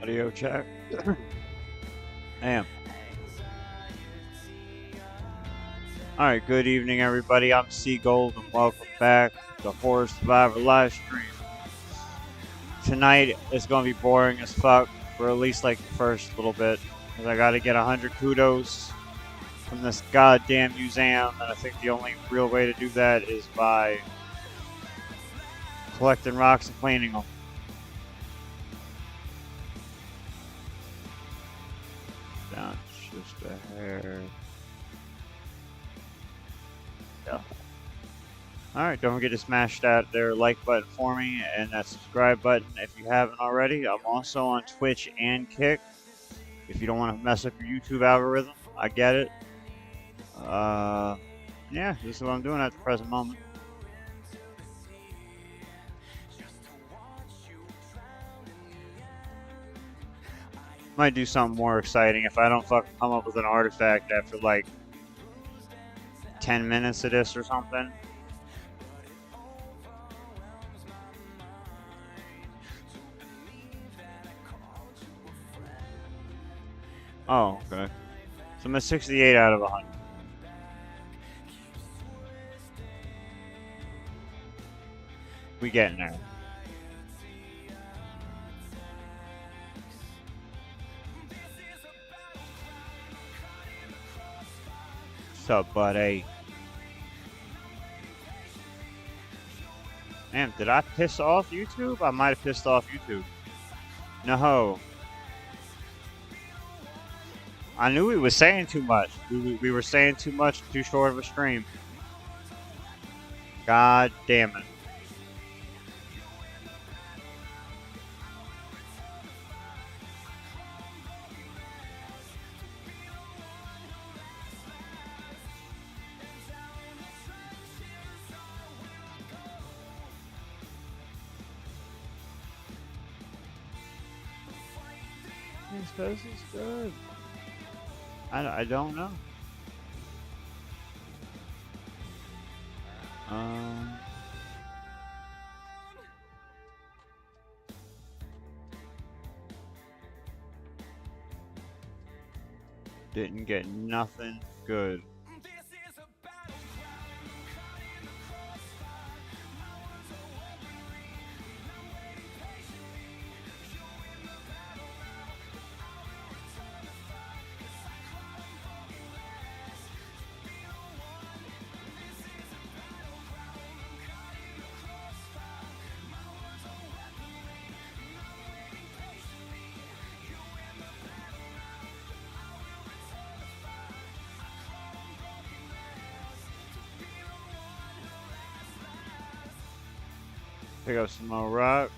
Audio check. Damn. Alright, good evening everybody. I'm Seagold and welcome back to Horror Survivor live stream. Tonight is going to be boring as fuck for at least like the first little bit. Because I got to get 100 kudos from this goddamn museum. And I think the only real way to do that is by collecting rocks and cleaning them. Down just a hair. Yeah. Alright, don't forget to smash that there like button for me and that subscribe button if you haven't already. I'm also on Twitch and Kick. If you don't want to mess up your YouTube algorithm, I get it. Yeah, this is what I'm doing at the present moment. Might do something more exciting if I don't fucking come up with an artifact after like 10 minutes of this or something. Oh, okay. So I'm at 68 out of 100. We getting there. What's up, buddy? Damn, did I piss off YouTube? I might have pissed off YouTube. No. I knew we were saying too much. We were saying too much, too short of a stream. God damn it. This is good. I don't know. Didn't get nothing good. Pick up some more rocks.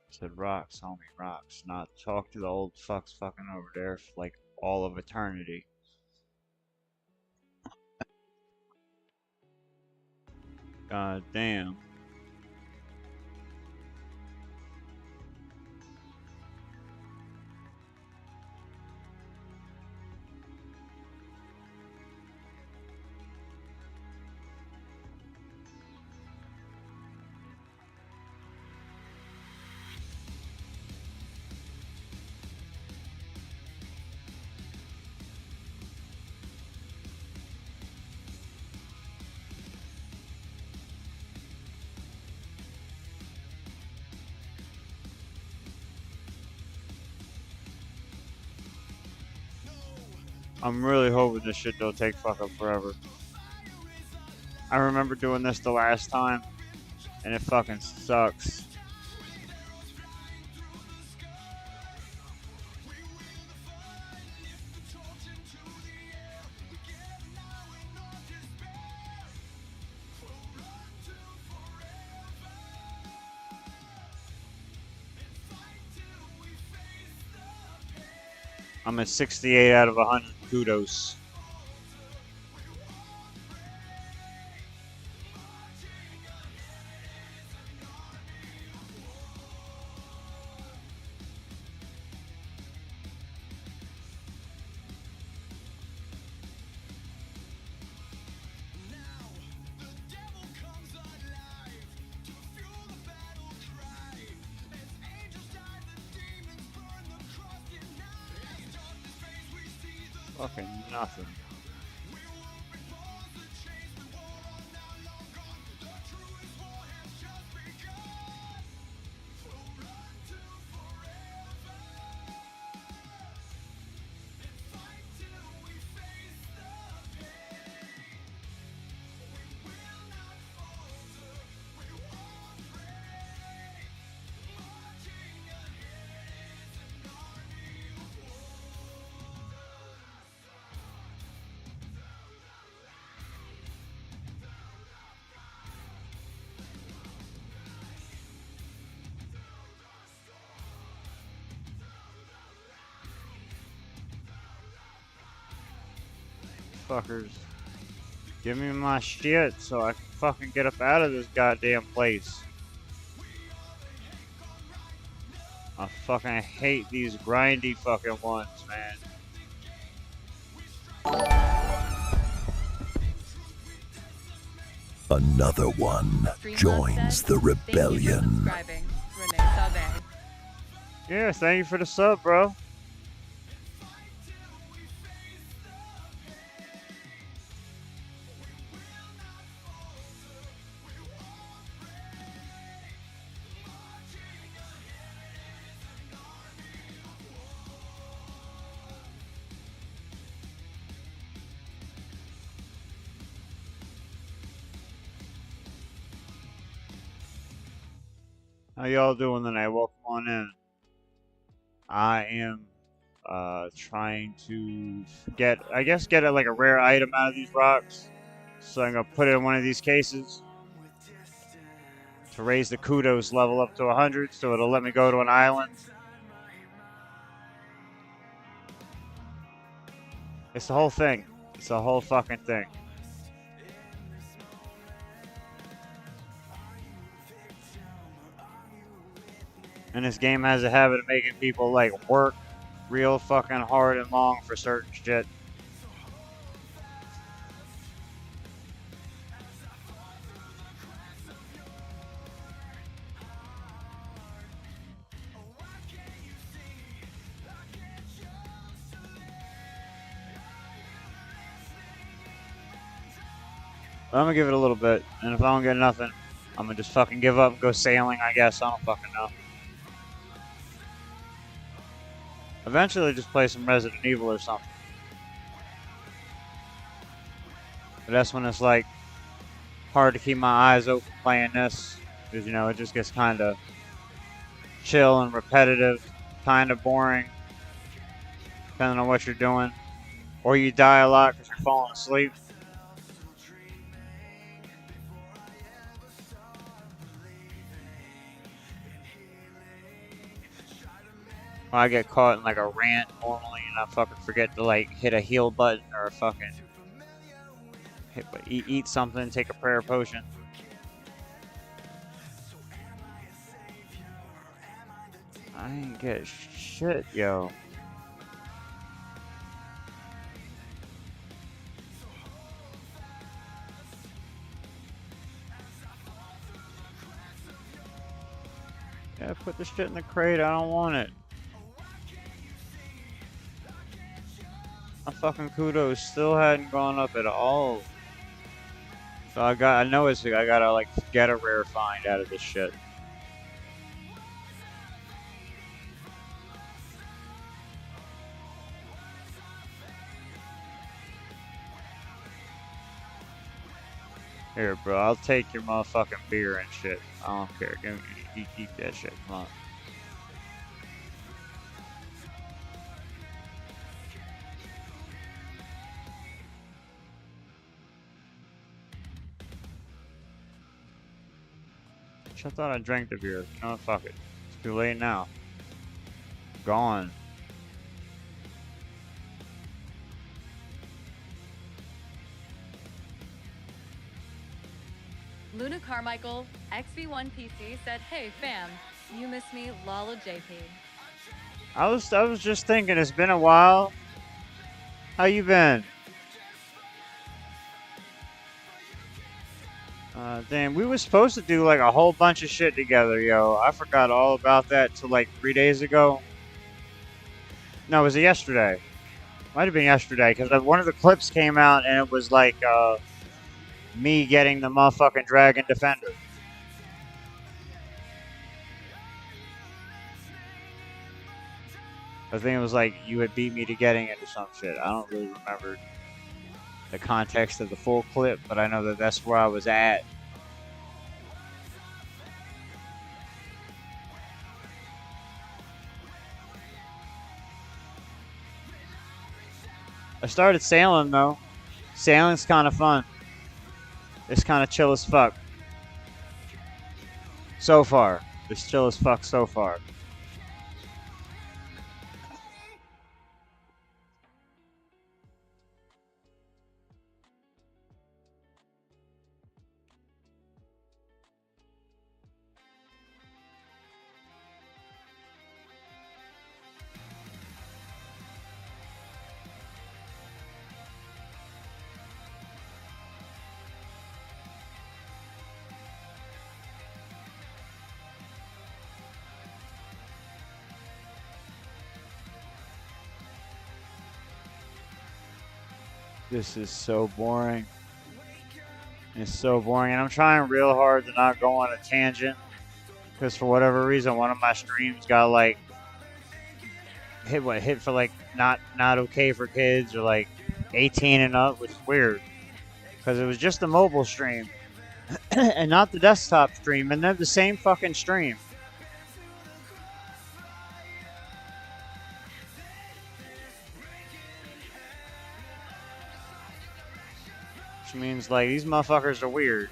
Said rocks, homie, rocks. Not talk to the old fucks fucking over there for like all of eternity. God damn. I'm really hoping this shit don't take fucking forever. I remember doing this the last time, and it fucking sucks. I'm at 68 out of 100. Kudos. Fucking nothing. Fuckers. Give me my shit so I can fucking get up out of this goddamn place. I fucking hate these grindy fucking ones, man. Another one joins the rebellion. Yeah, thank you for the sub, bro. How y'all doing tonight? Welcome on in. I am trying to get like a rare item out of these rocks. So I'm gonna put it in one of these cases to raise the kudos level up to 100, so it'll let me go to an island. It's the whole thing. It's the whole fucking thing. And this game has a habit of making people like work real fucking hard and long for certain shit. But I'm gonna give it a little bit, and if I don't get nothing, I'm gonna just fucking give up and go sailing, I guess. I don't fucking know. Eventually just play some Resident Evil or something. But that's when it's like hard to keep my eyes open playing this, because you know it just gets kind of chill and repetitive, kind of boring, depending on what you're doing, or you die a lot because you're falling asleep. Or I get caught in like a rant normally, and I fucking forget to like hit a heal button or a fucking eat something, take a prayer potion. I ain't get shit, yo. Yeah, put the shit in the crate. I don't want it. My fucking kudos still hadn't gone up at all. So I gotta like get a rare find out of this shit. Here, bro, I'll take your motherfucking beer and shit. I don't care. Give me, eat that shit. Come on. I thought I drank the beer. You know what? Fuck it. It's too late now. Gone. Luna Carmichael, XV1PC said, "Hey fam, you miss me, Lala JP." I was just thinking, it's been a while. How you been? Damn, we were supposed to do like a whole bunch of shit together, yo. I forgot all about that till like 3 days ago. No, was it yesterday? Might have been yesterday, because one of the clips came out and it was like me getting the motherfucking Dragon Defender. I think it was like you had beat me to getting it or some shit. I don't really remember the context of the full clip, but I know that that's where I was at. I started sailing though. Sailing's kind of fun. It's kind of chill as fuck. So far. It's chill as fuck so far. This is so boring. It's so boring. And I'm trying real hard to not go on a tangent. Because for whatever reason, one of my streams got like hit for like not okay for kids or like 18 and up, which is weird. Because it was just a mobile stream. And not the desktop stream. And they're the same fucking stream. Which means like these motherfuckers are weird.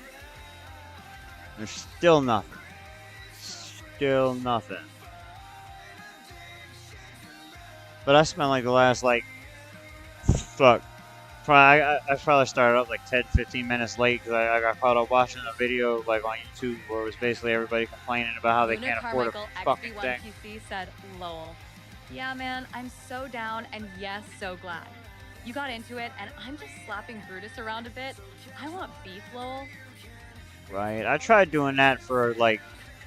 There's still nothing. Still nothing. But I spent like the last like fuck. I probably started up like 10, 15 minutes late because I got caught up watching a video like on YouTube where it was basically everybody complaining about how they Luna can't afford a Carmichael, fucking thing. XV1PC said, "Lol. Yeah, man, I'm so down and yes, so glad. You got into it and I'm just slapping Brutus around a bit. I want beef, lol." Right. I tried doing that for like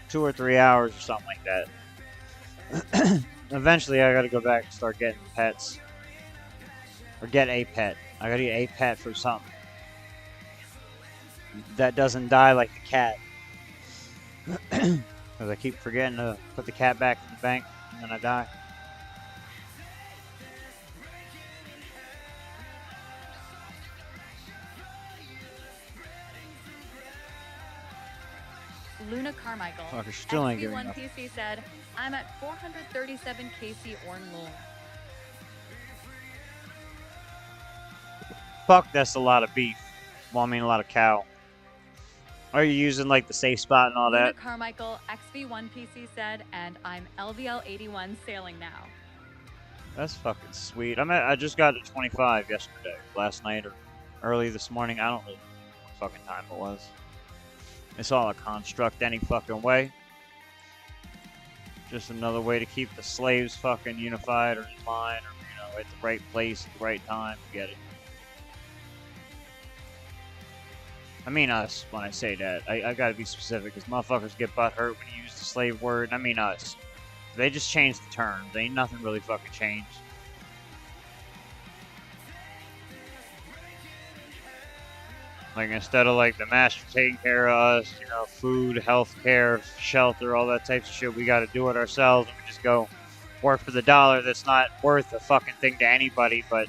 2 or 3 hours or something like that. Eventually, I gotta go back and start getting pets. Or get a pet. I gotta get a pet for something that doesn't die like the cat. Because I keep forgetting to put the cat back in the bank and then I die. Luna Carmichael, Fucker still ain't giving XV1PC said, "I'm at 437 KC Orn lol." Fuck, that's a lot of beef. Well, I mean, a lot of cow. Are you using like the safe spot and all Luna that? Carmichael, XV1PC said, "And I'm LVL81 sailing now." That's fucking sweet. I just got to 25 yesterday, last night or early this morning. I don't really know what fucking time it was. It's all a construct any fucking way. Just another way to keep the slaves fucking unified or in line or, you know, at the right place at the right time. Get it? I mean us when I say that. I gotta be specific because motherfuckers get butthurt when you use the slave word. I mean us. They just changed the terms. Ain't nothing really fucking changed. Like, instead of like the master taking care of us, you know, food, health care, shelter, all that types of shit, we gotta do it ourselves and we just go work for the dollar that's not worth a fucking thing to anybody but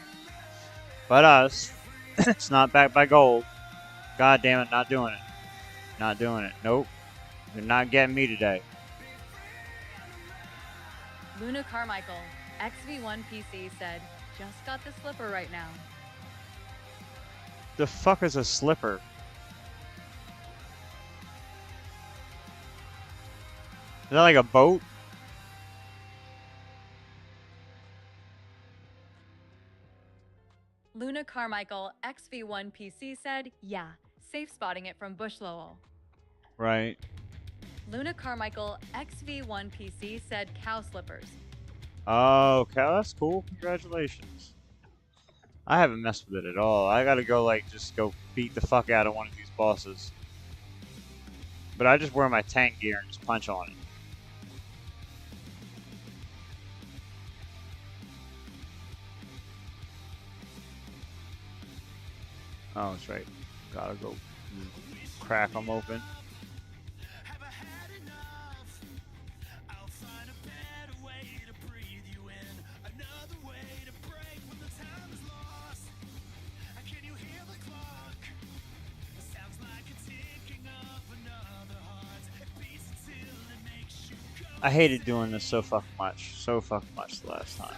us. It's not backed by gold. God damn it, not doing it. Not doing it. Nope. You're not getting me today. Luna Carmichael, XV1PC said, "Just got the slipper right now." The fuck is a slipper? Is that like a boat? Luna Carmichael, XV1PC said, "Yeah, safe spotting it from Bush Lowell." Right. Luna Carmichael XV1PC said cow slippers. Oh, okay, that's cool. Congratulations. I haven't messed with it at all. I gotta go, like, just go beat the fuck out of one of these bosses. But I just wear my tank gear and just punch on it. Oh, that's right. Gotta go crack them open. I hated doing this so fucking much the last time.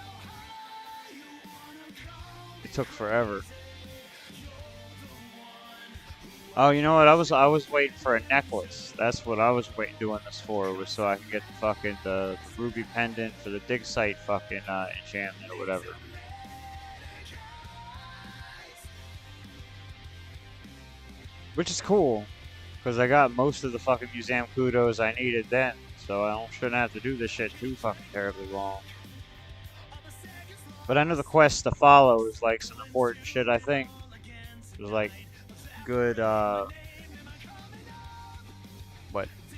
It took forever. Oh, you know what? I was waiting for a necklace. That's what I was doing this for, was so I could get the fucking the ruby pendant for the dig site fucking enchantment or whatever. Which is cool, because I got most of the fucking museum kudos I needed then, so I shouldn't have to do this shit too fucking terribly long. But I know the quest to follow is like some important shit, I think. There's like good,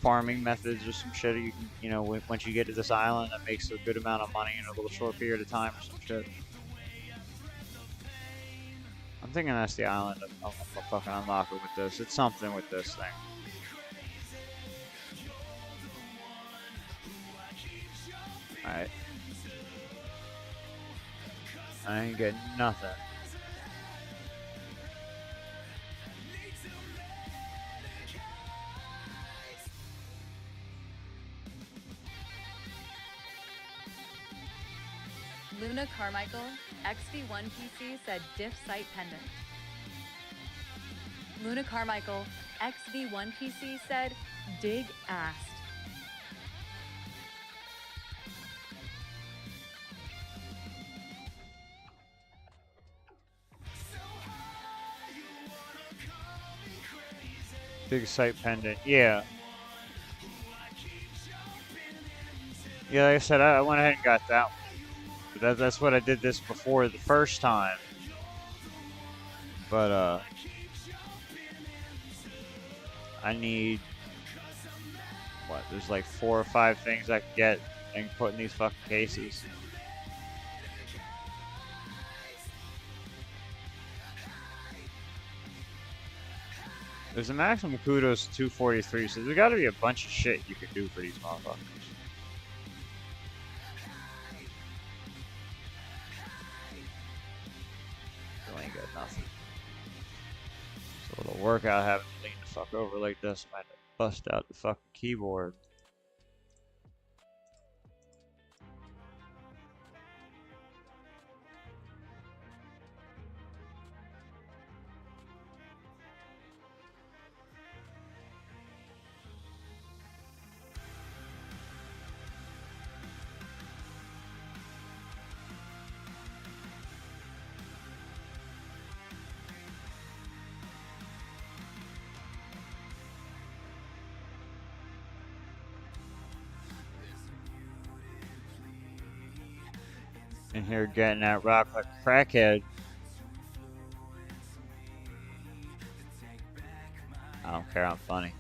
farming methods or some shit you can, you know, once you get to this island that makes a good amount of money in a little short period of time or some shit. I'm thinking that's the island I'm fucking unlocking with this. It's something with this thing. Alright. I ain't getting nothing. Luna Carmichael XV1PC said diff site pendant. Luna Carmichael XV1PC said dig ass. Big site pendant, yeah. Yeah, like I said, I went ahead and got that one. But that's what I did this before the first time. But, I need, what, there's like 4 or 5 things I can get and put in these fucking cases. There's a maximum kudos to 243, so there's gotta be a bunch of shit you can do for these motherfuckers. Still ain't got nothing. So it'll work out having to lean the fuck over like this. I might have to bust out the fucking keyboard. In here getting that rock like a crackhead. I don't care, I'm funny.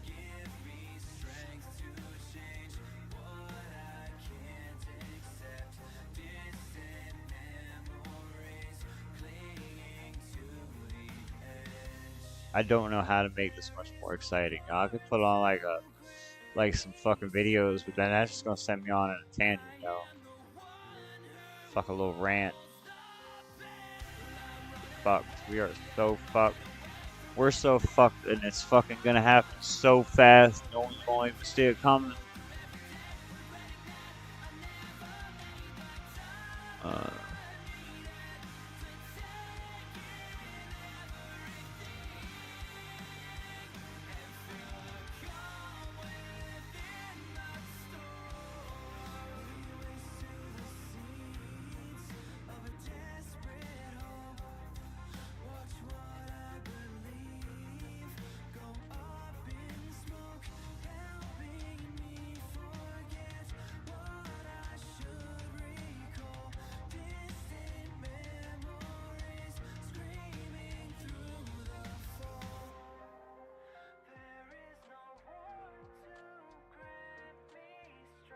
I don't know how to make this much more exciting. I could put on like some fucking videos, but then that's just gonna send me on a tangent, yo. Fuck a little rant. Fucked. We are so fucked. We're so fucked, and it's fucking gonna happen so fast. No one's gonna even see it coming.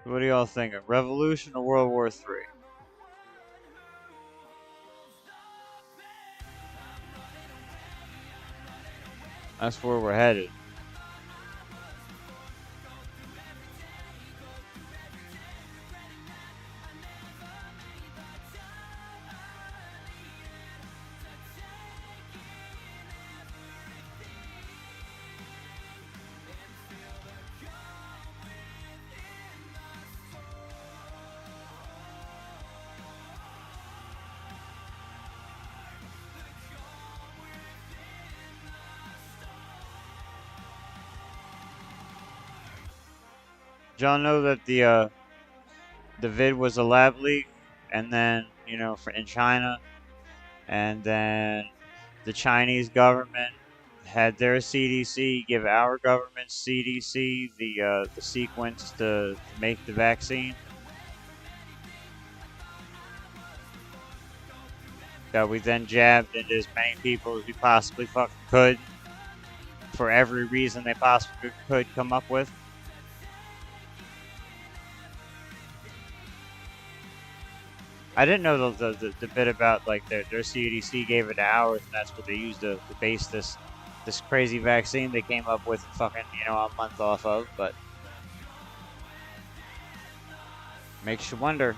What do y'all think? Revolution or World War III? That's where we're headed. Did y'all know that the vid was a lab leak, and then in China, and then the Chinese government had their CDC give our government's CDC the sequence to make the vaccine that we then jabbed into as many people as we possibly fucking could for every reason they possibly could come up with. I didn't know the bit about like their CDC gave it to ours, and that's what they used to base this crazy vaccine they came up with fucking a month off of. But makes you wonder.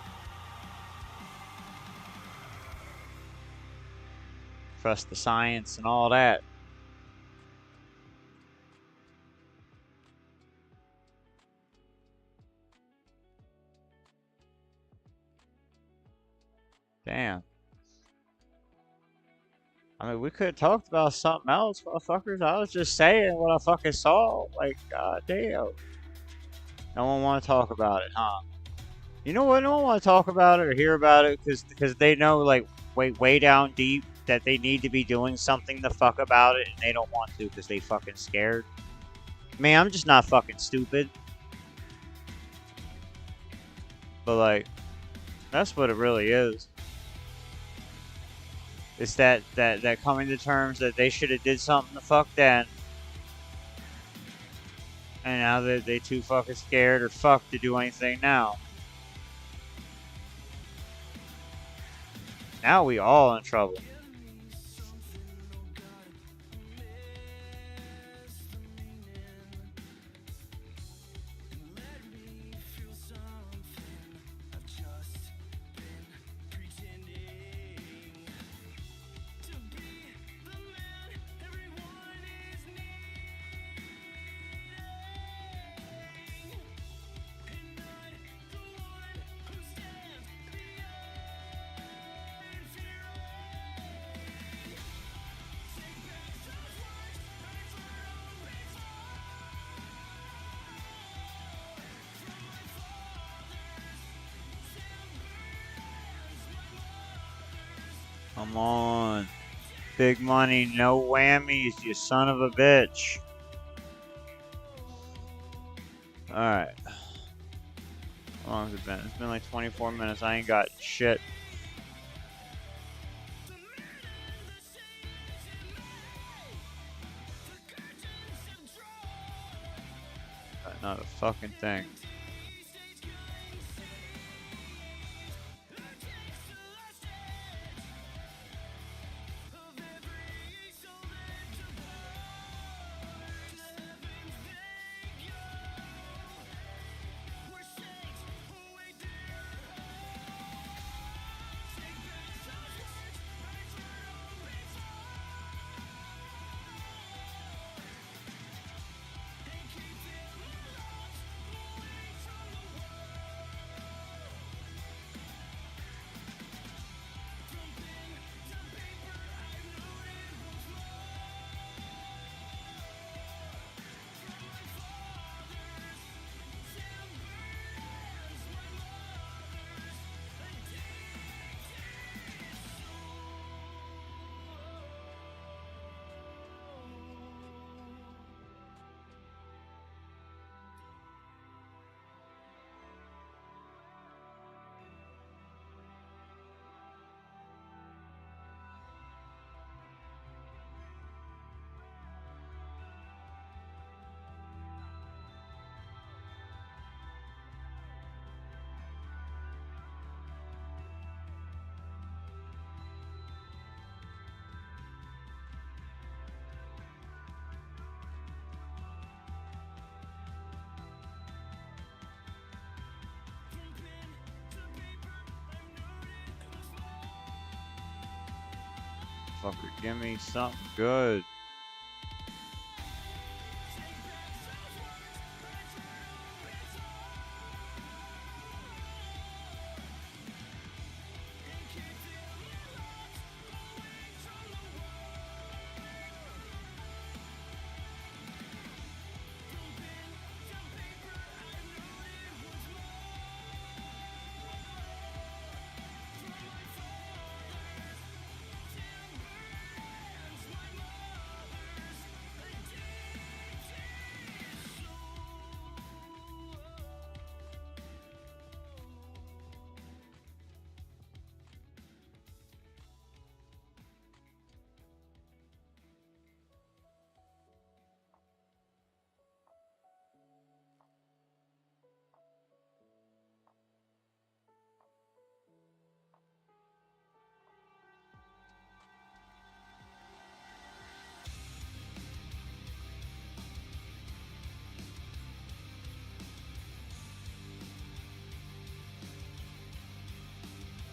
Trust the science and all that. Damn. I mean, we could have talked about something else, motherfuckers. I was just saying what I fucking saw. Like, goddamn. No one want to talk about it, huh? You know what? No one want to talk about it or hear about it because they know, like, way down deep that they need to be doing something the fuck about it, and they don't want to because they fucking scared. Man, I'm just not fucking stupid. But, like, that's what it really is. It's that coming to terms that they should have did something the fuck then. And now they too fucking scared or fucked to do anything now. Now we all in trouble. Come on. Big money, no whammies, you son of a bitch. Alright. How long has it been? It's been like 24 minutes. I ain't got shit. Not a fucking thing. Motherfucker, give me something good.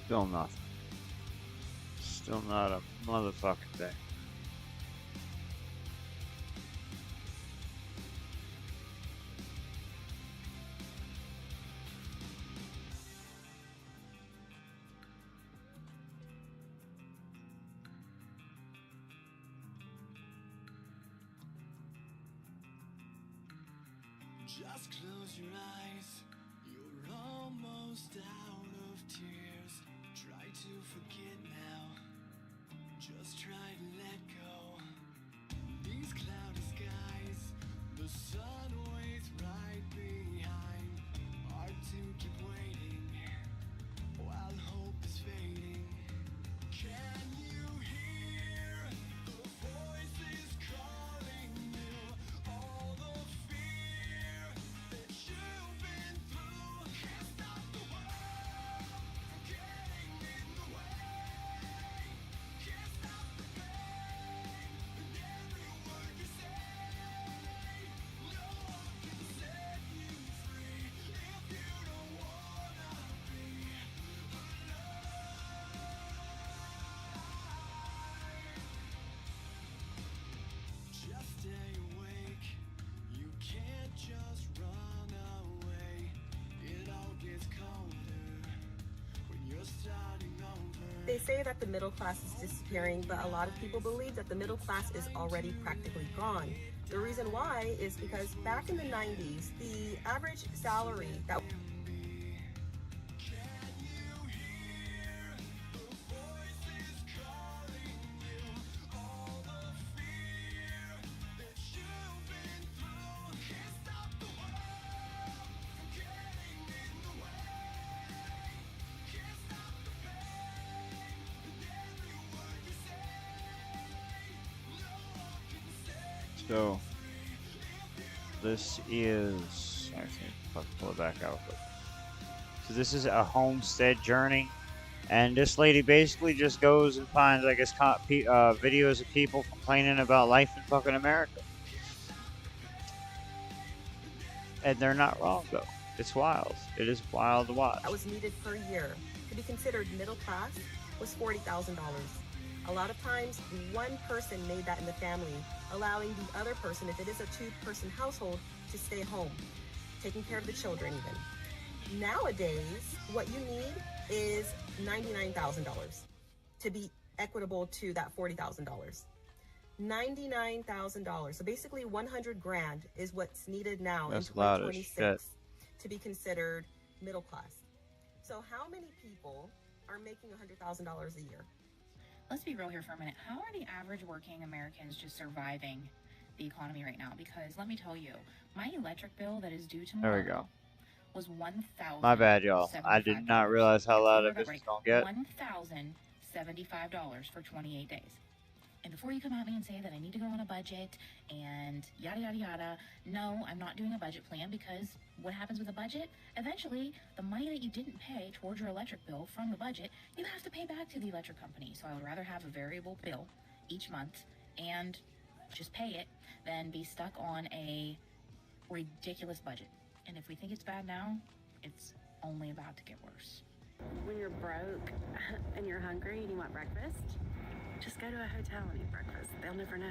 Still nothing. Still not a motherfucking thing. Just close your eyes, you're almost out of tears. Try to forget now, just try to let go. These cloudy skies, the sun waits right behind. Hard to keep waiting, while hope is fading. Can you hear the voices calling you? All the fear that you've been through can't stop the world from getting in the way. Can't stop the pain in every word you say. No one can set you free if you don't wanna be alone. Just stay awake. You can't just run away. It all gets colder when you're starting over. They say that the middle class is disappearing, but a lot of people believe that the middle class is already practically gone. The reason why is because back in the 90s, the average salary that Can you hear the voices calling you? All the fear that you've been through can't stop the world from getting in the way. Can't stop the pain in every word you say. No one can set you So this is, I think, I'll pull it back out. But, so this is a homestead journey, and this lady basically just goes and finds, I guess, videos of people complaining about life in fucking America, and they're not wrong though. It's wild. It is wild to watch. was needed per year to be considered middle class was $40,000. A lot of times, one person made that in the family, allowing the other person, if it is a two-person household, to stay home, taking care of the children even. Nowadays, what you need is $99,000 to be equitable to that $40,000. $99,000. So basically 100 grand is what's needed now That's in loud as shit. 2026 to be considered middle class. So how many people are making $100,000 a year? Let's be real here for a minute. How are the average working Americans just surviving the economy right now? Because let me tell you, my electric bill that is due tomorrow There we go. was $1,075. My bad, y'all. I did not realize how loud Yes, this right. was gonna get. $1,075 for 28 days. And before you come at me and say that I need to go on a budget and yada, yada, yada, no, I'm not doing a budget plan, because what happens with a budget? Eventually, the money that you didn't pay towards your electric bill from the budget, you have to pay back to the electric company. So I would rather have a variable bill each month and just pay it than be stuck on a ridiculous budget. And if we think it's bad now, it's only about to get worse. When you're broke and you're hungry and you want breakfast, Just go to a hotel and eat breakfast. They'll never know.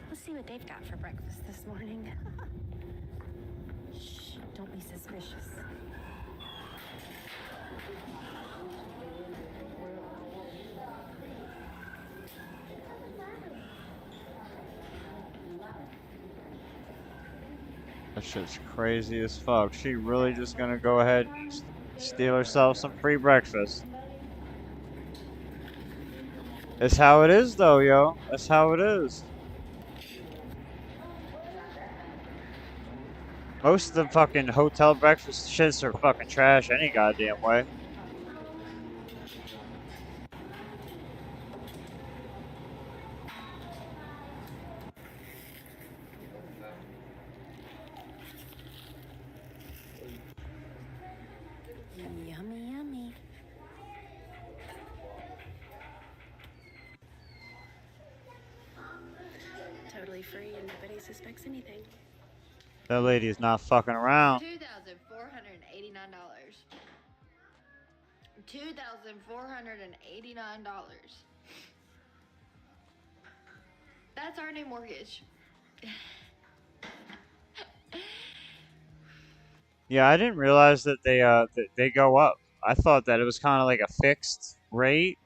Let's see what they've got for breakfast this morning. Shh, don't be suspicious. That shit's crazy as fuck. She really just gonna go ahead and steal herself some free breakfast. That's how it is, though, yo. That's how it is. Most of the fucking hotel breakfast shits are fucking trash any goddamn way. Yummy, yummy. Totally free and nobody suspects anything. That lady is not fucking around. $2,489. $2,489. That's our new mortgage. Yeah, I didn't realize that they go up. I thought that it was kind of like a fixed rate,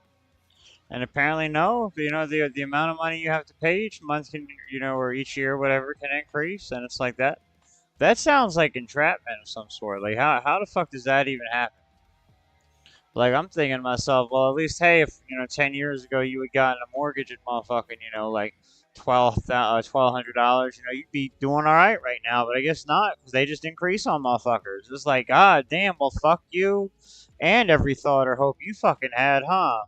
and apparently no. You know, the amount of money you have to pay each month can, you know, or each year, whatever, can increase, and it's like that. That sounds like entrapment of some sort. Like how the fuck does that even happen? Like, I'm thinking to myself, well, at least, hey, if, you know, 10 years ago you had gotten a mortgage at motherfucking, you know, like $1,200, you know, you'd be doing all right now. But I guess not, because they just increase on motherfuckers. It's like, god damn, well, fuck you and every thought or hope you fucking had, huh?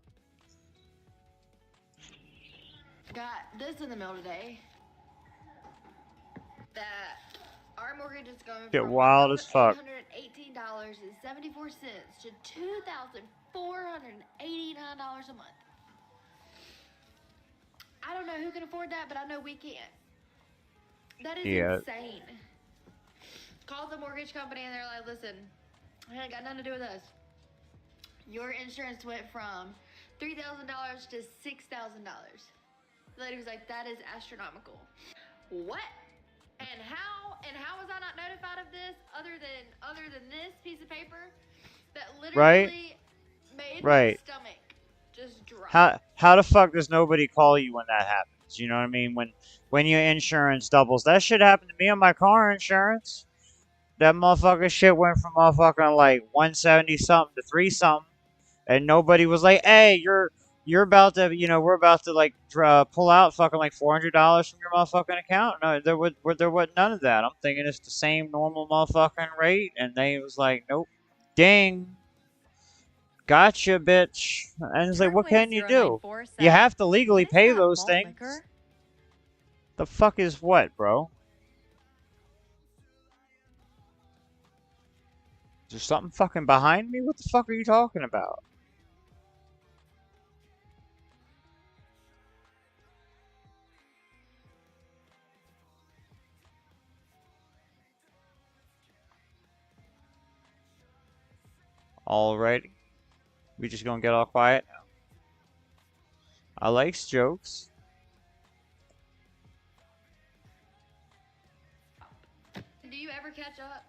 Got this in the mail today. That our mortgage is going Get from wild as fuck. $1,818.74 to $2,489 a month. I don't know who can afford that, but I know we can. That is insane. Called the mortgage company and they're like, listen, it ain't got nothing to do with us. Your insurance went from $3,000 to $6,000. The lady was like, that is astronomical. What? And how was I not notified of this other than this piece of paper that literally made my stomach just drop? How the fuck does nobody call you when that happens? You know what I mean? When your insurance doubles. That shit happened to me on my car insurance. That motherfucker shit went from motherfucking like 170 something to 3 something, and nobody was like, hey, you're about to, you know, we're about to like pull out fucking like $400 from your motherfucking account. No, there was none of that. I'm thinking it's the same normal motherfucking rate, and they was like, nope, ding, gotcha, bitch. And it's like, what can you do? You have to legally pay those things. The fuck is what, bro? Is there something fucking behind me? What the fuck are you talking about? Alrighty. We just gonna get all quiet now. I likes jokes. Do you ever catch up?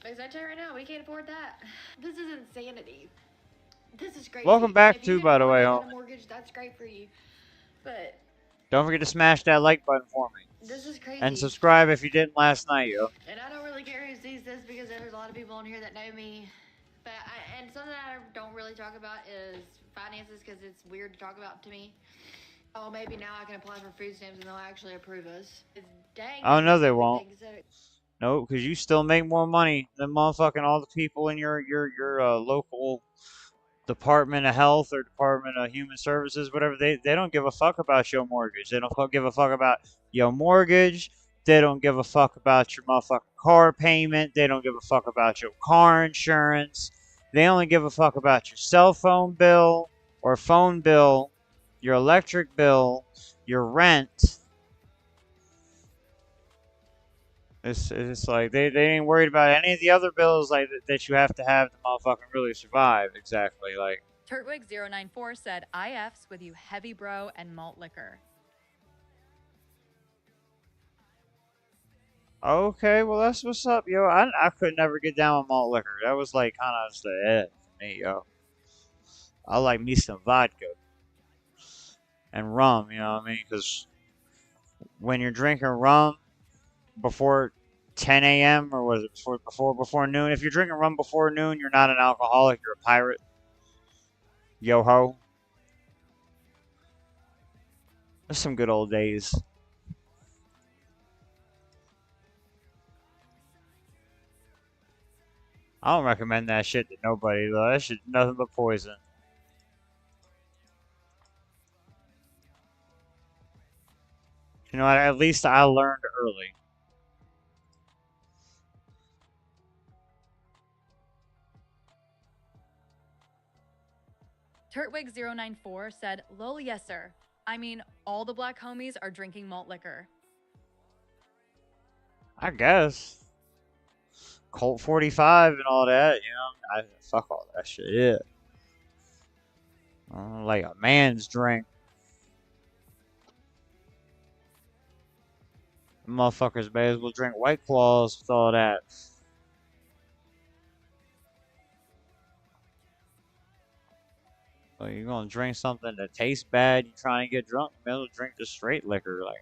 Because I tell you right now, we can't afford that. This is insanity. This is crazy. Welcome back too, by the way, homie. Mortgage, that's great for you. But don't forget to smash that like button for me. This is crazy. And subscribe if you didn't last night, yo. And I don't really care who sees this because there's a lot of people on here that know me. But and something that I don't really talk about is finances because it's weird to talk about to me. Oh, maybe now I can apply for food stamps and they'll actually approve us. It's dang. Oh no, they won't. No, because you still make more money than motherfucking all the people in your local Department of Health or Department of Human Services, whatever. They don't give a fuck about your mortgage. They don't give a fuck about your mortgage. They don't give a fuck about your motherfucking car payment. They don't give a fuck about your car insurance. They only give a fuck about your cell phone bill or phone bill, your electric bill, your rent. It's like they ain't worried about any of the other bills like that you have to have to motherfucking really survive. Exactly. Like Turtwig094 said, IFs with you heavy bro and malt liquor. okay, well that's what's up, yo. I could never get down with malt liquor. That was like kind of just the for me, yo. I like me some vodka and rum. You know what I mean? Because when you're drinking rum before 10 a.m. or was it before noon? If you're drinking rum before noon, you're not an alcoholic. You're a pirate. Yo ho. There's some good old days. I don't recommend that shit to nobody though. That shit nothing but poison. You know, at least I learned early. Turtwig094 said, lol, yes, sir. I mean, all the black homies are drinking malt liquor. I guess. Colt 45 and all that, you know. Fuck all that shit. Yeah. Like a man's drink. Motherfuckers may as well drink White Claws with all that. So you're gonna drink something that tastes bad, you're trying to get drunk, you may as well drink just straight liquor. Like,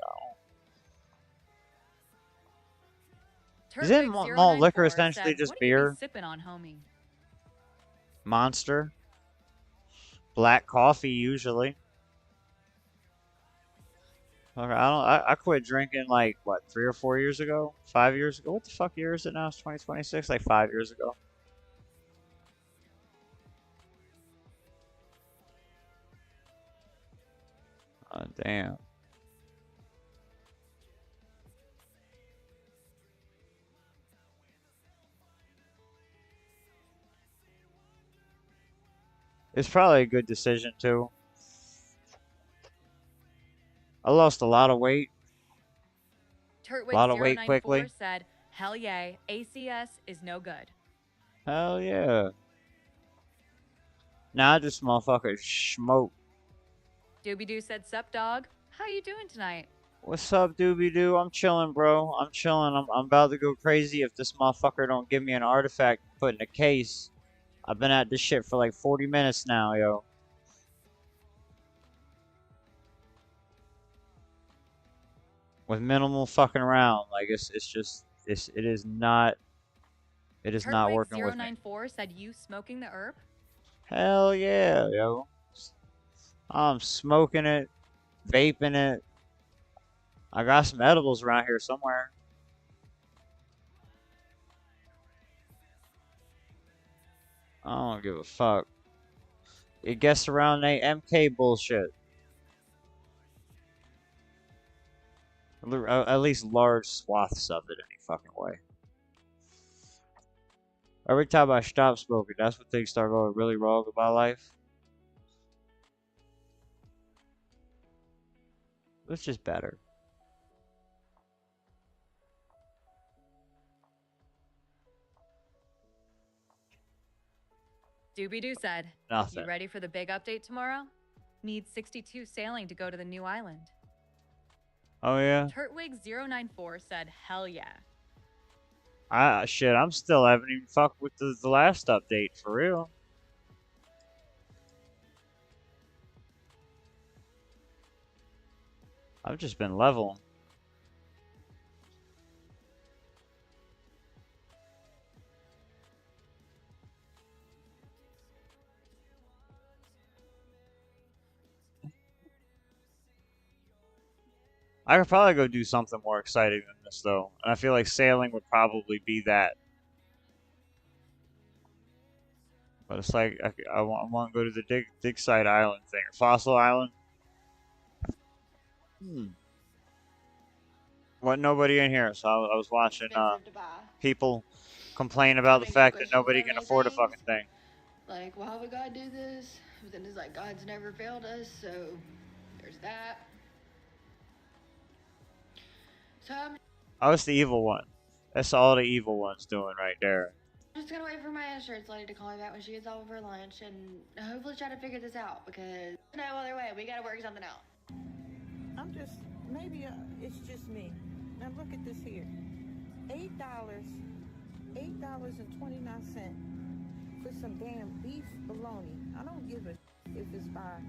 Isn't malt liquor essentially just what do you be beer? sipping on, homie? Monster. Black coffee, usually. Okay, I quit drinking like, what, 3 or 4 years ago? 5 years ago? What the fuck year is it now? It's 2026? Like 5 years ago. Oh, damn. It's probably a good decision, too. I lost a lot of weight. A lot of weight quickly. Turtwig094 said, hell yeah, ACS is no good. Hell yeah. Nah, this motherfucker smoke. Doobie-Doo said, sup, dog? How you doing tonight? What's up, doobie-doo? I'm chilling, bro. I'm chilling. I'm about to go crazy if this motherfucker don't give me an artifact to put in a case. I've been at this shit for like 40 minutes now, yo. With minimal fucking around. Like, it is not working with me. Turtwig094 said, you smoking the herb? Hell yeah, yo. I'm smoking it, vaping it. I got some edibles around here somewhere. I don't give a fuck. It gets around that MK bullshit. At least large swaths of it any fucking way. Every time I stop smoking, that's when things start going really wrong in my life. It's just better. Doobie-Doo said, Nothing. you ready for the big update tomorrow? Need 62 sailing to go to the new island. Oh yeah? Turtwig094 said, hell yeah. Shit, I'm still haven't even fucked with the last update, for real. I've just been leveling. I could probably go do something more exciting than this, though. And I feel like sailing would probably be that. But it's like, I want to go to the dig site island thing. Or Fossil Island. What, nobody in here. So I was watching people complain about the fact that nobody can afford a fucking thing. Like, why would God do this? But then it's like, God's never failed us, so there's that. So I was the evil one. That's all the evil one's doing right there. I'm just gonna wait for my insurance lady to call me back when she gets off of her lunch and hopefully try to figure this out because no other way. We gotta work something out. I'm just, maybe it's just me. Now look at this here. $8.29 for some damn beef bologna. I don't give a if it's by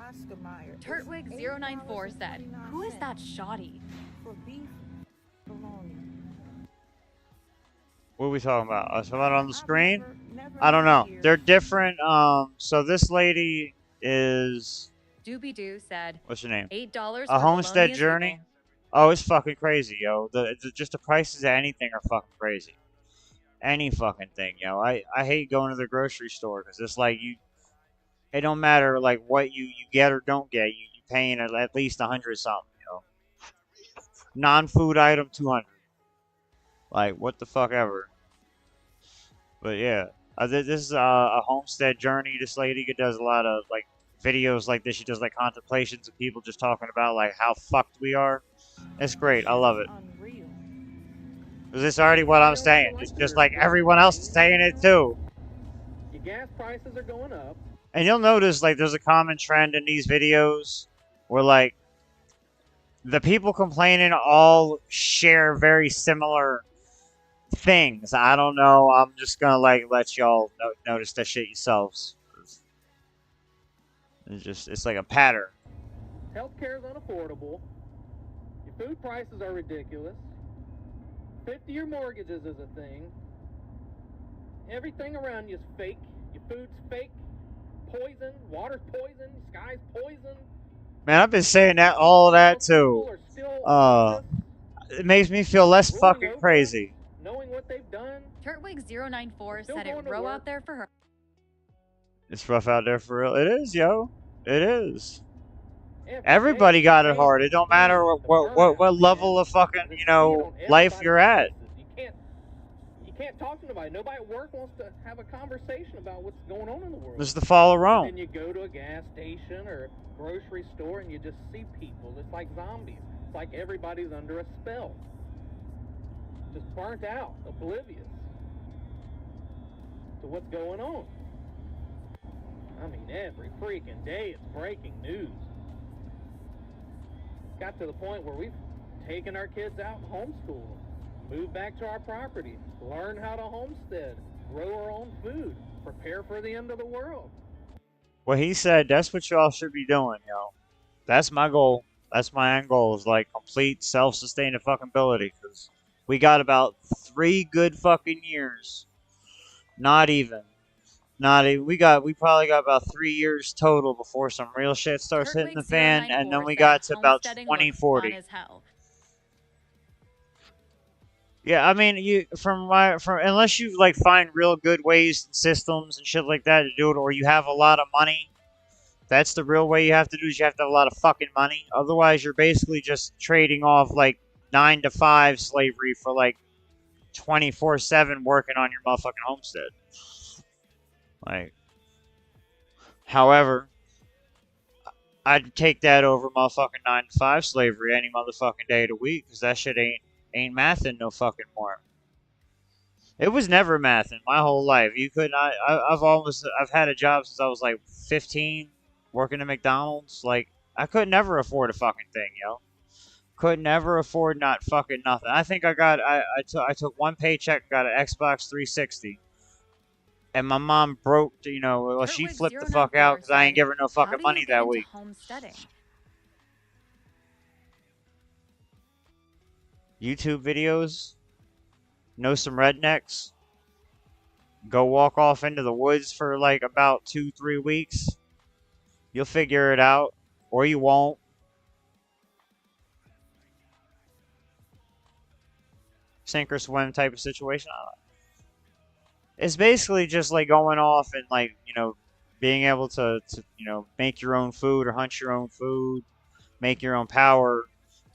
Oscar Mayer. Turtwig094 said, "Who is that shoddy?" For beef bologna. What are we talking about? Someone on the screen? I don't know. They're different. So this lady is... Doobie Doo said, What's her name? $8 A for Homestead bologna is Journey? legal. Oh, it's fucking crazy, yo. Just the prices of anything are fucking crazy. Any fucking thing, yo. I hate going to the grocery store because it's like it don't matter like what you get or don't get. You paying at least 100 something, yo. Non-food item 200. Like what the fuck ever. But yeah, this is a homestead journey. This lady does a lot of like videos like this. She does like contemplations of people just talking about like how fucked we are. It's great. I love it. Is this already what I'm saying? It's just like everyone else is saying it too. Your gas prices are going up. And you'll notice like there's a common trend in these videos where like the people complaining all share very similar things. I don't know. I'm just gonna like let y'all notice that shit yourselves. It's like a pattern. Healthcare is unaffordable. Your food prices are ridiculous. 50-year mortgages is a thing. Everything around you is fake. Your food's fake. Poison. Water's poison. Sky's poison. Man, I've been saying that all that too. It makes me feel less fucking crazy. Knowing what they've done. Turtwig094 said it rough out there for her. It's rough out there for real. It is, yo. It is. Everybody got it hard. It don't matter what level of fucking, life you're at. You can't talk to nobody. Nobody at work wants to have a conversation about what's going on in the world. This is the fall of Rome. And you go to a gas station or a grocery store and you just see people. It's like zombies. It's like everybody's under a spell. Just burnt out, oblivious to what's going on. I mean, every freaking day it's breaking news. Got to the point where we've taken our kids out and homeschooled them, moved back to our property, learn how to homestead, grow our own food, prepare for the end of the world. Well, he said that's what y'all should be doing, yo. That's my goal. That's my end goal is like complete self-sustaining fucking ability. Because we got about 3 good fucking years. Not even. We probably got about 3 years total before some real shit starts hitting the fan, and then we got to about 2040. Yeah, I mean, unless you like find real good ways and systems and shit like that to do it, or you have a lot of money, that's the real way you have to do is you have to have a lot of fucking money. Otherwise, you're basically just trading off like 9 to 5 slavery for like 24/7 working on your motherfucking homestead. Like, however, I'd take that over motherfucking 9 to 5 slavery any motherfucking day of the week, because that shit ain't mathing no fucking more. It was never mathing my whole life. You could not. I've had a job since I was like 15, working at McDonald's. Like, I could never afford a fucking thing, yo. Could never afford not fucking nothing. I think I took one paycheck, got an Xbox 360. And my mom broke, she flipped the fuck out because I ain't give her no fucking money that week. YouTube videos. Know some rednecks. Go walk off into the woods for like about 2-3 weeks. You'll figure it out. Or you won't. Sink or swim type of situation. It's basically just like going off and like, being able to make your own food or hunt your own food, make your own power,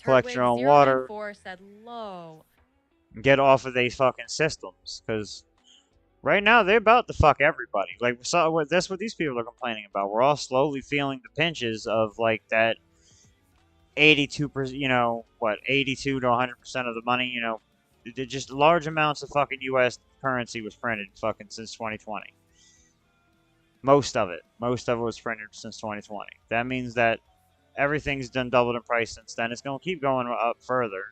collect your own water, said low. get off of these fucking systems. Because right now they're about to fuck everybody. Like, that's what these people are complaining about. We're all slowly feeling the pinches of like that 82%, 82 to 100% of the money, just large amounts of fucking U.S. currency was printed fucking since 2020. Most of it was printed since 2020. That means that everything's done doubled in price since then. It's gonna keep going up further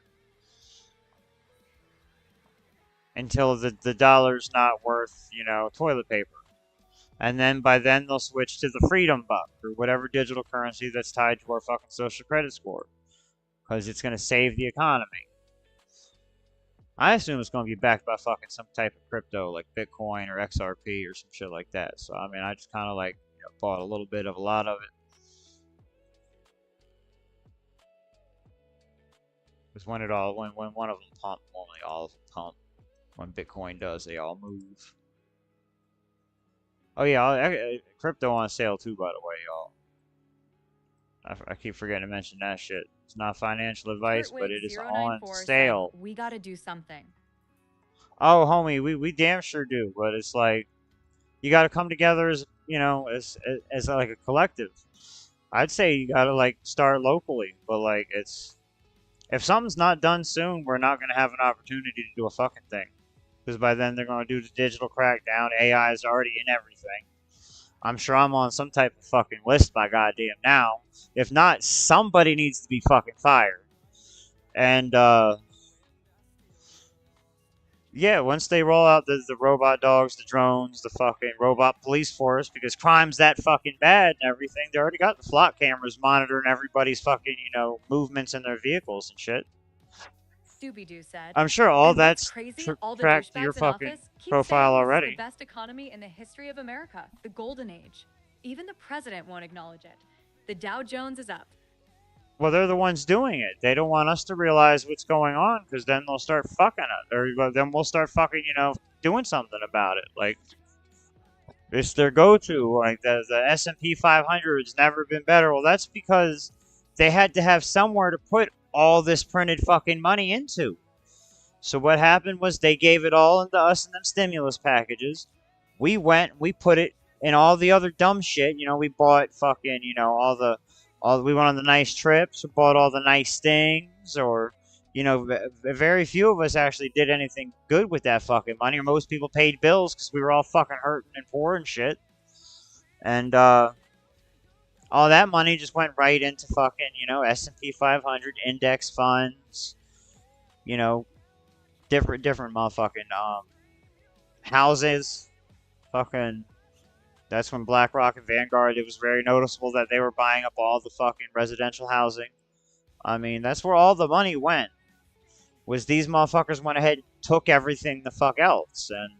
until the dollar's not worth, you know, toilet paper. And then by then they'll switch to the freedom buck or whatever digital currency that's tied to our fucking social credit score, because it's gonna save the economy. I assume it's going to be backed by fucking some type of crypto like Bitcoin or XRP or some shit like that. So, I mean, I just kind of like, you know, bought a little bit of a lot of it. Because when one of them pump, only all of them pump. When Bitcoin does, they all move. Oh yeah, crypto on sale too, by the way, y'all. I keep forgetting to mention that shit. It's not financial advice, but it is on sale. We gotta do something. Oh, homie, we damn sure do. But it's like, you gotta come together as, you know, as like a collective. I'd say you gotta like start locally, but like if something's not done soon, we're not gonna have an opportunity to do a fucking thing. Because by then they're gonna do the digital crackdown. AI is already in everything. I'm sure I'm on some type of fucking list by goddamn now. If not, somebody needs to be fucking fired. And, yeah, once they roll out the robot dogs, the drones, the fucking robot police force, because crime's that fucking bad and everything, they already got the flock cameras monitoring everybody's fucking, you know, movements in their vehicles and shit. Scooby-Doo said. I'm sure all and that's crazy, all the tracked to your douchebags in fucking office keep profile saying already. This is the best economy in the history of America, the golden age. Even the president won't acknowledge it. The Dow Jones is up. Well, they're the ones doing it. They don't want us to realize what's going on, because then they'll start fucking it. Or then we'll start fucking, you know, doing something about it. Like, it's their go-to. Like, the S&P 500 has never been better. Well, that's because they had to have somewhere to put all this printed fucking money into. So what happened was they gave it all into us in them stimulus packages. We went, we put it in all the other dumb shit. You know, we bought fucking, you know, we went on the nice trips, we bought all the nice things, or, you know, very few of us actually did anything good with that fucking money, or most people paid bills because we were all fucking hurting and poor and shit. And, all that money just went right into fucking, you know, S&P 500 index funds, you know, different motherfucking, houses, fucking. That's when BlackRock and Vanguard, it was very noticeable that they were buying up all the fucking residential housing. I mean, that's where all the money went. Was these motherfuckers went ahead and took everything the fuck else. And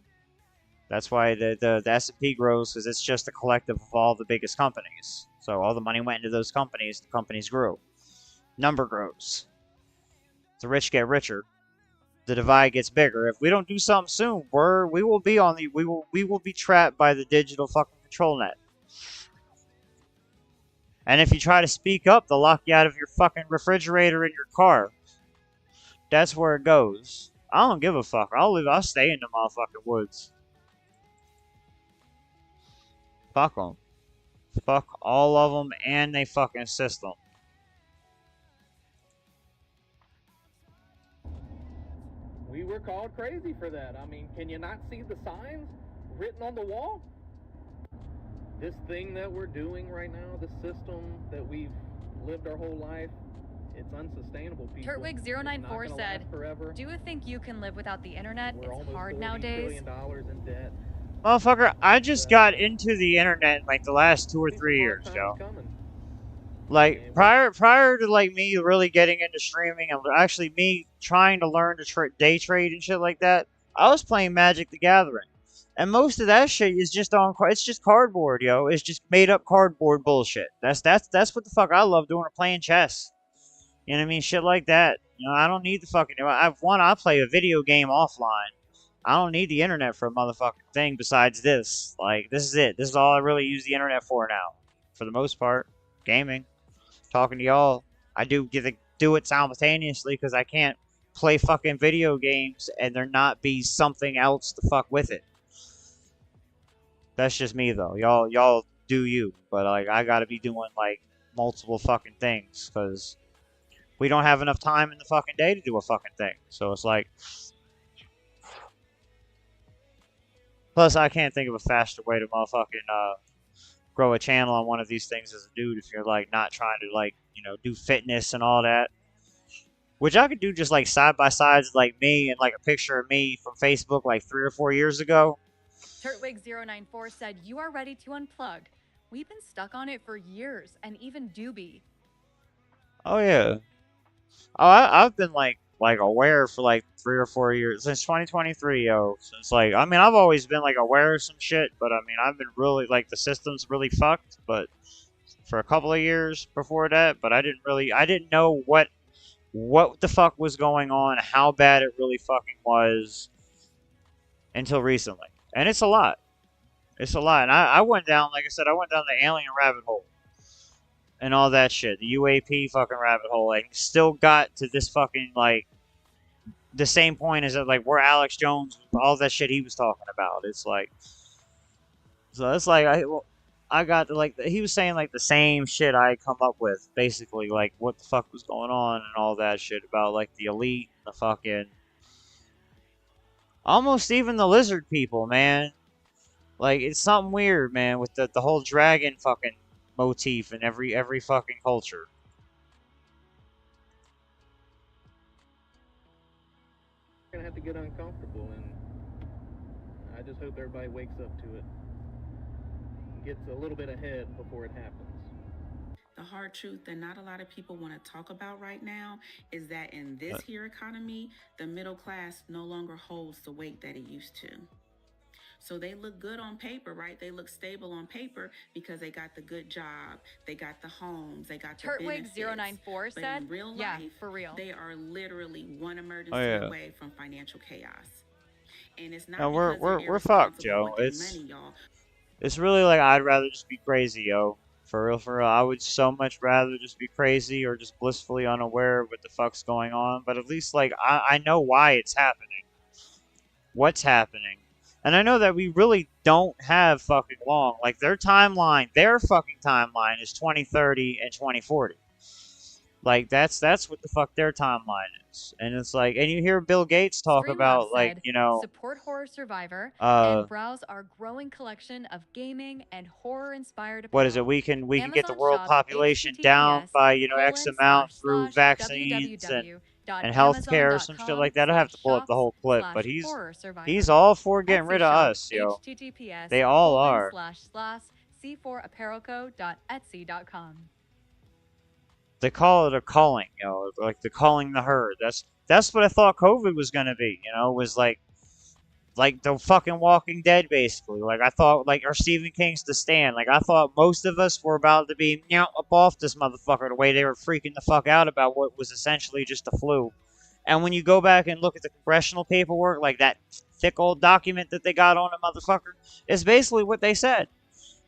that's why the S&P grows, because it's just a collective of all the biggest companies. So all the money went into those companies, the companies grew. Number grows. The rich get richer. The divide gets bigger. If we don't do something soon, we will be trapped by the digital fucking control net. And if you try to speak up, they'll lock you out of your fucking refrigerator in your car. That's where it goes. I don't give a fuck. I'll stay in the motherfucking woods. Fuck them. Fuck all of them and they fucking system. We were called crazy for that. I mean, can you not see the signs written on the wall? This thing that we're doing right now, this system that we've lived our whole life, it's unsustainable, people. Turtwig094 said, do you think you can live without the internet? It's hard nowadays. $40 billion in debt. Motherfucker, I just got into the internet in like the last 2 or 3 years, yo. Like, prior to like me really getting into streaming and actually me trying to learn to day trade and shit like that, I was playing Magic the Gathering. And most of that shit is just it's just cardboard, yo. It's just made up cardboard bullshit. That's what the fuck I love doing, or playing chess. You know what I mean? Shit like that. You know, I don't need the fucking, I play a video game offline. I don't need the internet for a motherfucking thing besides this. Like, this is it. This is all I really use the internet for now. For the most part. Gaming. Talking to y'all. I do get to do it simultaneously because I can't play fucking video games and there not be something else to fuck with it. That's just me though. Y'all do you. But like, I gotta be doing like multiple fucking things because we don't have enough time in the fucking day to do a fucking thing. So it's like, Plus, I can't think of a faster way to motherfucking grow a channel on one of these things as a dude if you're like not trying to like do fitness and all that. Which I could do just like side by sides like me and like a picture of me from Facebook like 3 or 4 years ago. Turtwig094 said, "You are ready to unplug. We've been stuck on it for years, and even Doobie." Oh yeah. Oh, I've been like aware for like 3 or 4 years since 2023, yo. Since like I mean I've always been like aware of some shit, but I mean I've been really like the system's really fucked, but for a couple of years before that, but I didn't know what the fuck was going on, how bad it really fucking was until recently. And it's a lot. It's a lot. And I went down, like I said, I went down the alien rabbit hole and all that shit. The UAP fucking rabbit hole. Like, still got to this fucking, like, the same point as, like, where Alex Jones, all that shit he was talking about. It's like, so it's like, I got to, like, he was saying, like, the same shit I come up with, basically, like, what the fuck was going on and all that shit about, like, the elite and the fucking, almost even the lizard people, man. Like, it's something weird, man, with the whole dragon fucking motif in every fucking culture. We're gonna have to get uncomfortable, and I just hope everybody wakes up to it. Gets a little bit ahead before it happens. The hard truth that not a lot of people want to talk about right now is that in this here economy, the middle class no longer holds the weight that it used to. So they look good on paper, right? They look stable on paper because they got the good job, they got the homes, they got the benefits. Turtwig094 but said, in real life, "Yeah, for real. They are literally one emergency away from financial chaos. And it's not No, because we're fucked, yo. It's really like I'd rather just be crazy, yo. For real, for real. I would so much rather just be crazy or just blissfully unaware of what the fuck's going on. But at least, like, I know why it's happening. What's happening. And I know that we really don't have fucking long. Like, their fucking timeline is 2030 and 2040. Like, that's what the fuck their timeline is. And it's like, and you hear Bill Gates talk about, like, support Horror Survivor and browse our growing collection of gaming and horror-inspired apparel. What is it? We can get the Amazon world shop population down by X amount through // vaccines and healthcare or some shit like that. I have to pull up the whole clip, but he's all for getting rid of us, yo. They all are. //c4apparelco.etsy.com. They call it a calling, like the calling the herd. That's what I thought COVID was gonna be, was like the fucking Walking Dead, basically. Like, I thought, like, or Stephen King's The Stand. Like, I thought most of us were about to be up off this motherfucker the way they were freaking the fuck out about what was essentially just a flu. And when you go back and look at the congressional paperwork, like that thick old document that they got on a motherfucker, it's basically what they said.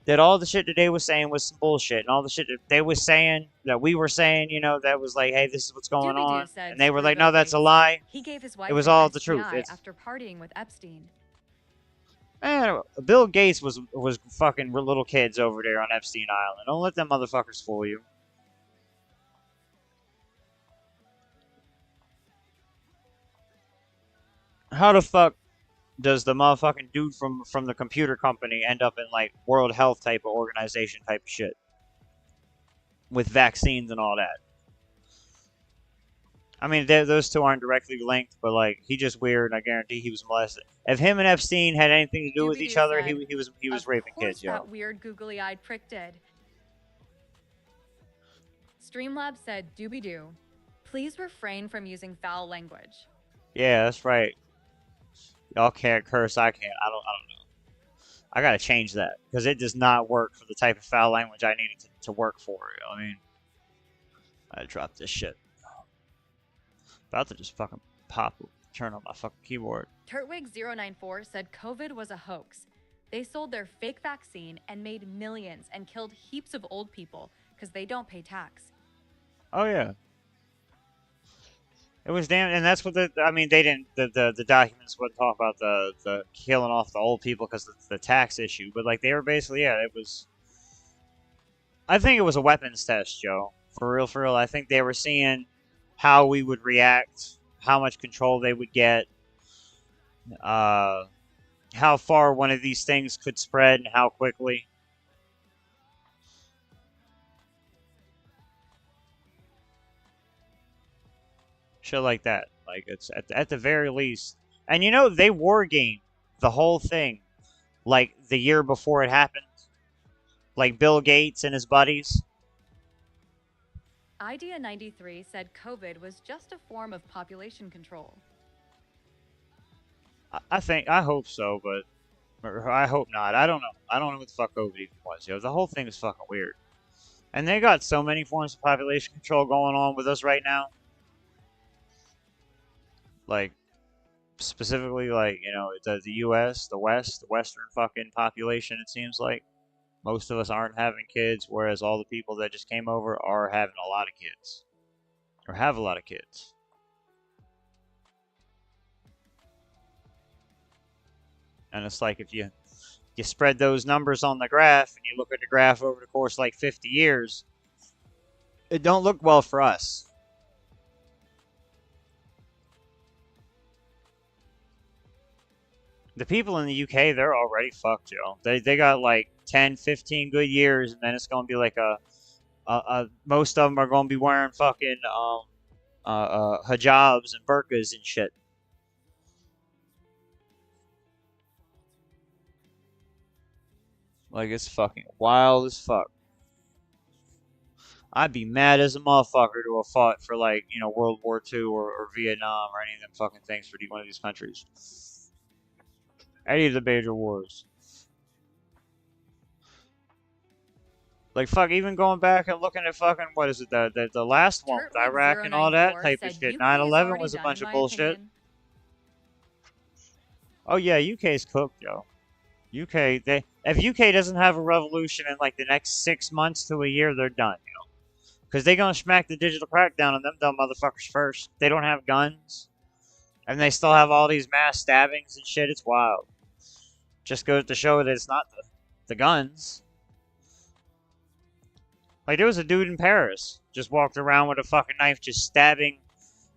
That all the shit that they was saying was some bullshit, and all the shit that they was saying, that we were saying, that was like, hey, this is what's going on, and they were like, no, that's a lie. He gave his wife it was all the STI truth. After partying with Epstein. Man, Bill Gates was fucking little kids over there on Epstein Island. Don't let them motherfuckers fool you. How the fuck does the motherfucking dude from the computer company end up in, like, World Health type of organization type of shit? With vaccines and all that. I mean, those two aren't directly linked, but, like, he just weird, and I guarantee he was molested. If him and Epstein had anything to do with each other, he was raping kids, yo. That weird googly-eyed prick did. Streamlabs said, "Doobie-doo. Please refrain from using foul language." Yeah, that's right. Y'all can't curse, I can't. I don't know. I gotta change that, because it does not work for the type of foul language I needed to work for. I mean, I dropped this shit. About to just fucking turn on my fucking keyboard. Turtwig094 said COVID was a hoax. They sold their fake vaccine and made millions and killed heaps of old people because they don't pay tax. Oh, yeah. It was damn, and that's what they didn't, the documents wouldn't talk about the killing off the old people because of the tax issue, but, like, they were basically, yeah, it was, I think it was a weapons test, Joe. For real, for real. I think they were seeing how we would react, how much control they would get, how far one of these things could spread and how quickly. Shit like that. Like, it's at the very least. And you know, they war game the whole thing, like, the year before it happened. Like, Bill Gates and his buddies. Idea 93 said COVID was just a form of population control. I hope so, but or I hope not. I don't know. I don't know what the fuck COVID even was. The whole thing is fucking weird. And they got so many forms of population control going on with us right now. Like, specifically, like, the U.S., the West, the Western fucking population, it seems like. Most of us aren't having kids, whereas all the people that just came over are having a lot of kids. Or have a lot of kids. And it's like, if you spread those numbers on the graph, and you look at the graph over the course of like 50 years, it don't look well for us. The people in the UK, they're already fucked, yo. They got like 10, 15 good years, and then it's gonna be like most of them are gonna be wearing fucking hijabs and burqas and shit. Like, it's fucking wild as fuck. I'd be mad as a motherfucker to have fought for, like, World War II or Vietnam or any of them fucking things for one of these countries. Any of the major wars. Like, fuck, even going back and looking at fucking, what is it, the last one with Iraq and all that type of shit. 9/11 was a bunch of bullshit. Oh yeah, UK's cooked, yo. UK, if UK doesn't have a revolution in like the next 6 months to a year, they're done, Because they're gonna smack the digital crackdown on them dumb motherfuckers first. They don't have guns. And they still have all these mass stabbings and shit. It's wild. Just goes to show that it's not the guns. Like, there was a dude in Paris just walked around with a fucking knife just stabbing.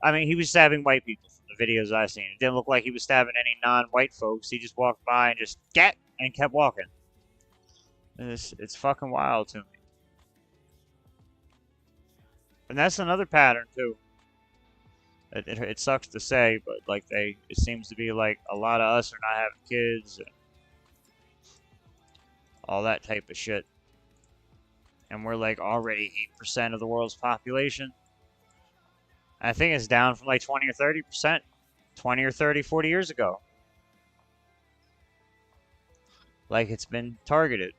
I mean, he was stabbing white people from the videos I've seen. It didn't look like he was stabbing any non-white folks. He just walked by and just get and kept walking. It's fucking wild to me. And that's another pattern, too. It sucks to say, but like it seems to be like a lot of us are not having kids and all that type of shit. And we're like already 8% of the world's population. I think it's down from like 20 or 30%. 20 or 30, 40 years ago. Like, it's been targeted.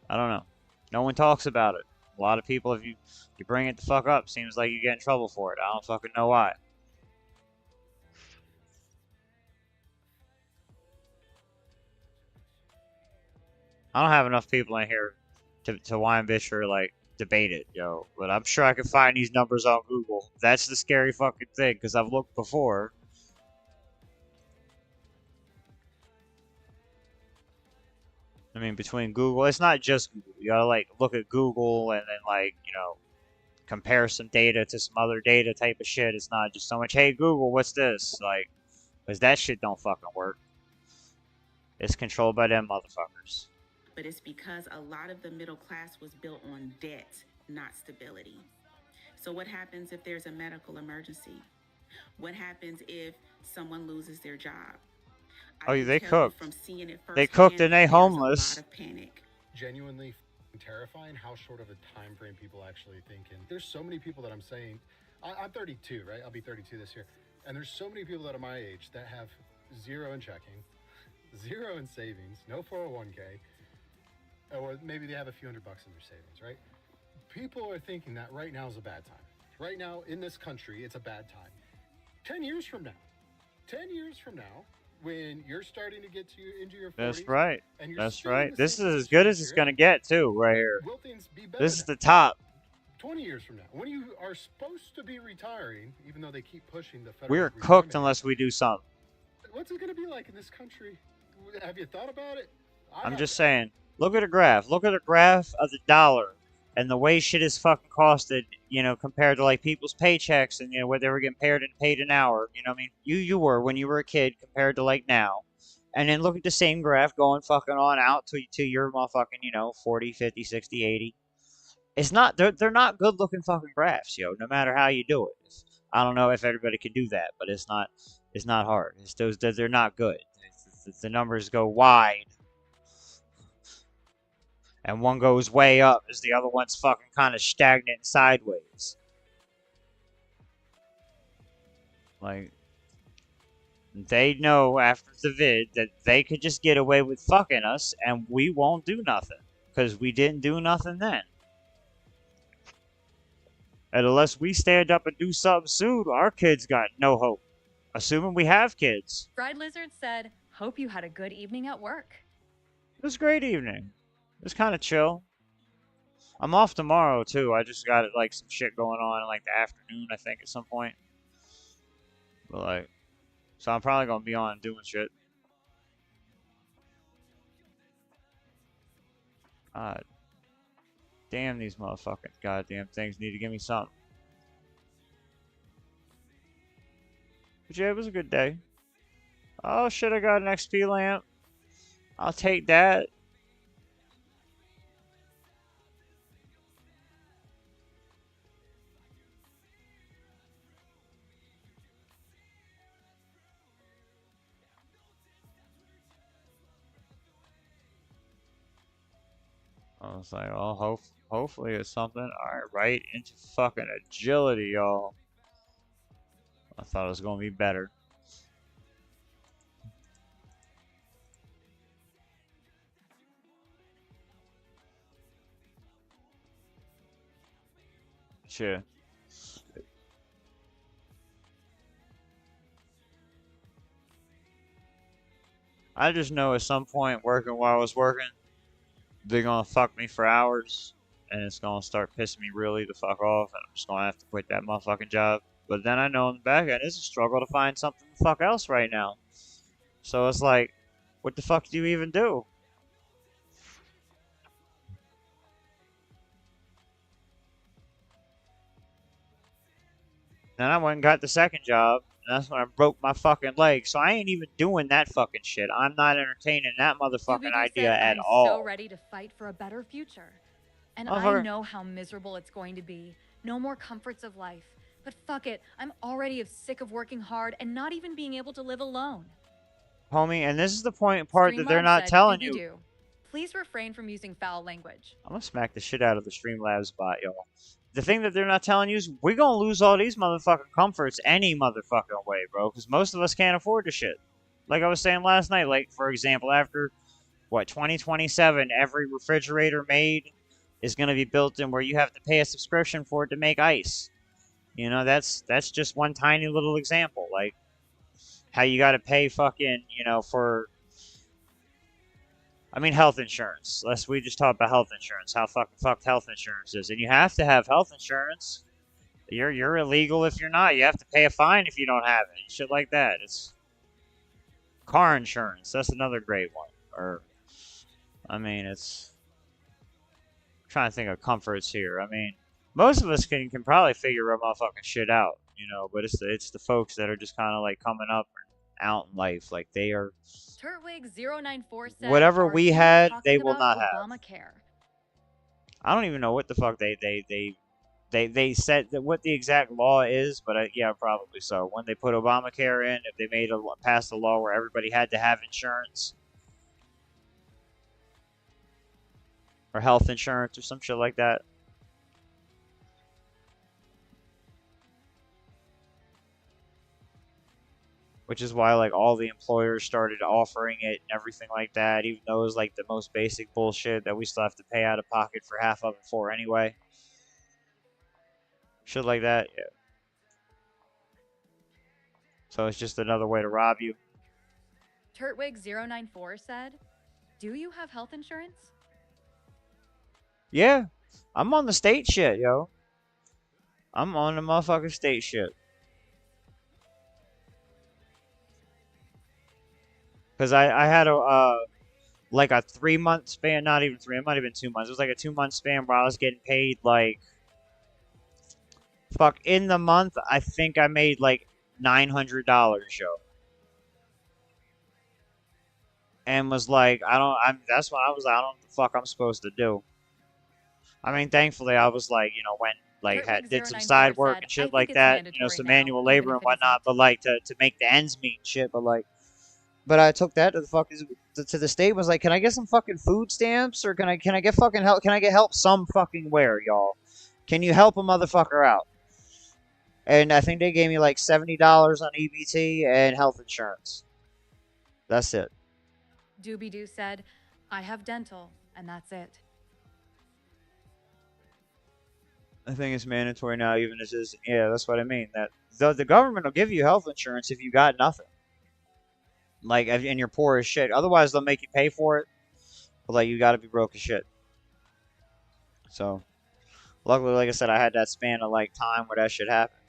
I don't know. No one talks about it. A lot of people, if you bring it the fuck up, seems like you get in trouble for it. I don't fucking know why. I don't have enough people in here to whine bitch or like debate it, yo. But I'm sure I can find these numbers on Google. That's the scary fucking thing, because I've looked before. I mean, between Google, it's not just Google. You gotta like look at Google and then like, compare some data to some other data type of shit. It's not just so much, hey Google, what's this? Like, because that shit don't fucking work. It's controlled by them motherfuckers. But it's because a lot of the middle class was built on debt, not stability. So what happens if there's a medical emergency? What happens if someone loses their job? Oh, they cooked. They cooked and they homeless. Genuinely terrifying how short of a time frame people actually think in. There's so many people that I'm saying, I'm 32, right? I'll be 32 this year. And there's so many people that are my age that have zero in checking, zero in savings, no 401k, or maybe they have a few $100 in their savings, right? People are thinking that right now is a bad time. Right now in this country, it's a bad time. 10 years from now, when you're starting to get into your 40s. That's right. That's right. This is as good as it's going to get, too, right here. This is the top. 20 years from now, when you are supposed to be retiring, even though they keep pushing the federal We're cooked unless we do something. What's it going to be like in this country? Have you thought about it? I'm just saying, look at a graph. Look at a graph of the dollar and the way shit is fucking costed, compared to like people's paychecks and, what they were getting paid an hour. You know what I mean? You were when you were a kid compared to like now. And then look at the same graph going fucking on out to your motherfucking, you know, 40, 50, 60, 80. It's not, they're not good looking fucking graphs, yo, no matter how you do it. I don't know if everybody can do that, but it's not hard. It's those, they're not good. The numbers go wide. And one goes way up as the other one's fucking kind of stagnant and sideways. Like, they know after the vid that they could just get away with fucking us and we won't do nothing. Because we didn't do nothing then. And unless we stand up and do something soon, our kids got no hope. Assuming we have kids. Fried Lizard said, hope you had a good evening at work. It was a great evening. It was kind of chill. I'm off tomorrow, too. I just got, like, some shit going on in, like, the afternoon, I think, at some point. But, like, so I'm probably going to be on doing shit. God damn, these motherfucking goddamn things need to give me something. But yeah, it was a good day. Oh shit, I got an XP lamp. I'll take that. I was like, oh, hopefully it's something. Alright, right into fucking agility, y'all. I thought it was going to be better. Shit. I just know at some point working while I was working, they're gonna fuck me for hours, and it's gonna start pissing me really the fuck off, and I'm just gonna have to quit that motherfucking job. But then I know in the back end, it's a struggle to find something the fuck else right now. So it's like, what the fuck do you even do? Then I went and got the second job, and that's when I broke my fucking leg. So I ain't even doing that fucking shit. I'm not entertaining that motherfucking idea at all. I'm so ready to fight for a better future. And I know how miserable it's going to be. No more comforts of life. But fuck it, I'm already sick of working hard and not even being able to live alone. Homie, and this is the part that they're not telling you. Please refrain from using foul language. I'm gonna smack the shit out of the Streamlabs bot, y'all. The thing that they're not telling you is we're gonna lose all these motherfucking comforts any motherfucking way, bro. Because most of us can't afford the shit. Like I was saying last night, like, for example, after, what, 2027, every refrigerator made is gonna be built in where you have to pay a subscription for it to make ice. You know, that's just one tiny little example. Like, how you gotta pay fucking, you know, for... I mean, health insurance. We just talk about health insurance. How fucking fucked health insurance is. And you have to have health insurance. You're illegal if you're not. You have to pay a fine if you don't have it. Shit like that. It's... Car insurance. That's another great one. Or... I mean, it's... I'm trying to think of comforts here. I mean, most of us can probably figure our motherfucking shit out. You know, but it's the folks that are just kind of like coming up out in life. Like, they are... Turtwig094 said, whatever we had, they will not have. Obamacare. I don't even know what the fuck they said that what the exact law is, but yeah, probably so. When they put Obamacare in, if they passed a law where everybody had to have insurance or health insurance or some shit like that. Which is why, like, all the employers started offering it and everything like that, even though it was, like, the most basic bullshit that we still have to pay out of pocket for half of it for anyway. Shit like that, yeah. So it's just another way to rob you. Turtwig094 said, do you have health insurance? Yeah. I'm on the state shit, yo. I'm on the motherfucking state shit. Because I had like a 3-month span, not even 3, it might have been 2 months. It was like a 2-month span where I was getting paid like, fuck, in the month, I think I made like $900, yo. and was like, that's when I was like, I don't know what the fuck I'm supposed to do. I mean, thankfully, I was like, you know, went, like, did some side work and shit like that, you know, some manual labor and whatnot, but like, to make the ends meet and shit, but I took that to the fucking, to the state, was like, can I get some fucking food stamps, or can I get fucking help, can I get help some fucking where, y'all? Can you help a motherfucker out? And I think they gave me like $70 on EBT and health insurance. That's it. Doobie-Doo said, I have dental, and that's it. I think it's mandatory now, even as is. Yeah, that's what I mean. That the government will give you health insurance if you got nothing. Like, and you're poor as shit. Otherwise, they'll make you pay for it. But like, you got to be broke as shit. So, luckily, like I said, I had that span of like time where that shit happened.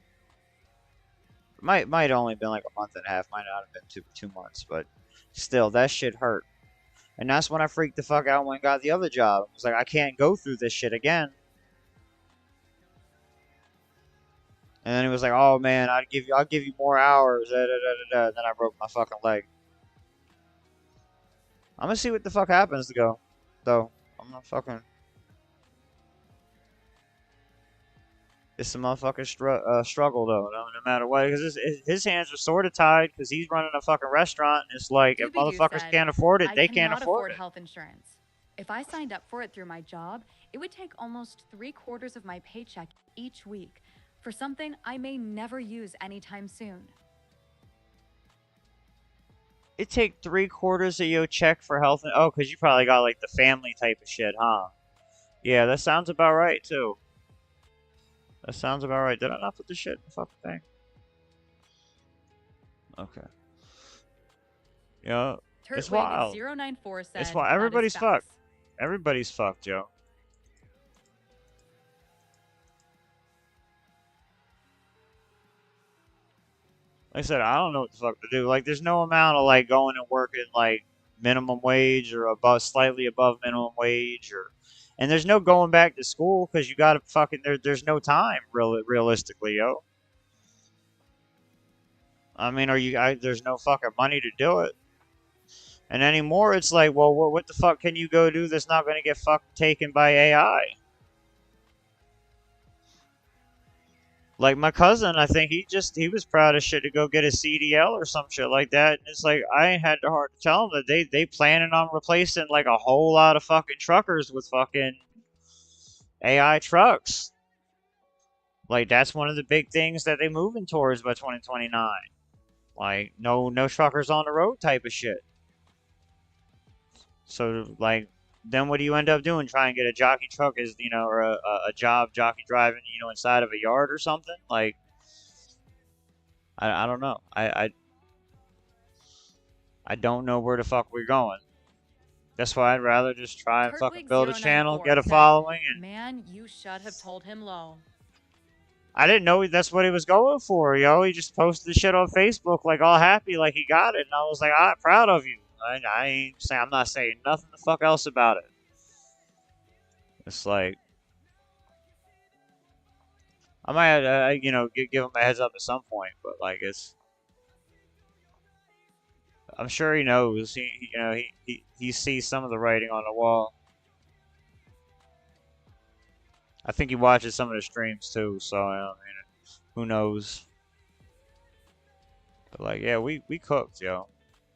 Might only been like a month and a half. Might not have been two months, but still, that shit hurt. And that's when I freaked the fuck out when I got the other job. I was like, I can't go through this shit again. And then he was like, "Oh man, I'll give you more hours." Da, da, da, da. Then I broke my fucking leg. I'm gonna see what the fuck happens though. I'm not fucking. It's a motherfucking struggle though, no matter what. Because his hands are sort of tied because he's running a fucking restaurant. It's like, if motherfuckers can't afford it, they can't afford it. Health insurance. If I signed up for it through my job, it would take almost 3/4 of my paycheck each week for something I may never use anytime soon. It take 3/4 of your check for health. Oh, because you probably got like the family type of shit, huh? Yeah, that sounds about right too. That sounds about right. Did I not put the shit in the fucking thing? Okay. Yeah, it's wild. 094 said, it's wild. Everybody's fucked. Everybody's fucked, yo. Like I said, I don't know what the fuck to do. Like, there's no amount of like going and working like minimum wage or slightly above minimum wage, and there's no going back to school because you gotta fucking there's no time realistically, yo. I mean, there's no fucking money to do it. And anymore, it's like, well, what the fuck can you go do that's not gonna get fucking taken by AI? Like my cousin, I think he was proud as shit to go get a CDL or some shit like that. And it's like, I ain't had the heart to tell him that they planning on replacing like a whole lot of fucking truckers with fucking AI trucks. Like, that's one of the big things that they moving towards by 2029. Like, no truckers on the road type of shit. So like, then what do you end up doing? Try and get a jockey truck as, you know, or a job jockey driving, you know, inside of a yard or something? Like, I don't know. I don't know where the fuck we're going. That's why I'd rather just try and fucking build a channel, get a following, and... Man, you should have told him low. I didn't know that's what he was going for, yo. He just posted the shit on Facebook, like, all happy, like he got it. And I was like, I'm proud of you. I ain't saying, I'm not saying nothing the fuck else about it. It's like, I might, you know, give him a heads up at some point, but like, I'm sure he knows. You know, he sees some of the writing on the wall. I think he watches some of the streams too, so I mean, who knows? But like, yeah, we cooked, yo.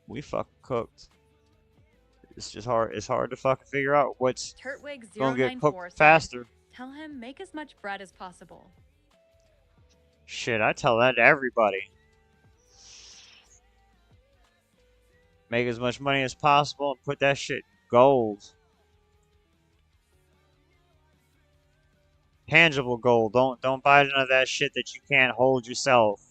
We fucking cooked. It's just hard. It's hard to fucking figure out what's gonna get cooked faster. Tell him make as much bread as possible. Shit, I tell that to everybody. Make as much money as possible and put that shit in gold. Tangible gold. Don't buy none of that shit that you can't hold yourself.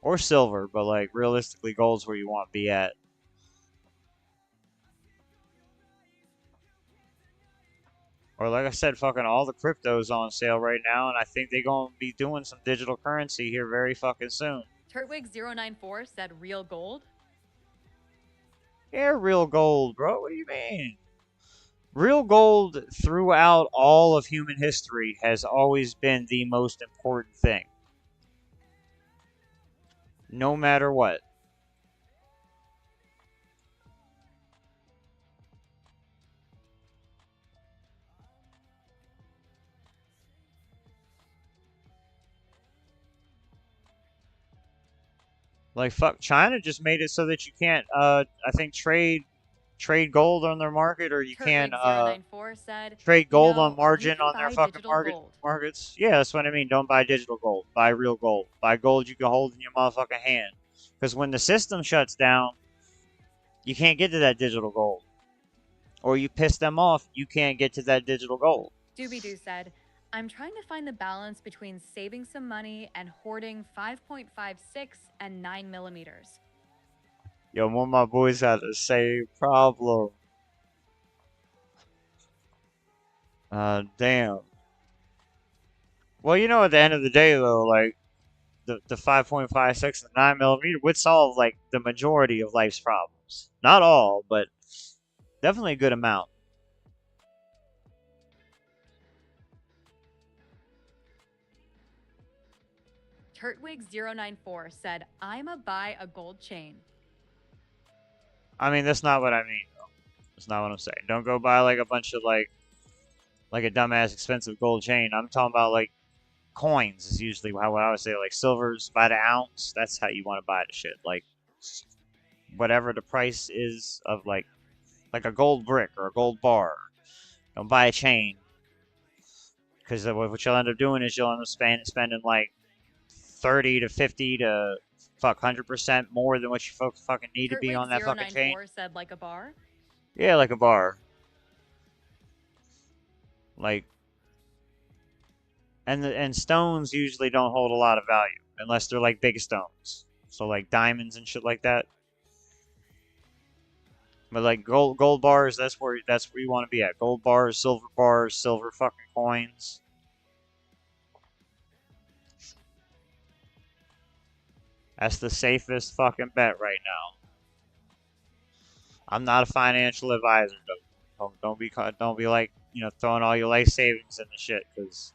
Or silver, but like realistically, gold's where you want to be at. Or like I said, fucking all the crypto's on sale right now, and I think they're gonna be doing some digital currency here very fucking soon. Turtwig094 said real gold? Yeah, real gold, bro. What do you mean? Real gold throughout all of human history has always been the most important thing. No matter what. Like, fuck, China just made it so that you can't, I think, trade gold on their market, or you can, Turtwig094 said, trade you gold on know, you margin can on their buy fucking digital gold. markets. Yeah, that's what I mean. Don't buy digital gold. Buy real gold. Buy gold you can hold in your motherfucking hand. Because when the system shuts down, you can't get to that digital gold. Or you piss them off, you can't get to that digital gold. Doobie-Doo said, I'm trying to find the balance between saving some money and hoarding 5.56 and 9 millimeters. Yo, one of my boys had the same problem. Damn. Well, you know, at the end of the day, though, like, the 5.56 and 9 millimeter would solve, like, the majority of life's problems. Not all, but definitely a good amount. Turtwig094 said, I'm a buy a gold chain. I mean, that's not what I mean, though. That's not what I'm saying. Don't go buy, like, a bunch of, like a dumbass expensive gold chain. I'm talking about, like, coins is usually how I would say, like, silver's by the ounce. That's how you want to buy the shit. Like, whatever the price is of, like a gold brick or a gold bar. Don't buy a chain. Because what you'll end up doing is you'll end up spending, like, 30 to 50 to 100% more than what you fucking need to be on that fucking chain. Turtwig094 said, like a bar? Yeah, like a bar. Like, and stones usually don't hold a lot of value unless they're, like, big stones. So, like, diamonds and shit like that. But, like, gold bars, that's where you want to be at. Gold bars, silver fucking coins. That's the safest fucking bet right now. I'm not a financial advisor, though. Don't be like, you know, throwing all your life savings in the shit, because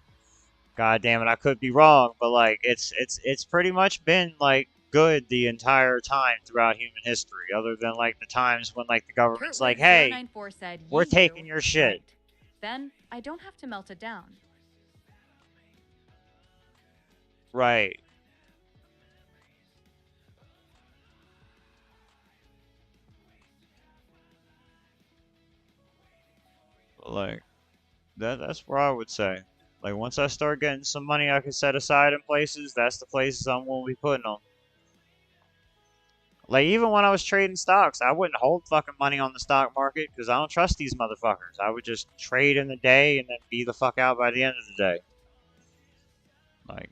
god damn it, I could be wrong, but, like, it's pretty much been, like, good the entire time throughout human history, other than, like, the times when, like, the government's like, hey, said, we're taking your shit. Right. Then I don't have to melt it down. Right. Like, that's where I would say. Like, once I start getting some money I can set aside in places, that's the places I'm going to be putting them. Like, even when I was trading stocks, I wouldn't hold fucking money on the stock market because I don't trust these motherfuckers. I would just trade in the day and then be the fuck out by the end of the day. Like,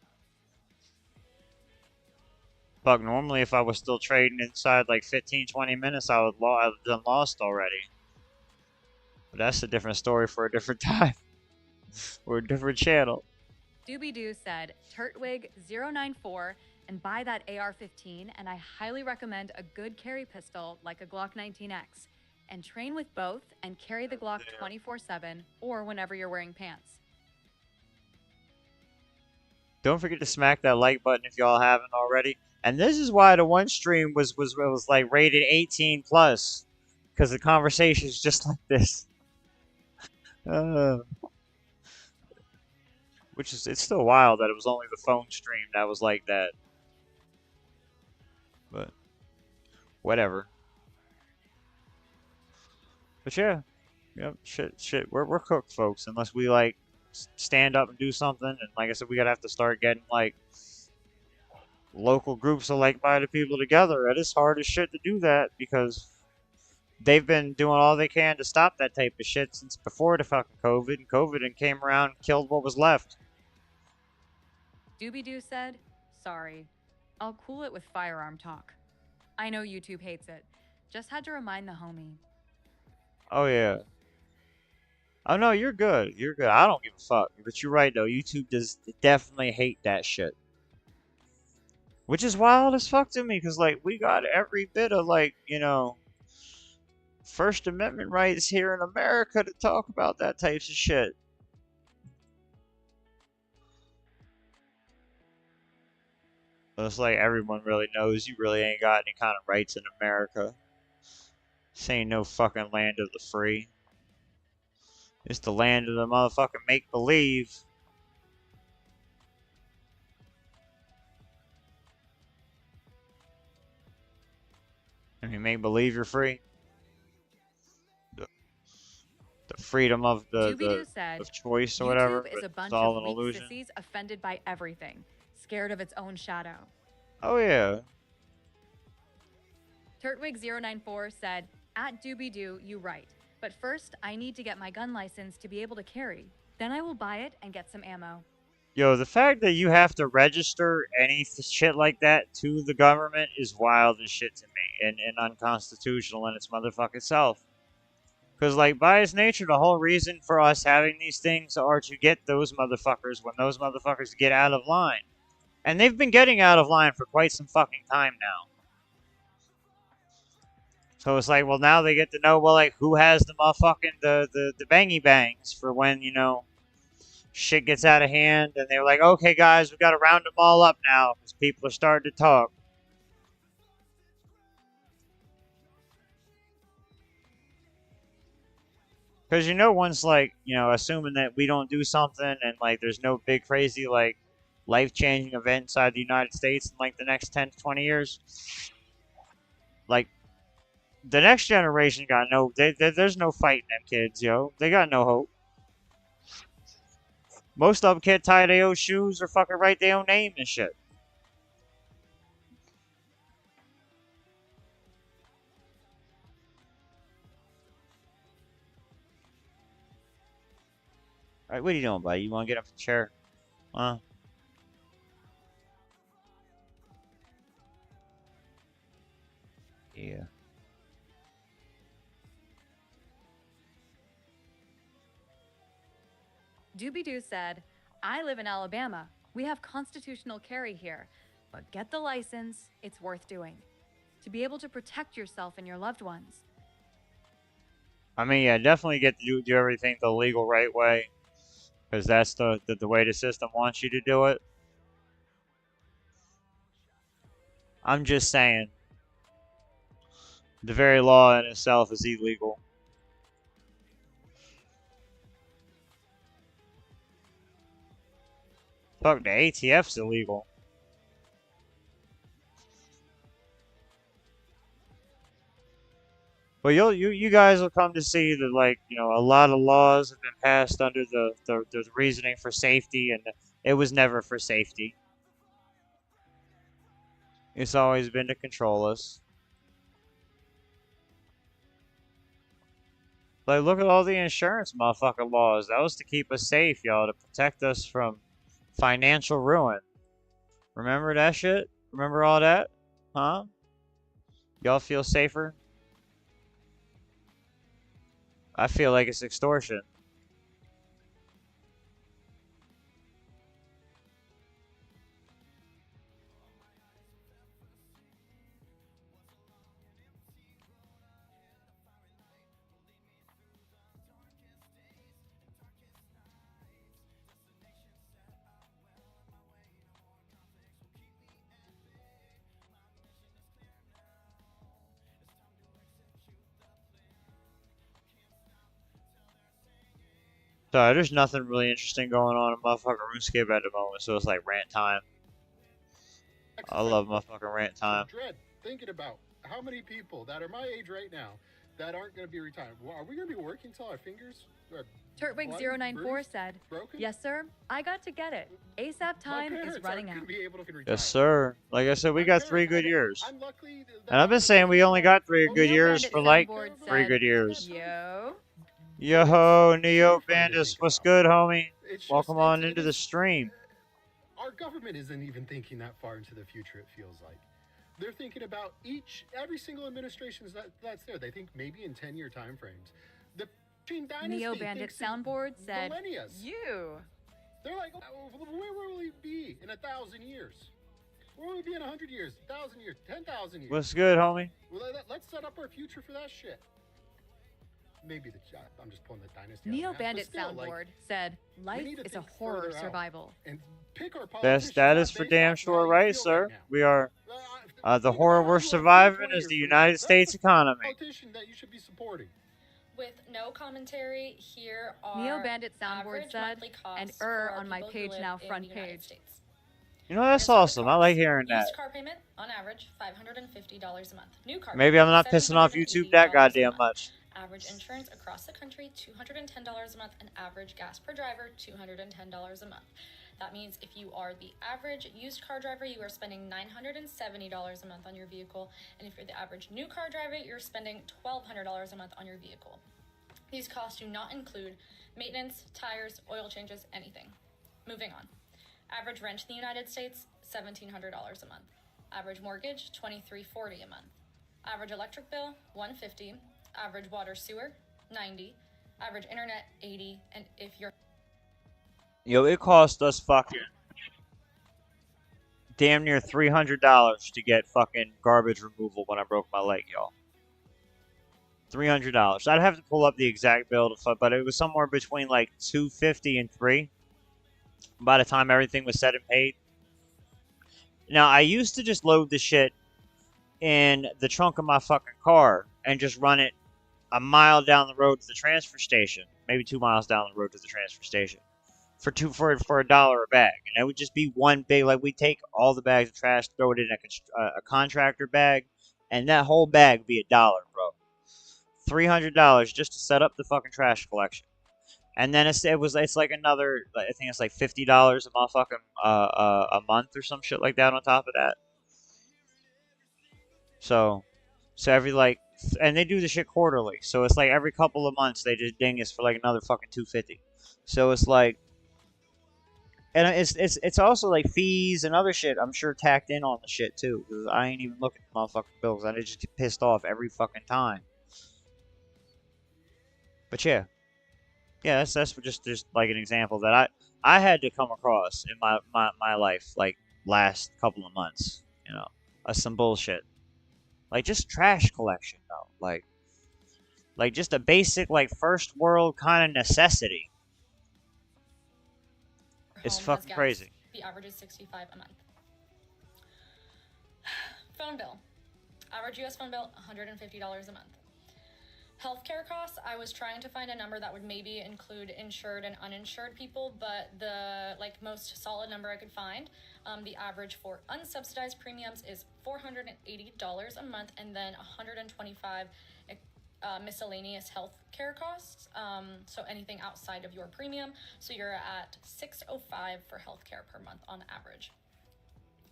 fuck, normally if I was still trading inside like 15, 20 minutes, I would have done lost already. But that's a different story for a different time. Or a different channel. Doobie-Doo said, Turtwig094 and buy that AR-15, and I highly recommend a good carry pistol like a Glock 19X, and train with both and carry the Glock 24/7 or whenever you're wearing pants. Don't forget to smack that like button if y'all haven't already. And this is why the one stream was like rated 18 plus, because the conversation is just like this. Which is, it's still wild that it was only the phone stream that was like that. But whatever. But yeah, yep, shit. We're cooked, folks. Unless we, like, stand up and do something. And like I said, we gotta have to start getting, like, local groups of like-minded people together. It is hard as shit to do that because they've been doing all they can to stop that type of shit since before the fucking COVID. And COVID came around and killed what was left. Doobie-Doo said, sorry. I'll cool it with firearm talk. I know YouTube hates it. Just had to remind the homie. Oh, yeah. Oh, no, you're good. You're good. I don't give a fuck. But you're right, though. YouTube does definitely hate that shit. Which is wild as fuck to me, because, like, we got every bit of, like, you know, First Amendment rights here in America to talk about that types of shit. But it's like everyone really knows you really ain't got any kind of rights in America. This ain't no fucking land of the free. It's the land of the motherfucking make-believe. I mean, make believe you're free. The freedom of Doobie-Doo said, of choice or whatever, YouTube is but a it's bunch all of an weak illusion. sissies offended by everything, scared of its own shadow. Oh yeah. Turtwig094 said, at Doobie-Doo, you right. But first, I need to get my gun license to be able to carry. Then I will buy it and get some ammo. Yo, the fact that you have to register any shit like that to the government is wild as shit to me, and unconstitutional in its motherfucking self. Because, like, by its nature, the whole reason for us having these things are to get those motherfuckers when those motherfuckers get out of line. And they've been getting out of line for quite some fucking time now. So it's like, well, now they get to know, well, like, who has the motherfucking, the bangy bangs for when, you know, shit gets out of hand. And they're like, okay, guys, we got to round them all up now because people are starting to talk. Because, you know, once, like, you know, assuming that we don't do something and, like, there's no big, crazy, like, life-changing event inside the United States in, like, the next 10 to 20 years, like, the next generation got no, there's no fighting them kids, yo. They got no hope. Most of them can't tie their own shoes or fucking write their own name and shit. Alright, what are you doing, buddy? You want to get up the chair? Huh? Yeah. Doobie-Doo said, I live in Alabama. We have constitutional carry here. But get the license, it's worth doing. To be able to protect yourself and your loved ones. I mean, yeah, definitely get to do everything the legal right way. Because that's the way the system wants you to do it. I'm just saying. The very law in itself is illegal. Fuck, the ATF's illegal. But you guys will come to see that, like, you know, a lot of laws have been passed under the reasoning for safety, and it was never for safety. It's always been to control us. Like, look at all the insurance motherfucking laws. That was to keep us safe, y'all, to protect us from financial ruin. Remember that shit? Remember all that? Huh? Y'all feel safer? I feel like it's extortion. Sorry, there's nothing really interesting going on in motherfucking RuneScape at the moment, so it's like rant time. I love motherfucking rant time. Dread, thinking about how many people that are my age right now that aren't going to be retired. Well, are we going to be working till our fingers are Turtwig094 said, broken? yes, sir. I got to get it. ASAP time is running out. Yes, sir. Like I said, we got 3 good years. And I've been saying we only got 3 good years for like 3 good years. Yo. Yo, Neo Bandits, what's good, homie? Welcome on into the stream. Our government isn't even thinking that far into the future, it feels like. They're thinking about every single administration that's there. They think maybe in 10-year time frames. The Neo Bandit soundboard said, you. They're like, where will we be in 1,000 years? Where will we be in 100 years, 1,000 years, 10,000 years? What's good, homie? Well, let's set up our future for that shit. Maybe I'm just pulling the dynasty. Neo Bandit soundboard said, life is a horror survival. And pick our that is for damn sure right, sir. We are, the horror we're surviving is the United States economy. That you should be supporting. With no commentary, here are Neo Bandit soundboard said, and on my page now front page. You know, that's awesome. I like hearing that. Used car payment, on average, $550 a month. New car Maybe payment, I'm not pissing off YouTube that goddamn much. Average insurance across the country, $210 a month, and average gas per driver, $210 a month. That means if you are the average used car driver, you are spending $970 a month on your vehicle, and if you're the average new car driver, you're spending $1,200 a month on your vehicle. These costs do not include maintenance, tires, oil changes, anything. Moving on. Average rent in the United States, $1,700 a month. Average mortgage, $2,340 a month. Average electric bill, $150. Average water sewer, $90. Average internet, $80. And if you're... Yo, it cost us fucking damn near $300 to get fucking garbage removal when I broke my leg, y'all. $300. I'd have to pull up the exact bill, but it was somewhere between like $250 and $300 by the time everything was said and paid. Now, I used to just load the shit in the trunk of my fucking car and just run it a mile down the road to the transfer station, maybe 2 miles down the road to the transfer station, for $1 a bag, and it would just be one big, like, we'd take all the bags of trash, throw it in a contractor bag, and that whole bag would be $1, bro. $300 just to set up the fucking trash collection. And then it's like another, I think it's like $50 a motherfucking a month or some shit like that on top of that. So every and they do the shit quarterly. So it's like every couple of months they just ding us for like another fucking $250. So it's like, and it's also like fees and other shit I'm sure tacked in on the shit too. Cause I ain't even looking at the motherfucking bills. I just get pissed off every fucking time. But yeah. Yeah, that's just like an example that I had to come across in my life, like, last couple of months, you know, some bullshit. Like, just trash collection, though. Like just a basic, like, first world kind of necessity. It's fucking crazy. The average is $65 a month. Phone bill. Average U.S. phone bill, $150 a month. Healthcare costs, I was trying to find a number that would maybe include insured and uninsured people, but the most solid number I could find, the average for unsubsidized premiums is $480 a month, and then $125 miscellaneous health care costs, so anything outside of your premium. So you're at $605 for healthcare per month on average.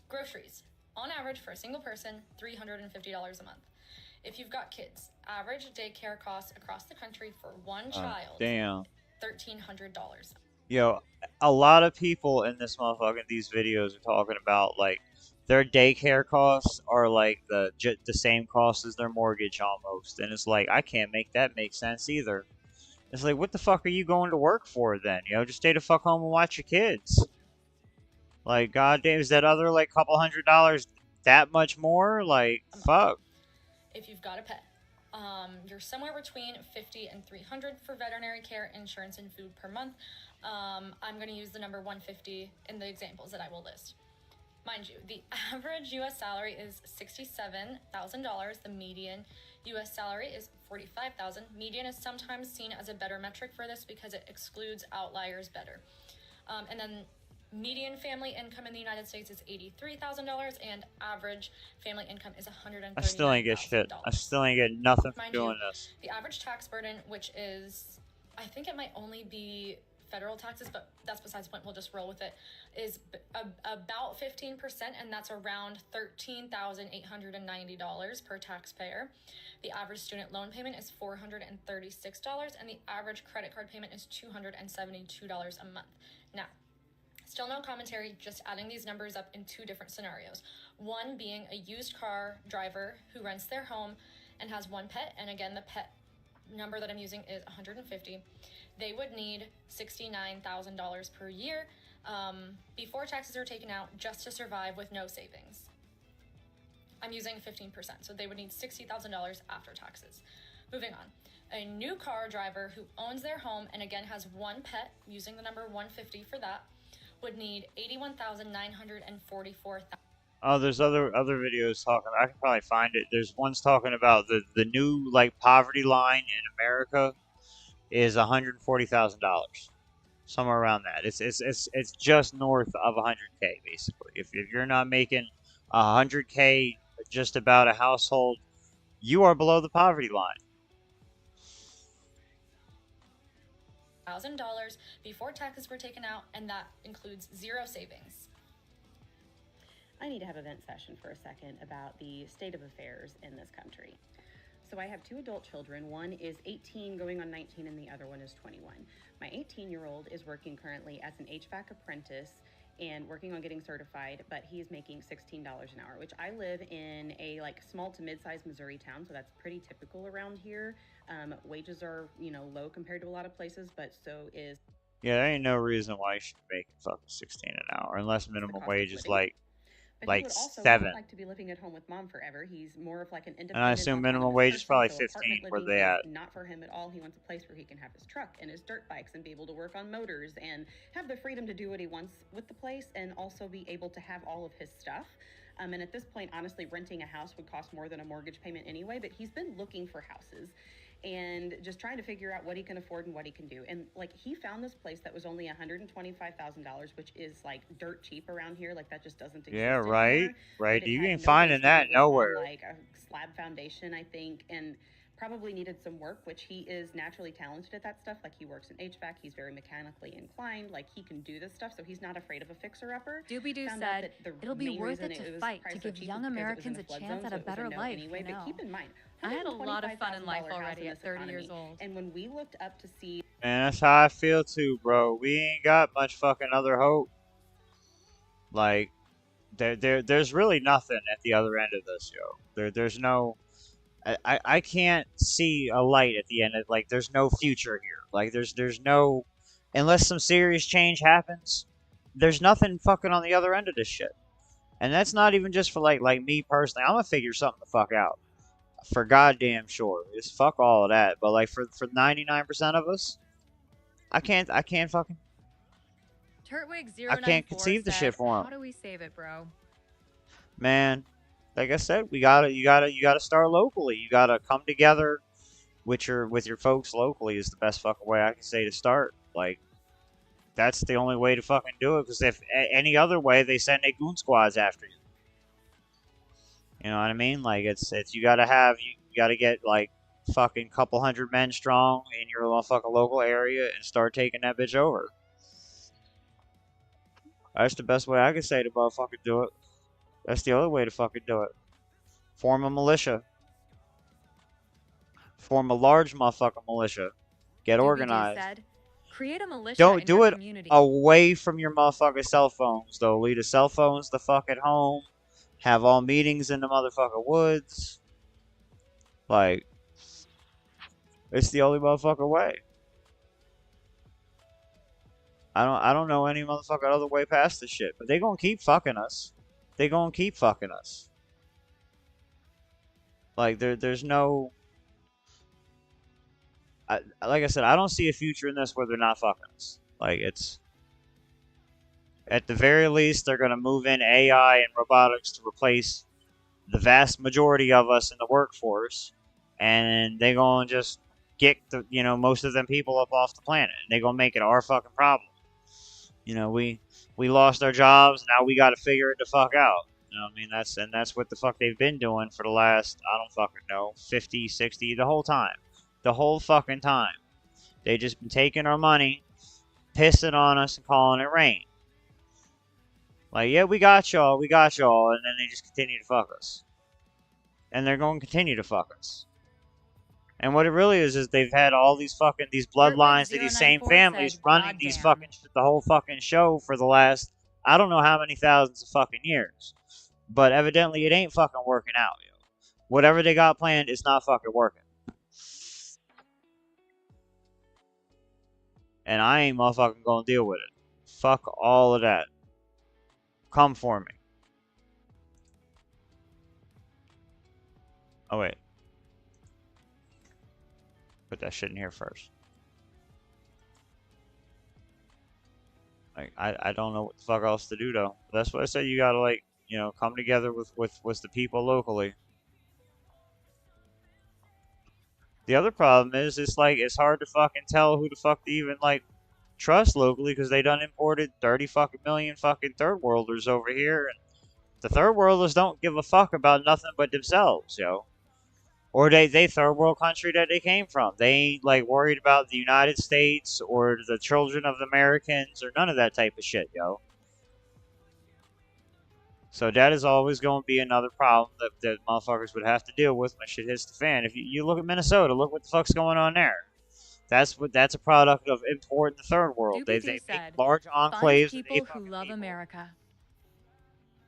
Groceries, on average for a single person, $350 a month. If you've got kids, average daycare costs across the country for one child, damn, $1,300. Yo, a lot of people in this motherfucking these videos are talking about like their daycare costs are like the same cost as their mortgage almost, and it's like I can't make that make sense either. It's like, what the fuck are you going to work for then? You know, just stay the fuck home and watch your kids. Like, goddamn, is that other like couple $100 that much more? Like, fuck. If you've got a pet, you're somewhere between $50 and $300 for veterinary care, insurance, and food per month. I'm going to use the number $150 in the examples that I will list. Mind you, the average U.S. salary is $67,000. The median U.S. salary is $45,000. Median is sometimes seen as a better metric for this because it excludes outliers better. And then median family income in the United States is $83,000, and average family income is $139,000. I still ain't get shit. I still ain't get nothing from doing this. The average tax burden, which is, I think it might only be federal taxes, but that's besides the point. We'll just roll with it, is about 15%, and that's around $13,890 per taxpayer. The average student loan payment is $436, and the average credit card payment is $272 a month. Now, still no commentary, just adding these numbers up in two different scenarios. One being a used car driver who rents their home and has one pet, and again, the pet number that I'm using is 150. They would need $69,000 per year before taxes are taken out just to survive with no savings. I'm using 15%, so they would need $60,000 after taxes. Moving on. A new car driver who owns their home and again has one pet, using the number 150 for that, would need $81,944. Oh, there's other videos talking. I can probably find it. There's ones talking about the new like poverty line in America is $140,000. somewhere around that. It's just north of 100K basically. If you're not making 100K just about a household, you are below the poverty line. $1,000 before taxes were taken out, and that includes zero savings. I need to have a vent session for a second about the state of affairs in this country. So I have two adult children. One is 18 going on 19 and the other one is 21. My 18-year-old is working currently as an HVAC apprentice and working on getting certified, but he is making $16 an hour, which I live in a like small to mid-sized Missouri town, so that's pretty typical around here. Wages are, low compared to a lot of places, but so is... Yeah, there ain't no reason why you should be making fucking 16 an hour unless minimum wage is like he would also 7. not like to be living at home with mom forever. He's more of like an independent. And I assume minimum wage is probably 15 where they at. Not for him at all. He wants a place where he can have his truck and his dirt bikes and be able to work on motors and have the freedom to do what he wants with the place and also be able to have all of his stuff. And at this point, honestly, renting a house would cost more than a mortgage payment anyway, but he's been looking for houses and just trying to figure out what he can afford and what he can do. And like he found this place that was only $125,000, which is like dirt cheap around here. Like that just doesn't exist. Yeah, right, anymore. right. You ain't no finding that basement. It was on, nowhere. like a slab foundation, I think, and probably needed some work, which he is naturally talented at that stuff. Like he works in HVAC, he's very mechanically inclined, like he can do this stuff, so he's not afraid of a fixer-upper. Doobie-Doo said, it'll be worth it to fight to give young Americans a chance at a better life, anyway, but keep in mind, I had a lot of fun in life already at 30 years old. And when we looked up to see... And that's how I feel too, bro. We ain't got much fucking other hope. Like, there's really nothing at the other end of this, yo. There's no... I can't see a light at the end of, like, there's no future here. Like, there's no... Unless some serious change happens, there's nothing fucking on the other end of this shit. And that's not even just for, like me personally. I'm gonna figure something the fuck out. For goddamn sure. Just fuck all of that. But, like, for 99% of us, I can't fucking... Turtwig094 I can't conceive the shit for him. How do we save it, bro? Man, like I said, you gotta start locally. You gotta come together with your folks locally is the best fucking way I can say to start. Like, that's the only way to fucking do it. Because if any other way, they send a goon squads after you. You know what I mean? Like, it's you gotta get like fucking couple hundred men strong in your fucking local area and start taking that bitch over. That's the best way I can say to motherfucking do it. That's the other way to fucking do it. Form a militia. Form a large motherfucking militia. Get organized. Said, create a militia Don't in do your it community. away from your motherfucking cell phones, though. Leave the cell phones the fuck at home. Have all meetings in the motherfucking woods. Like, it's the only motherfucking way. I don't know any motherfucking other way past this shit. But they gonna keep fucking us. They gonna keep fucking us. Like, there's no... like I said, I don't see a future in this where they're not fucking us. Like, it's... At the very least, they're gonna move in AI and robotics to replace the vast majority of us in the workforce. And they gonna just get the, most of them people up off the planet. And they gonna make it our fucking problem. We lost our jobs, now we gotta figure it the fuck out. You know what I mean? That's what the fuck they've been doing for the last, I don't fucking know, 50, 60, the whole time. The whole fucking time. They just been taking our money, pissing on us, and calling it rain. Like, yeah, we got y'all, and then they just continue to fuck us. And they're going to continue to fuck us. And what it really is they've had all these bloodlines to these same families running these fucking the whole fucking show for the last, I don't know how many thousands of fucking years. But evidently it ain't fucking working out, yo. Whatever they got planned, it's not fucking working. And I ain't motherfucking gonna deal with it. Fuck all of that. Come for me. Oh, wait. Put that shit in here first. Like, I don't know what the fuck else to do, though. That's what I said. You gotta, like, come together with the people locally. The other problem is, it's hard to fucking tell who the fuck to even, like, trust locally because they done imported 30 fucking million fucking third worlders over here, and the third worlders don't give a fuck about nothing but themselves, yo. Or they third world country that they came from. They ain't like worried about the United States or the children of the Americans or none of that type of shit, yo. So that is always going to be another problem that motherfuckers would have to deal with when shit hits the fan. If you look at Minnesota, look what the fuck's going on there. That's a product of importing the third world. They make large enclaves. Find people who love America.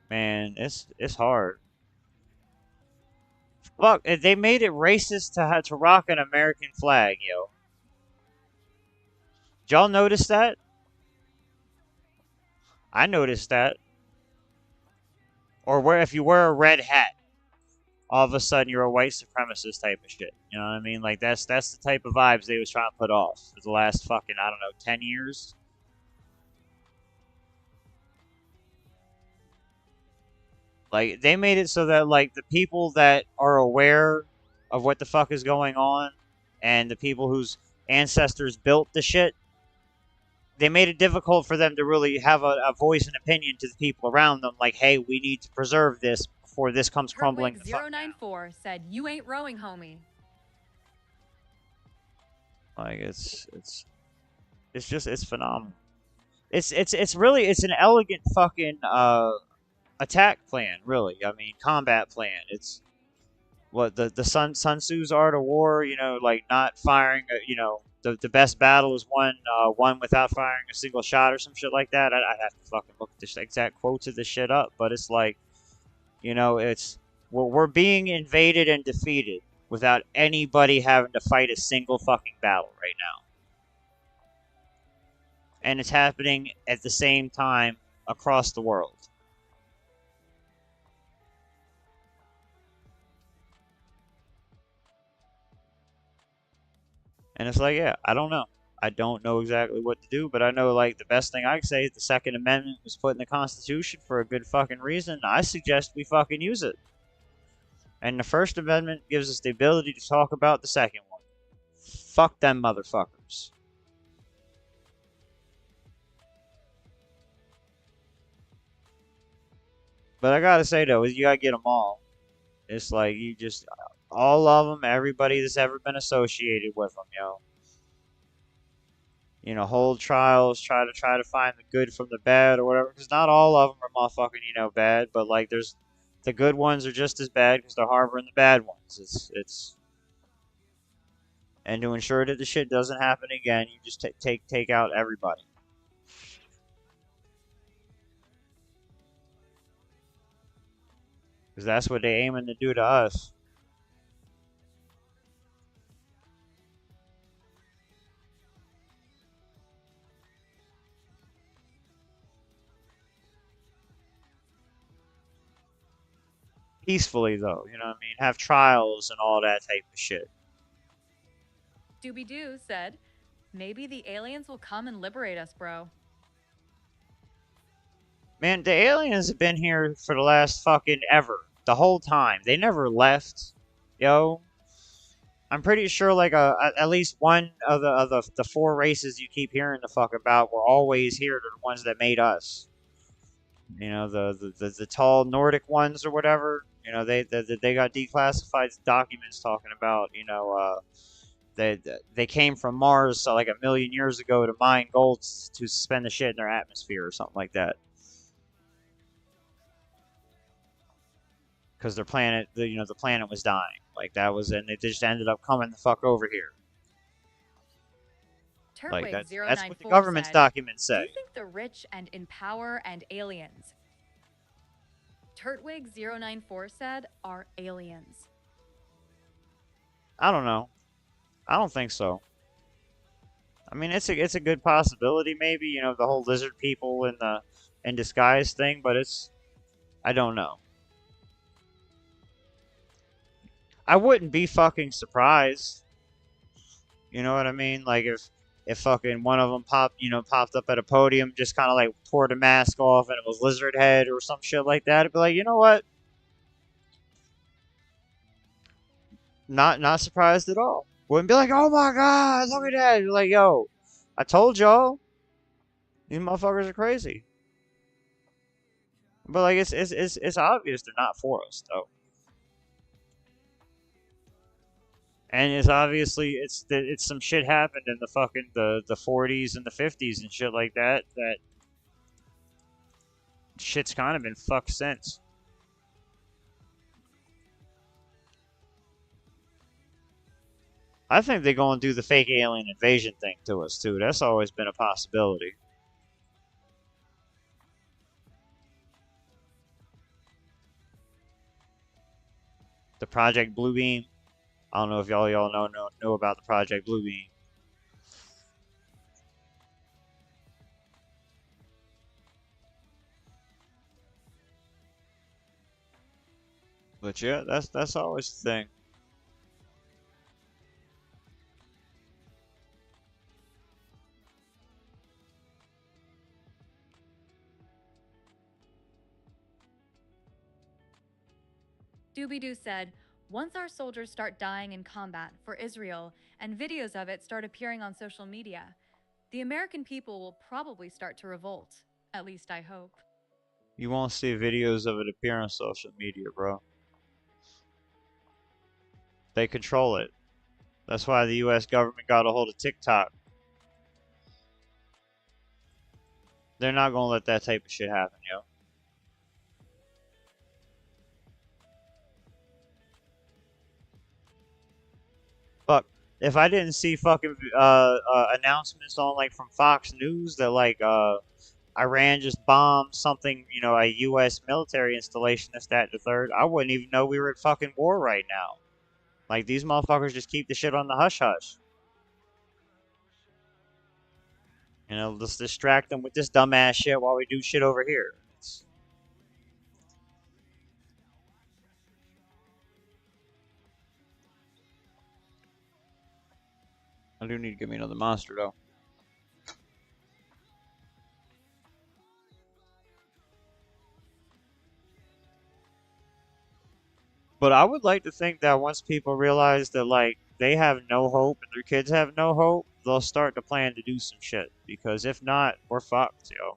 Man, it's hard. Fuck, they made it racist to rock an American flag, yo. Did y'all notice that? I noticed that. Or where if you wear a red hat, all of a sudden you're a white supremacist type of shit. You know what I mean? Like that's the type of vibes they was trying to put off for the last fucking, I don't know, 10 years. Like, they made it so that, like, the people that are aware of what the fuck is going on and the people whose ancestors built the shit, they made it difficult for them to really have a voice and opinion to the people around them. Like, hey, we need to preserve this before this comes crumbling the fuck down. 094 said, "You ain't rowing, homie." Like, it's phenomenal. It's really an elegant fucking attack plan, really. I mean, combat plan. It's what the Sun Tzu's art of war. You know, like not firing. You know, the best battle is won without firing a single shot or some shit like that. I'd have to fucking look the exact quotes of this shit up, but it's like, you know, we're being invaded and defeated without anybody having to fight a single fucking battle right now, and it's happening at the same time across the world. And it's like, yeah, I don't know. I don't know exactly what to do, but I know, like, the best thing I can say is the Second Amendment was put in the Constitution for a good fucking reason. I suggest we fucking use it. And the First Amendment gives us the ability to talk about the second one. Fuck them motherfuckers. But I gotta say, though, you gotta get them all. It's like, you just... all of them, everybody that's ever been associated with them, yo. You know, hold trials, try to find the good from the bad or whatever, because not all of them are motherfucking, you know, bad, but like there's the good ones are just as bad because they're harboring the bad ones. It's and to ensure that the shit doesn't happen again, you just take out everybody. Because that's what they aiming to do to us. Peacefully, though, you know what I mean? Have trials and all that type of shit. Doobie-Doo said, "Maybe the aliens will come and liberate us, bro." Man, the aliens have been here for the last fucking ever. The whole time. They never left. Yo. I'm pretty sure, like, at least one of the four races you keep hearing the fuck about were always here. They're the ones that made us. You know, the tall Nordic ones or whatever. You know, they got declassified documents talking about, you know, they came from Mars like 1 million years ago to mine gold to suspend the shit in their atmosphere or something like that. Because their planet, the planet was dying. Like, that was, and they just ended up coming the fuck over here. Like, that's what the government's documents say. Do you think the rich and in power and aliens? Turtwig094 said, are aliens. I don't know. I don't think so. I mean, it's a good possibility, maybe, you know, the whole lizard people in disguise thing, but I don't know. I wouldn't be fucking surprised. You know what I mean? Like, if fucking one of them popped up at a podium, just kind of like tore the mask off and it was Lizard Head or some shit like that, I'd be like, you know what? Not surprised at all. Wouldn't be like, oh my god, look at that. You're like, yo, I told y'all. These motherfuckers are crazy. But like it's obvious they're not for us though. And it's obviously it's some shit happened in the fucking the 40s and the 50s and shit like that. That shit's kind of been fucked since. I think they're going to do the fake alien invasion thing to us too. That's always been a possibility. The Project Bluebeam. I don't know if y'all know about the Project Bluebeam. But yeah, that's always the thing. Doobie-Doo said, once our soldiers start dying in combat for Israel and videos of it start appearing on social media, the American people will probably start to revolt. At least I hope. You won't see videos of it appear on social media, bro. They control it. That's why the U.S. government got a hold of TikTok. They're not gonna let that type of shit happen, yo. Fuck. If I didn't see fucking announcements on like from Fox News that like Iran just bombed something, you know, a U.S. military installation, this, that, and the third, I wouldn't even know we were at fucking war right now. Like, these motherfuckers just keep the shit on the hush-hush. You know, let's distract them with this dumbass shit while we do shit over here. I do need to give me another monster, though. But I would like to think that once people realize that, like, they have no hope and their kids have no hope, they'll start to plan to do some shit. Because if not, we're fucked, yo.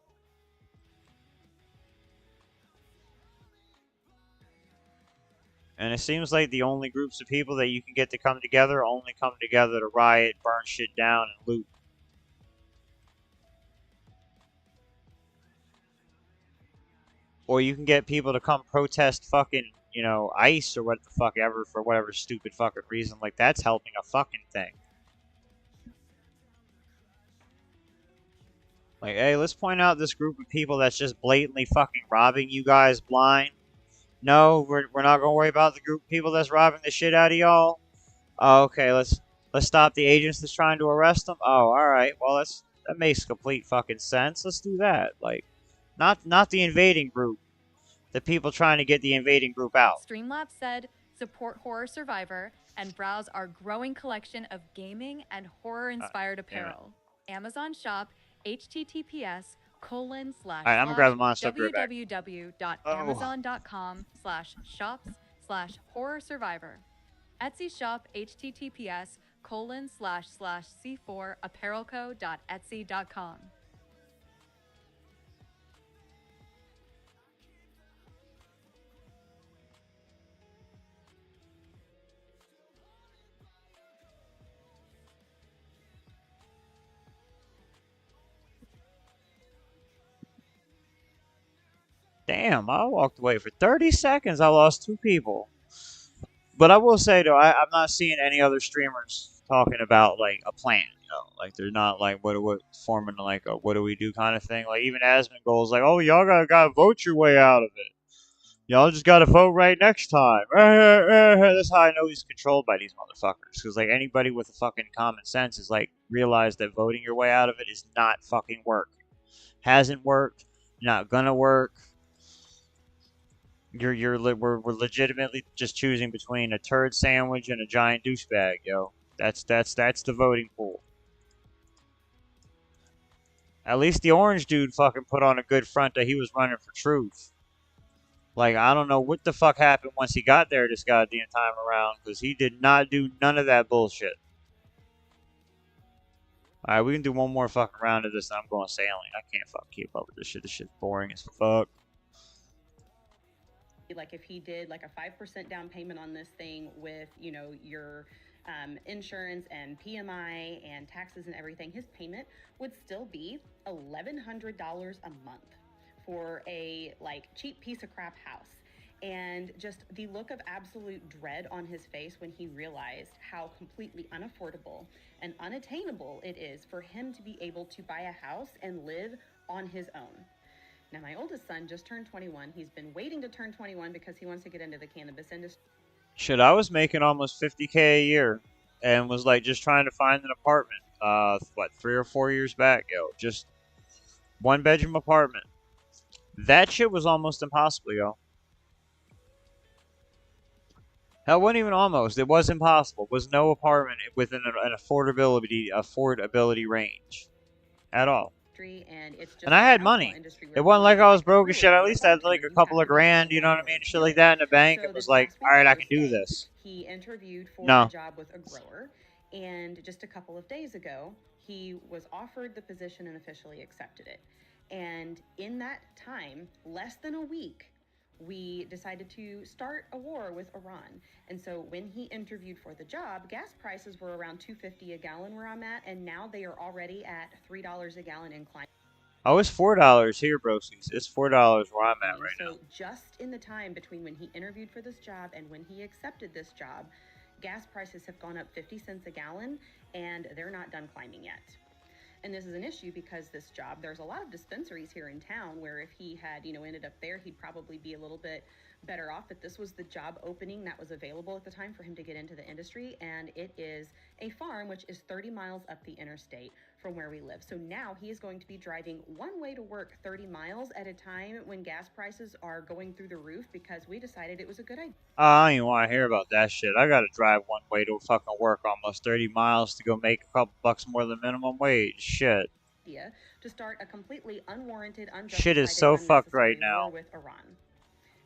And it seems like the only groups of people that you can get to come together only come together to riot, burn shit down, and loot. Or you can get people to come protest fucking, you know, ICE or what the fuck ever for whatever stupid fucking reason. Like, that's helping a fucking thing. Like, hey, let's point out this group of people that's just blatantly fucking robbing you guys blind. No, we're not gonna worry about the group of people that's robbing the shit out of y'all. Oh, okay, let's stop the agents that's trying to arrest them. Oh, all right. Well, that makes complete fucking sense. Let's do that. Like, not the invading group. The people trying to get the invading group out. Streamlabs said, support Horror Survivor and browse our growing collection of gaming and horror-inspired apparel. Amazon shop https:// I'm grabbing monster. www.amazon.com/shops/horror survivor. Etsy shop https://c4apparelco.etsy.com. Damn, I walked away for 30 seconds. I lost 2 people. But I will say, though, I'm not seeing any other streamers talking about, like, a plan, you know? Like, they're not, like, what forming, like, a what do we do kind of thing. Like, even Asmongold's like, oh, y'all gotta vote your way out of it. Y'all just gotta vote right next time. That's how I know he's controlled by these motherfuckers. Because, like, anybody with a fucking common sense is, like, realize that voting your way out of it is not fucking work. Hasn't worked. Not gonna work. We're legitimately just choosing between a turd sandwich and a giant douchebag, yo. That's the voting pool. At least the orange dude fucking put on a good front that he was running for truth. Like, I don't know what the fuck happened once he got there this goddamn time around, because he did not do none of that bullshit. All right, we can do one more fucking round of this, and I'm going sailing. I can't fucking keep up with this shit. This shit's boring as fuck. Like if he did like a 5% down payment on this thing with, you know, your insurance and PMI and taxes and everything, his payment would still be $1,100 a month for a like cheap piece of crap house. And just the look of absolute dread on his face when he realized how completely unaffordable and unattainable it is for him to be able to buy a house and live on his own. Now, my oldest son just turned 21. He's been waiting to turn 21 because he wants to get into the cannabis industry. Shit, I was making almost $50K a year and was like just trying to find an apartment. 3 or 4 years back, yo. Just 1-bedroom apartment. That shit was almost impossible, yo. Hell, wasn't even almost. It was impossible. Was no apartment within an affordability range at all. And I had money. It wasn't like I was broke as shit. At least I had like a couple of grand, you know what I mean? Shit like that in the bank. It was like, all right, I can do this. He interviewed for a job with a grower, and just a couple of days ago, he was offered the position and officially accepted it. And in that time, less than a week, we decided to start a war with Iran. And so when he interviewed for the job, gas prices were around $2.50 a gallon where I'm at, and now they are already at $3 a gallon in climate. Oh, it's $4 here, broskies. It's $4 where I'm at right now. So just in the time between when he interviewed for this job and when he accepted this job, gas prices have gone up 50 cents a gallon, and they're not done climbing yet. And this is an issue because this job, there's a lot of dispensaries here in town where if he had, you know, ended up there, he'd probably be a little bit better off. But this was the job opening that was available at the time for him to get into the industry. And it is a farm, which is 30 miles up the interstate from where we live. So now he is going to be driving one way to work 30 miles at a time when gas prices are going through the roof because we decided it was a good idea. I don't even want to hear about that shit. I gotta drive one way to fucking work almost 30 miles to go make a couple bucks more than minimum wage. Shit. To start a completely unwarranted, unjustified, shit is so fucked right now. With Iran.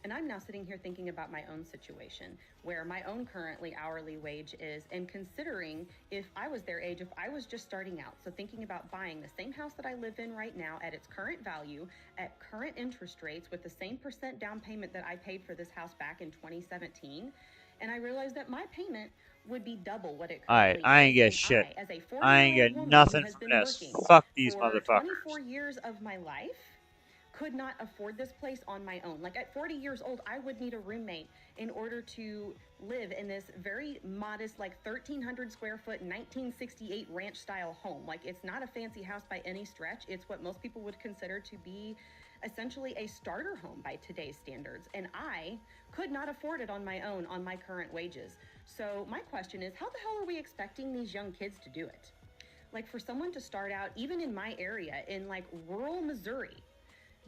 And I'm now sitting here thinking about my own situation, where my own currently hourly wage is, and considering if I was their age, if I was just starting out, so thinking about buying the same house that I live in right now at its current value, at current interest rates, with the same percent down payment that I paid for this house back in 2017, and I realized that my payment would be double what it currently is. Alright, I ain't get shit. I ain't get nothing from this. Fuck these motherfuckers. 24 years of my life, could not afford this place on my own. Like at 40 years old, I would need a roommate in order to live in this very modest, like 1,300 square foot, 1968 ranch style home. Like it's not a fancy house by any stretch. It's what most people would consider to be essentially a starter home by today's standards. And I could not afford it on my own on my current wages. So my question is, how the hell are we expecting these young kids to do it? Like for someone to start out, even in my area, in like rural Missouri,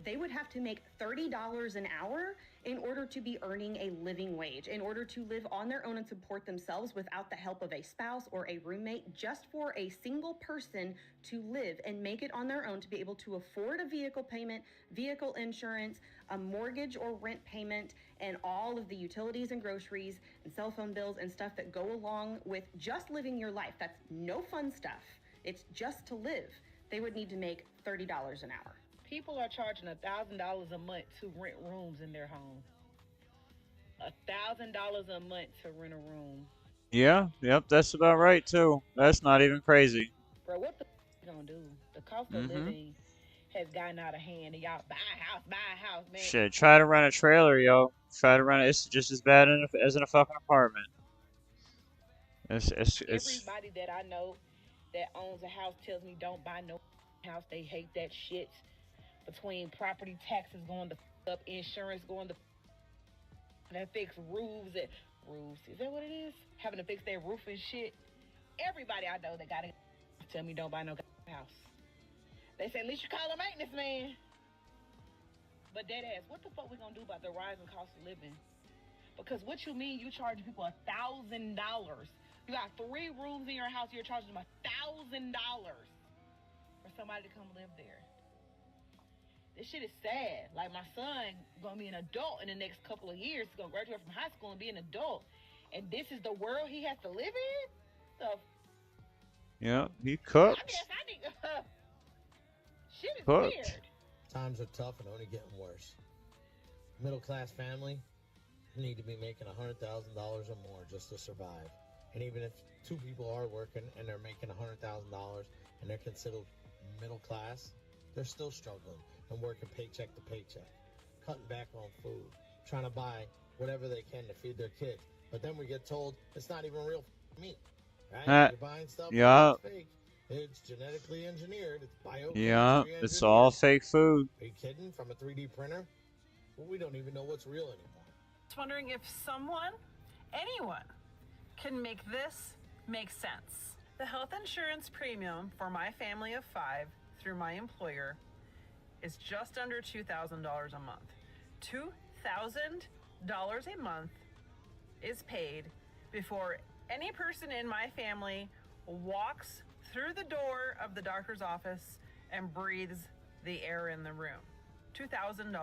they would have to make $30 an hour in order to be earning a living wage, in order to live on their own and support themselves without the help of a spouse or a roommate, just for a single person to live and make it on their own, to be able to afford a vehicle payment, vehicle insurance, a mortgage or rent payment, and all of the utilities and groceries and cell phone bills and stuff that go along with just living your life. That's no fun stuff. It's just to live. They would need to make $30 an hour. People are charging $1,000 a month to rent rooms in their home. $1,000 a month to rent a room. Yeah, yep, that's about right too. That's not even crazy. Bro, what the gonna do? The cost of living has gotten out of hand, and y'all buy a house, man. Shit, try to rent a trailer, yo. Try to rent it. It's just as bad as in a fucking apartment. It's Everybody that I know that owns a house tells me don't buy no house. They hate that shit. Between property taxes going to up, insurance going to that fix roofs. Is that what it is? Having to fix their roof and shit. Everybody I know that got it tell me don't buy no house. They say at least you call a maintenance man. But dead ass, what the fuck we gonna do about the rising cost of living? Because what you mean you charging people $1,000? You got 3 rooms in your house, you're charging them $1,000 for somebody to come live there. This shit is sad. Like my son gonna be an adult in the next couple of years. He's gonna graduate from high school and be an adult. And this is the world he has to live in? So Yeah, he cooks. Shit is Cooked. weird. Times are tough and only getting worse. Middle class family need to be making $100,000 or more just to survive. And even if two people are working and they're making $100,000 and they're considered middle class, they're still struggling and working paycheck to paycheck, cutting back on food, trying to buy whatever they can to feed their kids. But then we get told it's not even real meat, right? You're buying stuff yeah. that's fake. It's genetically engineered. It's Yeah, it's all fake food. Are you kidding? From a 3D printer? Well, we don't even know what's real anymore. Just wondering if someone, anyone, can make this make sense. The health insurance premium for my family of 5 through my employer is just under $2,000 a month. $2,000 a month is paid before any person in my family walks through the door of the doctor's office and breathes the air in the room. $2,000.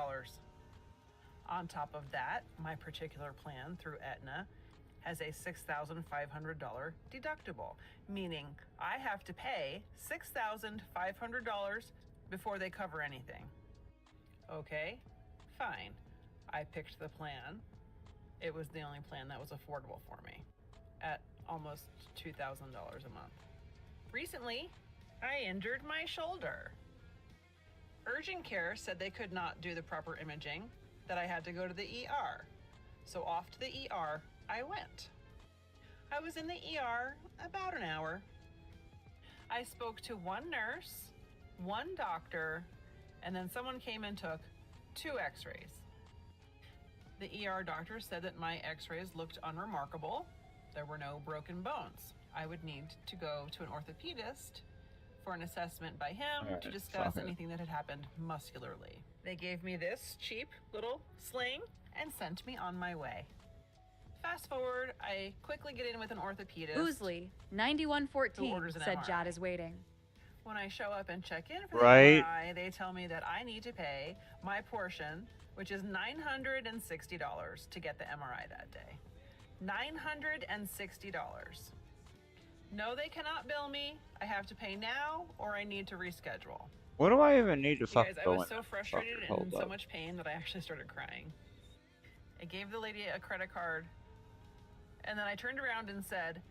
On top of that, my particular plan through Aetna has a $6,500 deductible, meaning I have to pay $6,500 before they cover anything. Okay, fine. I picked the plan. It was the only plan that was affordable for me at almost $2,000 a month. Recently, I injured my shoulder. Urgent care said they could not do the proper imaging, that I had to go to the ER. So off to the ER I went. I was in the ER about an hour. I spoke to one nurse, one doctor, and then someone came and took 2 x-rays. The ER doctor said that my x-rays looked unremarkable. There were no broken bones. I would need to go to an orthopedist for an assessment by him to discuss anything that had happened muscularly. They gave me this cheap little sling and sent me on my way. Fast forward, I quickly get in with an orthopedist. Oosley, 9114, said MRI. Jad is waiting. When I show up and check in for the Right. MRI, they tell me that I need to pay my portion, which is $960 to get the MRI that day. $960. No, they cannot bill me. I have to pay now, or I need to reschedule. What do I even need to You fucking guys, I go was in so there? frustrated Fucking and in hold so up. much pain that I actually started crying. I gave the lady a credit card, and then I turned around and said,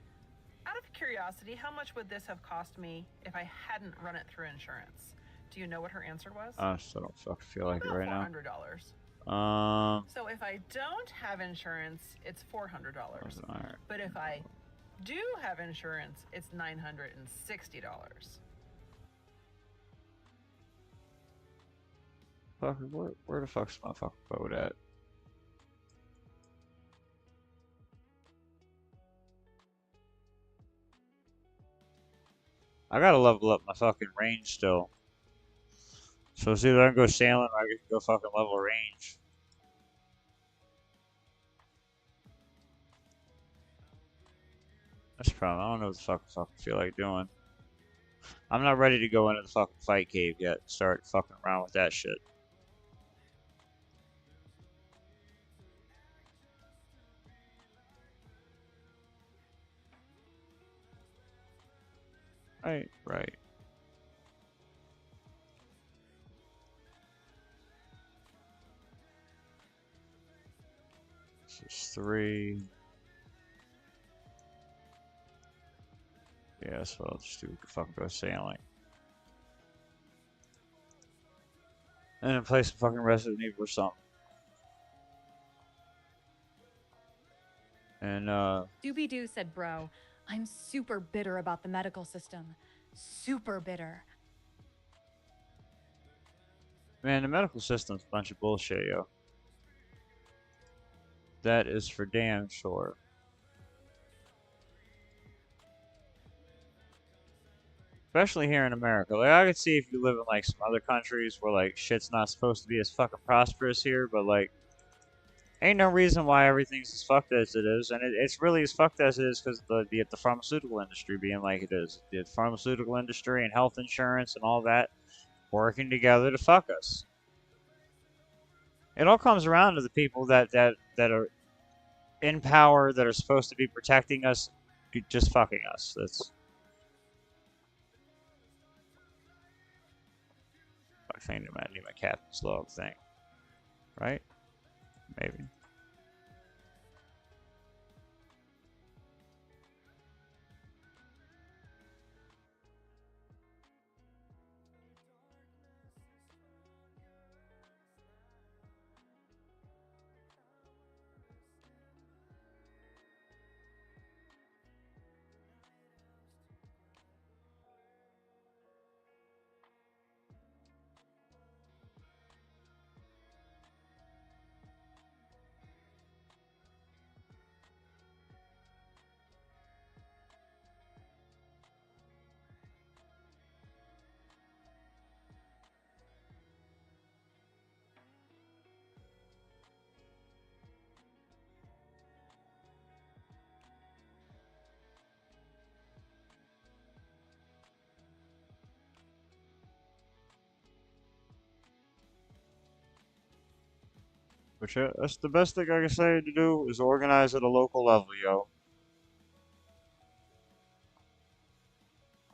out of curiosity, how much would this have cost me if I hadn't run it through insurance? Do you know what her answer was? I still don't fucking feel like it right now. $400. So if I don't have insurance, it's $400. Alright. But if I do have insurance, it's $960. Fucking where the fuck's my fucking boat at? I gotta level up my fucking range still. So it's either I can go sailing or I can go fucking level range. That's the problem. I don't know what the fuck I fucking feel like doing. I'm not ready to go into the fucking fight cave yet. Start fucking around with that shit. Right. This is 3. Yeah, so I'll just do fucking go sailing. And then play some fucking Resident Evil or something. And Doobie-Doo said, bro, I'm super bitter about the medical system. Super bitter. man, the medical system's a bunch of bullshit, yo. That is for damn sure. Especially here in America. Like, I could see if you live in, like, some other countries where, like, shit's not supposed to be as fucking prosperous here, but, like, ain't no reason why everything's as fucked as it is. And it's really as fucked as it is because the pharmaceutical industry being like it is. The pharmaceutical industry and health insurance and all that working together to fuck us. It all comes around to the people that are in power, that are supposed to be protecting us, just fucking us. I think I need my captain's log thing. Right? Maybe. Which that's the best thing I can say to do is organize at a local level, yo.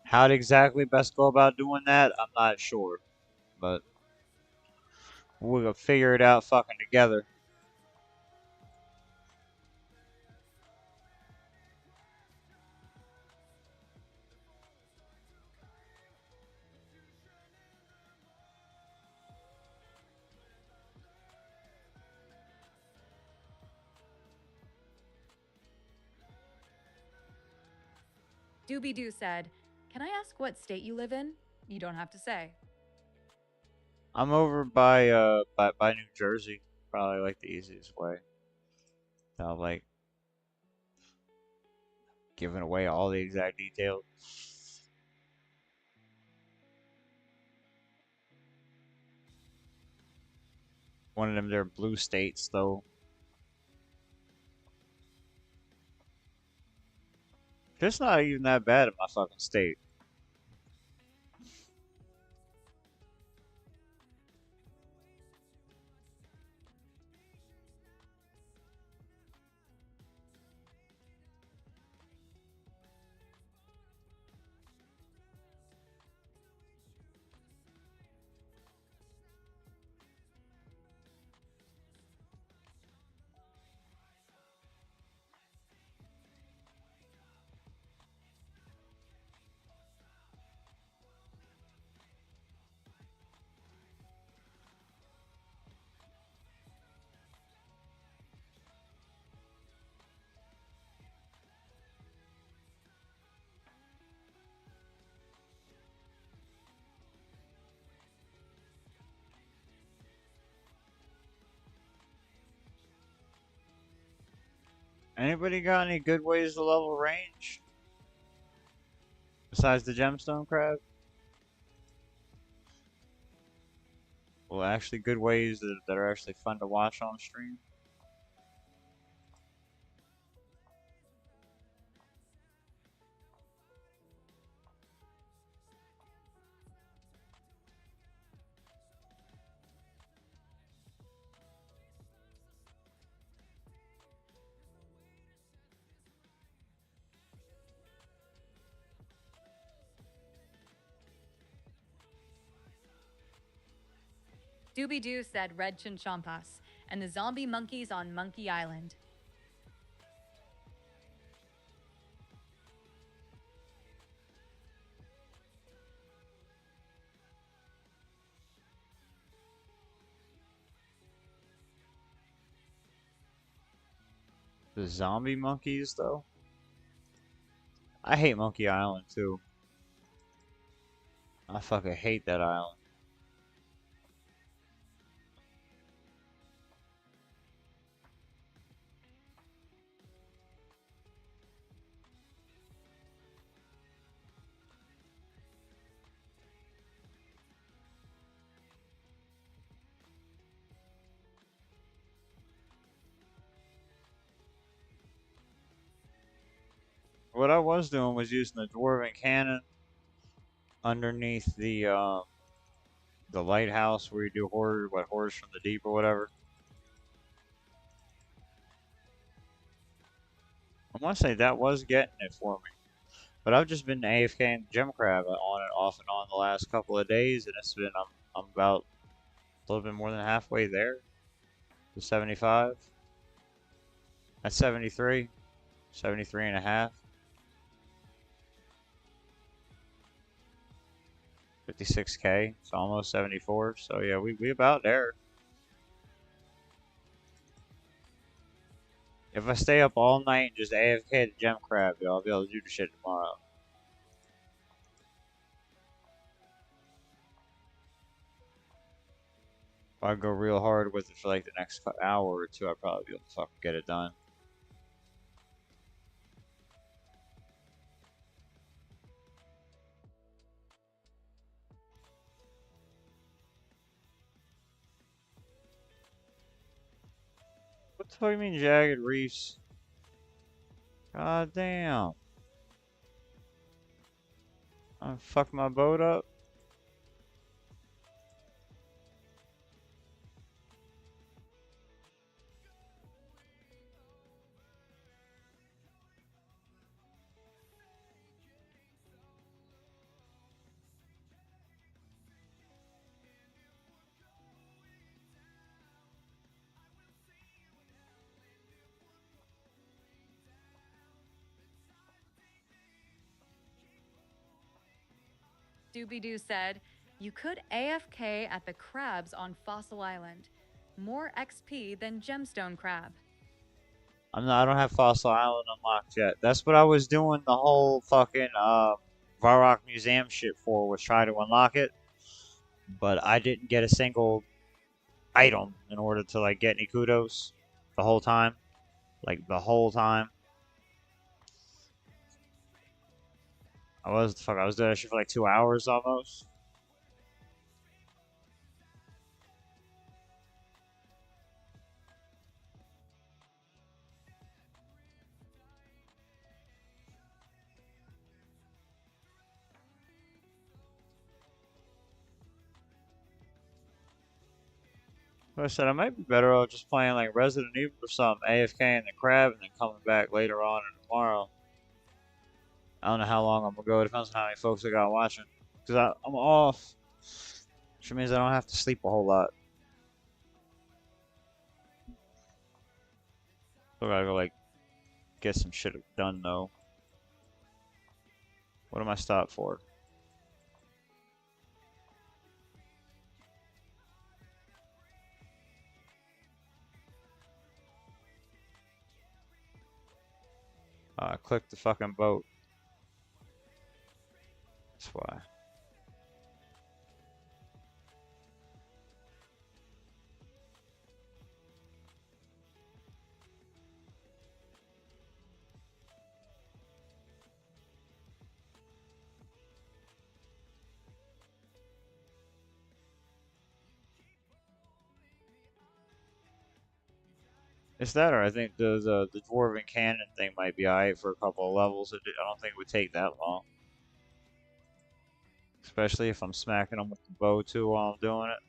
How to exactly best go about doing that, I'm not sure. But we'll figure it out fucking together. Doobie-Doo said, "Can I ask what state you live in? You don't have to say." I'm over by New Jersey. Probably like the easiest way. Not like giving away all the exact details. One of them they're blue states though. It's not even that bad in my fucking state. Anybody got any good ways to level range? Besides the gemstone crab? Well, actually good ways that are actually fun to watch on stream. Doobie-Doo said red chinchompas and the zombie monkeys on Monkey Island. The zombie monkeys though? I hate Monkey Island too. I fucking hate that island. What I was doing was using the dwarven cannon underneath the lighthouse where you do horrors from the deep or whatever. I want to say that was getting it for me. But I've just been AFKing gem crab on and off the last couple of days, and it's been I'm about a little bit more than halfway there to 75. That's 73. 73 and a half. 56K. It's almost 74. So yeah, we about there. If I stay up all night and just AFK the gem crab, I'll be able to do the shit tomorrow. If I go real hard with it for like the next hour or two, I'll probably be able to fucking get it done. What the fuck do you mean jagged reefs? God damn. I fucked my boat up. Doobie-Doo said, you could AFK at the crabs on Fossil Island. More XP than Gemstone Crab. I don't have Fossil Island unlocked yet. That's what I was doing the whole fucking Varrock Museum shit for, was trying to unlock it. But I didn't get a single item in order to like get any kudos the whole time. Like the whole time. I was doing that shit for like 2 hours almost. Like I said, I might be better off just playing like Resident Evil or something, AFK and the crab, and then coming back later on or tomorrow. I don't know how long I'm gonna go. It depends on how many folks I got watching. Because I'm off, which means I don't have to sleep a whole lot. Still gotta go like get some shit done though. What am I stopped for? I clicked the fucking boat. That's why. It's that, or I think the dwarven cannon thing might be alright for a couple of levels. I don't think it would take that long, especially if I'm smacking them with the bow too while I'm doing it.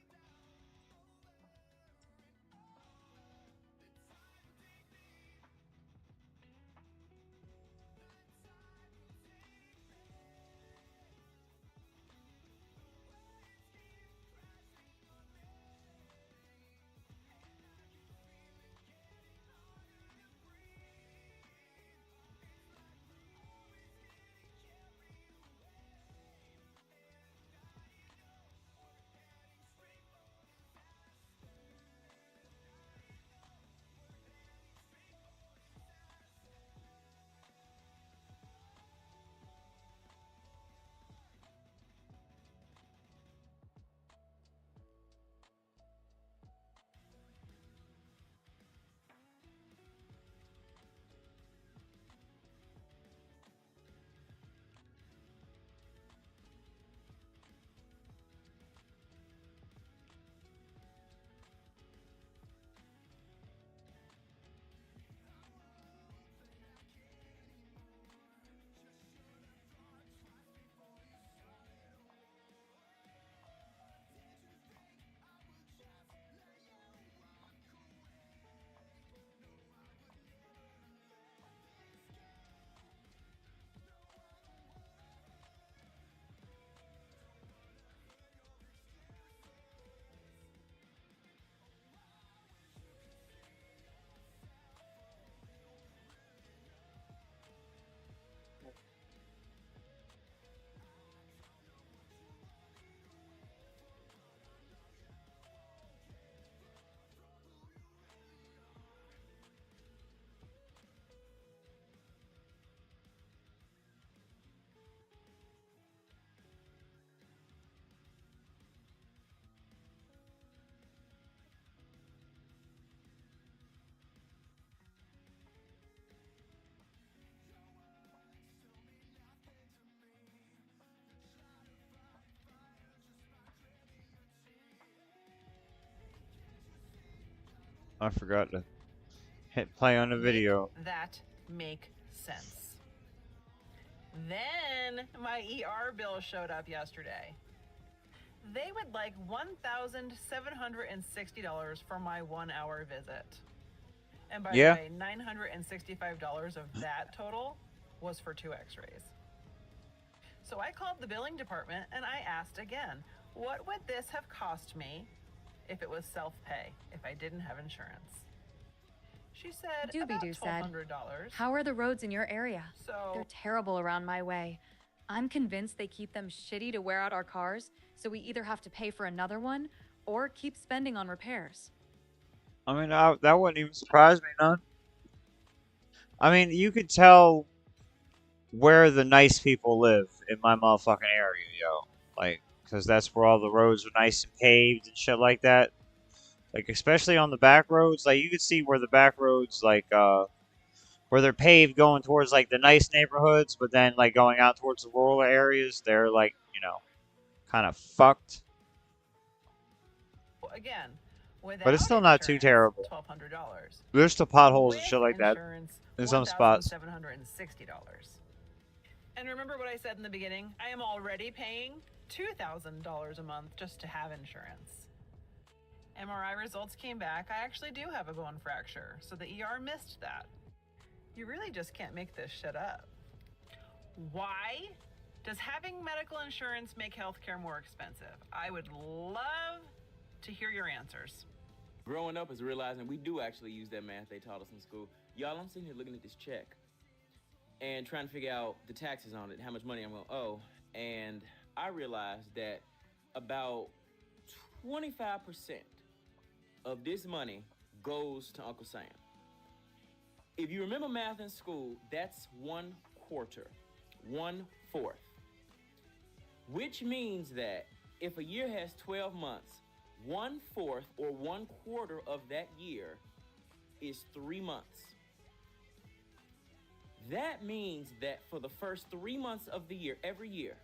I forgot to hit play on the video. That make sense. Then my ER bill showed up yesterday. They would like $1,760 for my 1 hour visit. And by the way, $965 of that total was for 2 x-rays. So I called the billing department and I asked again, what would this have cost me if it was self-pay, if I didn't have insurance? She said about $1,200. How are the roads in your area? So they're terrible around my way. I'm convinced they keep them shitty to wear out our cars, so we either have to pay for another one or keep spending on repairs. I mean, that wouldn't even surprise me none. I mean, you could tell where the nice people live in my motherfucking area, yo. Like, because that's where all the roads are nice and paved and shit like that. Like, especially on the back roads, like, you could see where the back roads, like, where they're paved going towards, like, the nice neighborhoods, but then, like, going out towards the rural areas, they're, like, you know, kind of fucked. Again, but it's still not too terrible. $1,200. There's still potholes and shit like that in some spots. $1,760. And remember what I said in the beginning? I am already paying $2,000 a month just to have insurance. MRI results came back. I actually do have a bone fracture, so the ER missed that. You really just can't make this shit up. Why does having medical insurance make healthcare more expensive? I would love to hear your answers. Growing up is realizing we do actually use that math they taught us in school. Y'all, I'm sitting here looking at this check and trying to figure out the taxes on it, how much money I'm gonna owe. And I realized that about 25% of this money goes to Uncle Sam. If you remember math in school, that's 1/4, 1/4. Which means that if a year has 12 months, 1/4 or 1/4 of that year is 3 months. That means that for the first 3 months of the year, every year,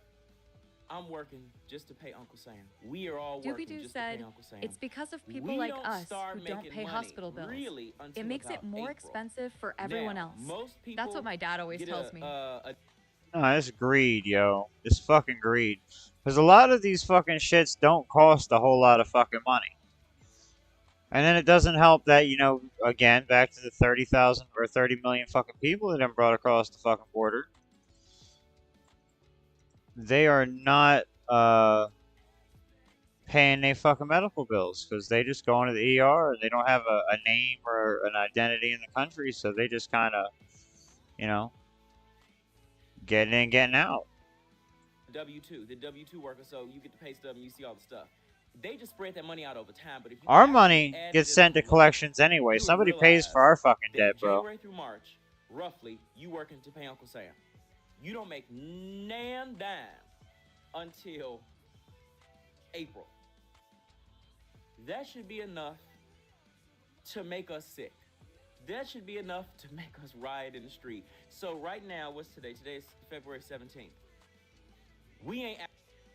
I'm working just to pay Uncle Sam. We are all working just to pay Uncle Sam. It's because of people like us who don't pay hospital bills. Really it makes it more expensive for everyone else. That's what my dad always tells me. No, it's greed, yo. It's fucking greed. Because a lot of these fucking shits don't cost a whole lot of fucking money. And then it doesn't help that, you know, again, back to the 30,000 or 30 million fucking people that have brought across the fucking border. They are not paying their fucking medical bills because they just go into the ER and they don't have a name or an identity in the country, so they just kind of, you know, getting in, getting out. W-2, the W-2 worker, so you get the pay stub and you see all the stuff. They just spread that money out over time, but if you our money gets sent to collections anyway. Somebody pays for our fucking debt, bro. January through March, roughly, you working to pay Uncle Sam. You don't make nan dime until April. That should be enough to make us sick. That should be enough to make us riot in the street. So right now, what's today? Today is February 17th. We ain't...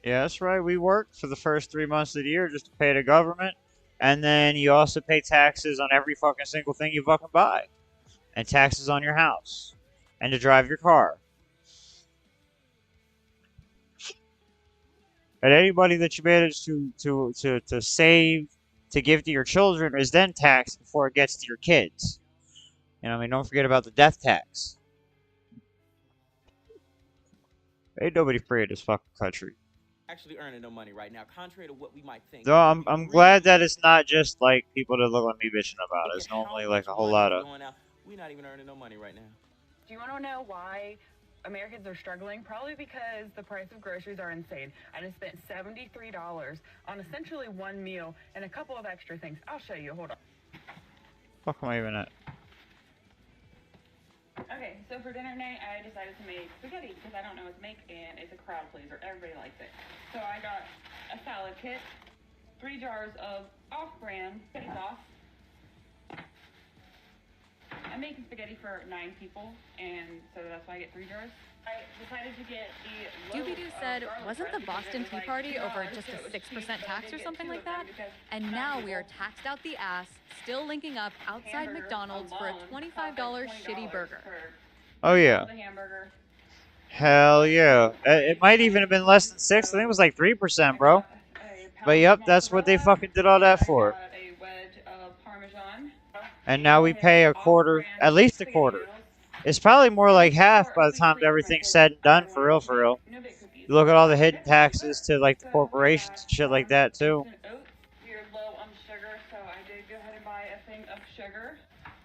Yeah, that's right. We work for the first 3 months of the year just to pay the government. And then you also pay taxes on every fucking single thing you fucking buy. And taxes on your house. And to drive your car. And anybody that you manage to save, to give to your children is then taxed before it gets to your kids. You know what I mean? Don't forget about the death tax. Ain't nobody free in this fucking country. Actually earning no money right now, contrary to what we might think. Though I'm glad that it's not just like people that look like me bitching about it. It's normally like a whole lot of... We're not even earning no money right now. Do you want to know why Americans are struggling? Probably because the price of groceries are insane. I just spent $73 on essentially one meal and a couple of extra things. I'll show you. Hold on. Fuck am I even at? Okay, so for dinner tonight, I decided to make spaghetti because I don't know what to make, and it's a crowd pleaser. Everybody likes it. So I got a salad kit, 3 jars of off-brand spaghetti sauce, I'm making spaghetti for 9 people, and so that's why I get 3 jars. I decided to get the Doobie-Doo said, wasn't the Boston Tea Party over just a 6% tax or something like that? And now we are taxed out the ass, still linking up outside McDonald's for a $25 shitty burger. Oh, yeah. Hell yeah. It might even have been less than 6. I think it was like 3%, bro. But yep, that's what they fucking did all that for. And now we pay a quarter, at least a quarter. It's probably more like half by the time everything's said and done, for real, for real. You look at all the hidden taxes to like the corporations and shit like that too. We're low on sugar, so I did go ahead and buy a thing of sugar.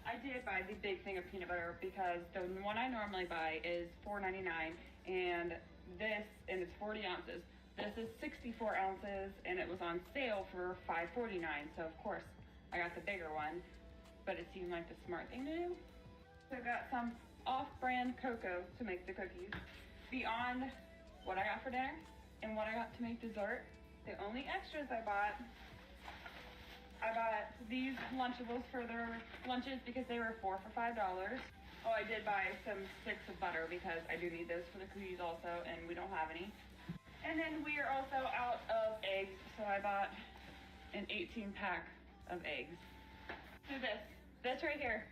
I did buy the big thing of peanut butter because the one I normally buy is $4.99, and it's 40 ounces. This is 64 ounces, and it was on sale for $5.49. So of course I got the bigger one, but it seemed like the smart thing to do. So I got some off-brand cocoa to make the cookies. Beyond what I got for dinner and what I got to make dessert, the only extras I bought these Lunchables for their lunches because they were 4 for $5. Oh, I did buy some sticks of butter because I do need those for the cookies also, and we don't have any. And then we are also out of eggs, so I bought an 18-pack of eggs. Do this right here.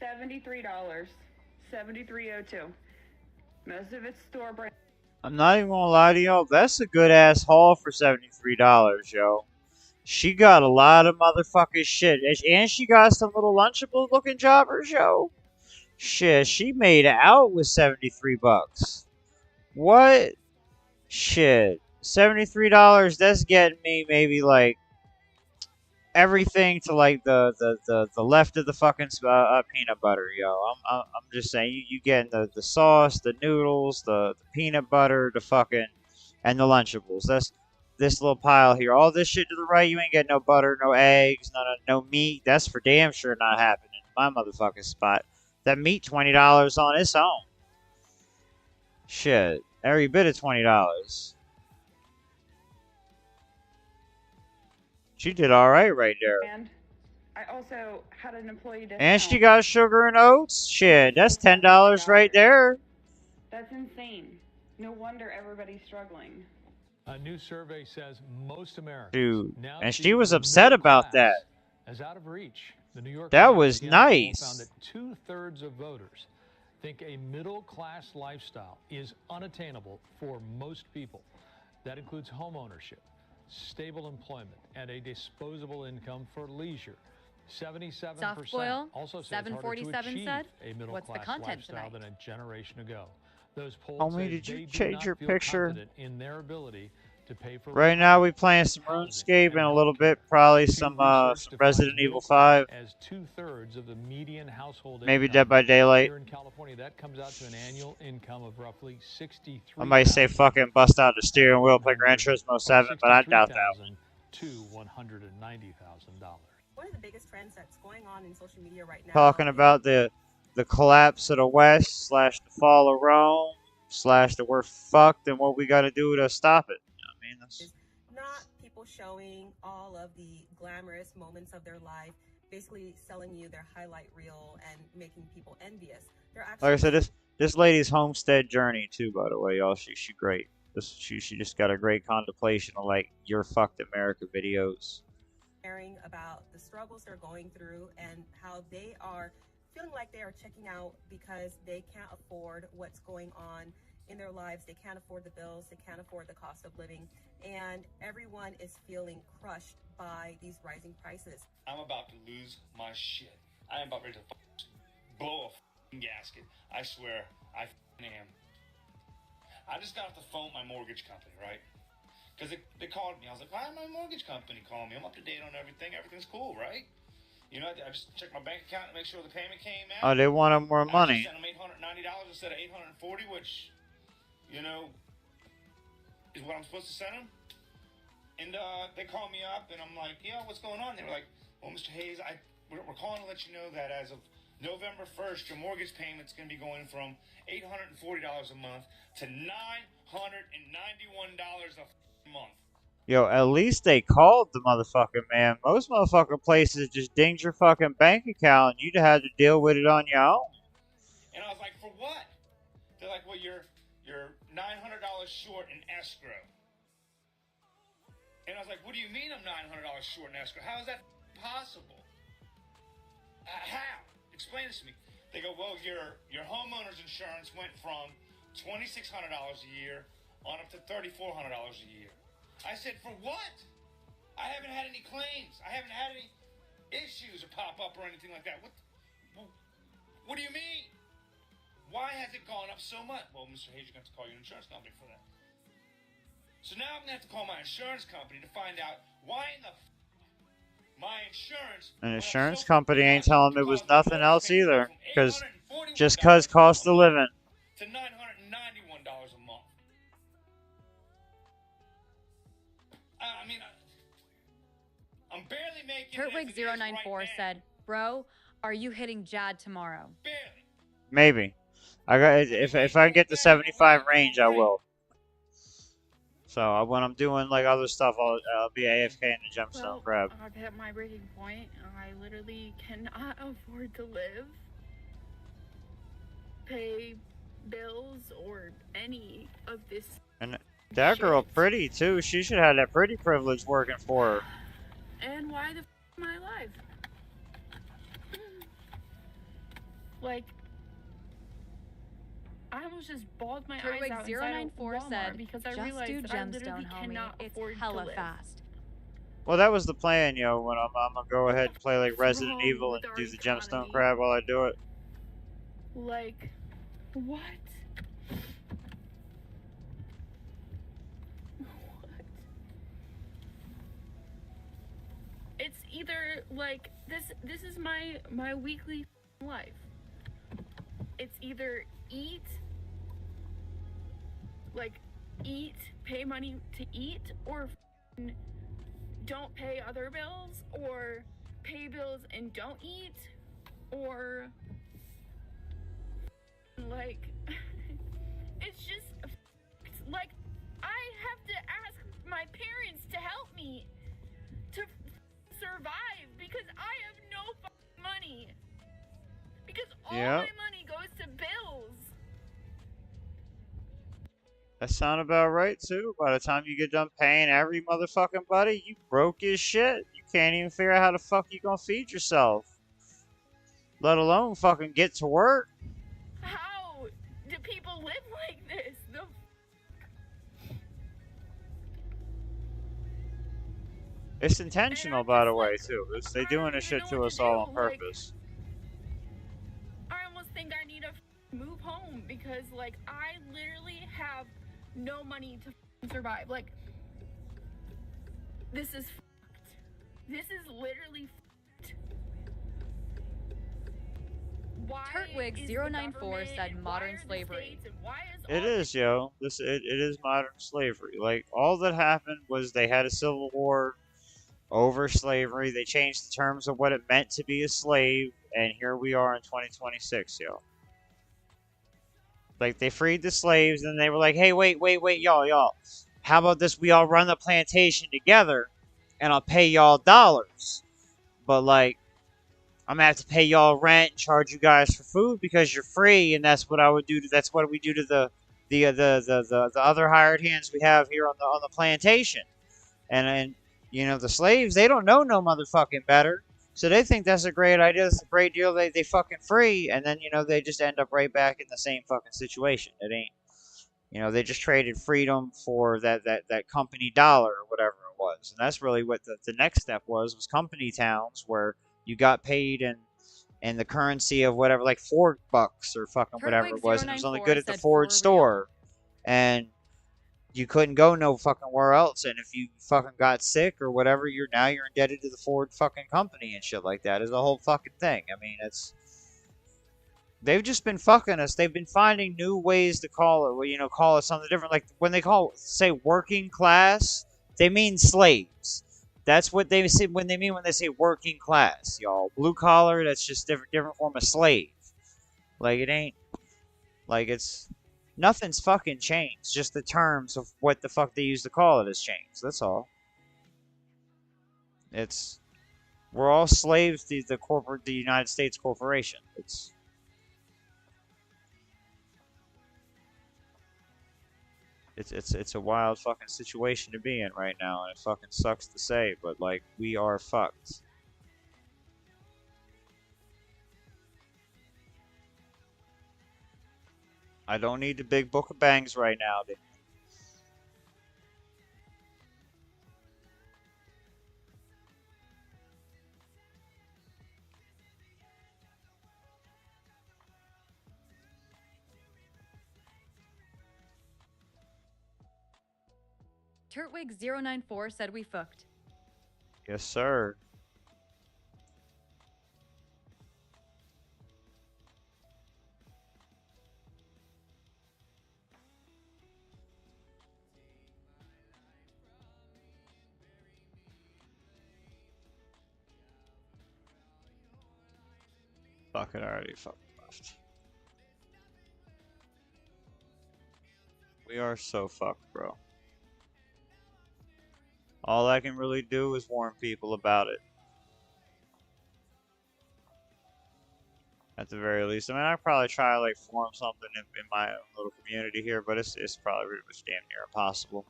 $73, $73.02. Most of it's store brand. I'm not even gonna lie to y'all, that's a good ass haul for $73, yo. She got a lot of motherfucking shit, and she got some little Lunchable looking jobbers, yo. Shit, she made it out with 73 bucks. What? Shit, $73. That's getting me maybe like everything to like the left of the fucking peanut butter, yo. I'm just saying, you getting the sauce, the noodles, the peanut butter, the fucking, and the Lunchables. That's this little pile here. All this shit to the right, you ain't getting no butter, no eggs, no meat. That's for damn sure not happening in my motherfucking spot. That meat, $20 on its own. Shit, every bit of $20. She did all right there. And I also had an employee discount. And she got sugar and oats. Shit, that's $10 right there. That's insane. No wonder everybody's struggling. A new survey says most Americans Dude, now and see she was the upset middle about class that. as out of reach. The New York That Times was again poll nice. found that 2/3 of voters think a middle-class lifestyle is unattainable for most people. That includes home ownership, stable employment, and a disposable income for leisure. 77% Softboil, also say it's harder to 747 achieve said, a what's the middle-class content lifestyle tonight? than a generation ago. Those polls Homie, say did you they do change not your feel picture? confident in their ability to pay for Right now we playing some RuneScape and a little bit probably some Resident Evil 5. as 2/3 of the median household Maybe income. Dead by Daylight. Here in California, that comes out to an annual income of roughly $63,000 I might say fucking bust out the steering wheel, play Gran Turismo 7, but I doubt that one. to $190,000. One of the biggest trends that's going on in social media right now. Talking about the collapse of the West / the fall of Rome / the we're fucked and what we got to do to stop it. You know what I mean? That's not people showing all of the glamorous moments of their life, basically selling you their highlight reel and making people envious. They're actually, like I said, this lady's homestead journey too, by the way, y'all. She great. She just got a great contemplation of like your fucked America videos. Sharing about the struggles they're going through and how they are feeling like they are checking out because they can't afford what's going on in their lives. They can't afford the bills. They can't afford the cost of living. And everyone is feeling crushed by these rising prices. I'm about to lose my shit. I am about ready to blow a gasket. I swear, I am. I just got off the phone with my mortgage company, right? Because they called me. I was like, why did my mortgage company call me? I'm up to date on everything. Everything's cool, right? You know, I just checked my bank account to make sure the payment came out. Oh, they wanted more money. I sent them $890 instead of $840, which, you know, is what I'm supposed to send them. And they called me up, and I'm like, yeah, what's going on? They were like, well, Mr. Hayes, we're calling to let you know that as of November 1st, your mortgage payment's going to be going from $840 a month to $991 a month. Yo, at least they called the motherfucker, man. Most motherfucking places just dinged your fucking bank account and you'd have to deal with it on your own. And I was like, for what? They're like, well, you're $900 short in escrow. And I was like, what do you mean I'm $900 short in escrow? How is that possible? How? Explain this to me. They go, well, your homeowner's insurance went from $2,600 a year on up to $3,400 a year. I said, for what? I haven't had any claims. I haven't had any issues or pop up or anything like that. What do you mean? Why has it gone up so much? Well, Mr. Hayes, you're going to have to call your insurance company for that. So now I'm going to have to call my insurance company to find out why in the my insurance. An insurance company ain't telling me it was nothing else either. Because just cause cost of living. To $991 a month. I mean, I'm barely making. Turtwig094 said, "Bro, are you hitting Jad tomorrow?" Barely. Maybe. I got if I can get the 75 range, I will. So when I'm doing like other stuff, I'll be AFK in the gemstone crab. I've hit my breaking point. I literally cannot afford to live, pay bills, or any of this. And that girl pretty too. She should have that pretty privilege working for her. And why the my life? Like, I almost just bawled my eyes out inside Turtwig094 said, because I "Just realized do that I gemstone, literally homie. cannot It's afford hella to live. fast." Well, that was the plan, yo. When I'm gonna go ahead and play like Resident Evil and do the gemstone crab while I do it. Like, what? It's either like this is my weekly life. It's either eat, pay money to eat, or don't pay other bills, or pay bills and don't eat, or like it's just like I have to ask my parents to help me to survive because I have no money. Because all my money goes to bills. That sound about right too. By the time you get done paying every motherfucking buddy, you broke as shit. You can't even figure out how the fuck you gonna feed yourself. Let alone fucking get to work. How do people live like this? It's intentional, by the way, too. They doing this shit to us all on purpose. I almost think I need to move home because, like, I literally have no money to survive. Like, this is fucked. This is literally fucked. Turtwig094 said modern slavery. It is, yo. It is modern slavery. Like, all that happened was they had a civil war over slavery. They changed the terms of what it meant to be a slave, and here we are in 2026, yo. Like, they freed the slaves, and they were like, hey, wait, y'all. How about this? We all run the plantation together, and I'll pay y'all dollars. But, like, I'm gonna have to pay y'all rent and charge you guys for food because you're free, and that's what I would do. That's what we do to the other hired hands we have here on the plantation. And you know, the slaves, they don't know no motherfucking better. So they think that's a great idea. It's a great deal. They fucking free. And then, you know, they just end up right back in the same fucking situation. It ain't, you know, they just traded freedom for that company dollar or whatever it was. And that's really what the next step was company towns where you got paid in the currency of whatever, like Ford bucks or fucking whatever it was. And it was only good at the Ford store. And you couldn't go no fucking where else, and if you fucking got sick or whatever, you're indebted to the Ford fucking company and shit like that. Is a whole fucking thing. I mean, they've just been fucking us. They've been finding new ways to call it. Well, you know, call it something different. Like when they say working class, they mean slaves. That's what they say when they say working class, y'all. Blue collar, that's just different form of slave. Like it ain't like it's. Nothing's fucking changed. Just the terms of what the fuck they used to call it has changed. That's all. we're all slaves to the United States corporation. It's a wild fucking situation to be in right now, and it fucking sucks to say, but like we are fucked. I don't need the big book of bangs right now. Turtwig094 said we fucked. Yes, sir. Fuck it, I already fucking left. We are so fucked, bro. All I can really do is warn people about it. At the very least. I mean, I'd probably try to like form something in my own little community here, but it's probably pretty much damn near impossible.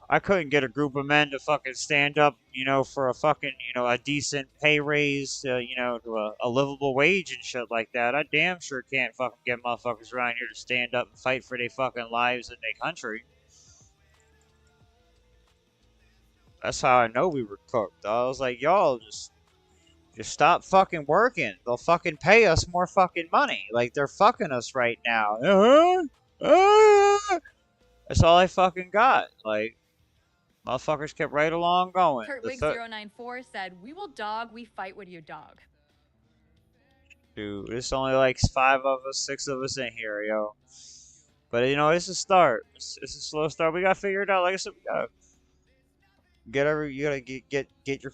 I couldn't get a group of men to fucking stand up, you know, for a fucking, you know, a decent pay raise, you know, to a livable wage and shit like that. I damn sure can't fucking get motherfuckers around here to stand up and fight for their fucking lives and their country. That's how I know we were cooked. I was like, y'all just stop fucking working. They'll fucking pay us more fucking money. Like, they're fucking us right now. That's all I fucking got. Like, motherfuckers kept right along going. Turtwig094 said, we will dog, we fight with you, dog. Dude, it's only like 5 of us, 6 of us in here, yo. But, you know, it's a start. It's a slow start. We gotta figure it out. Like I said, we gotta you gotta get your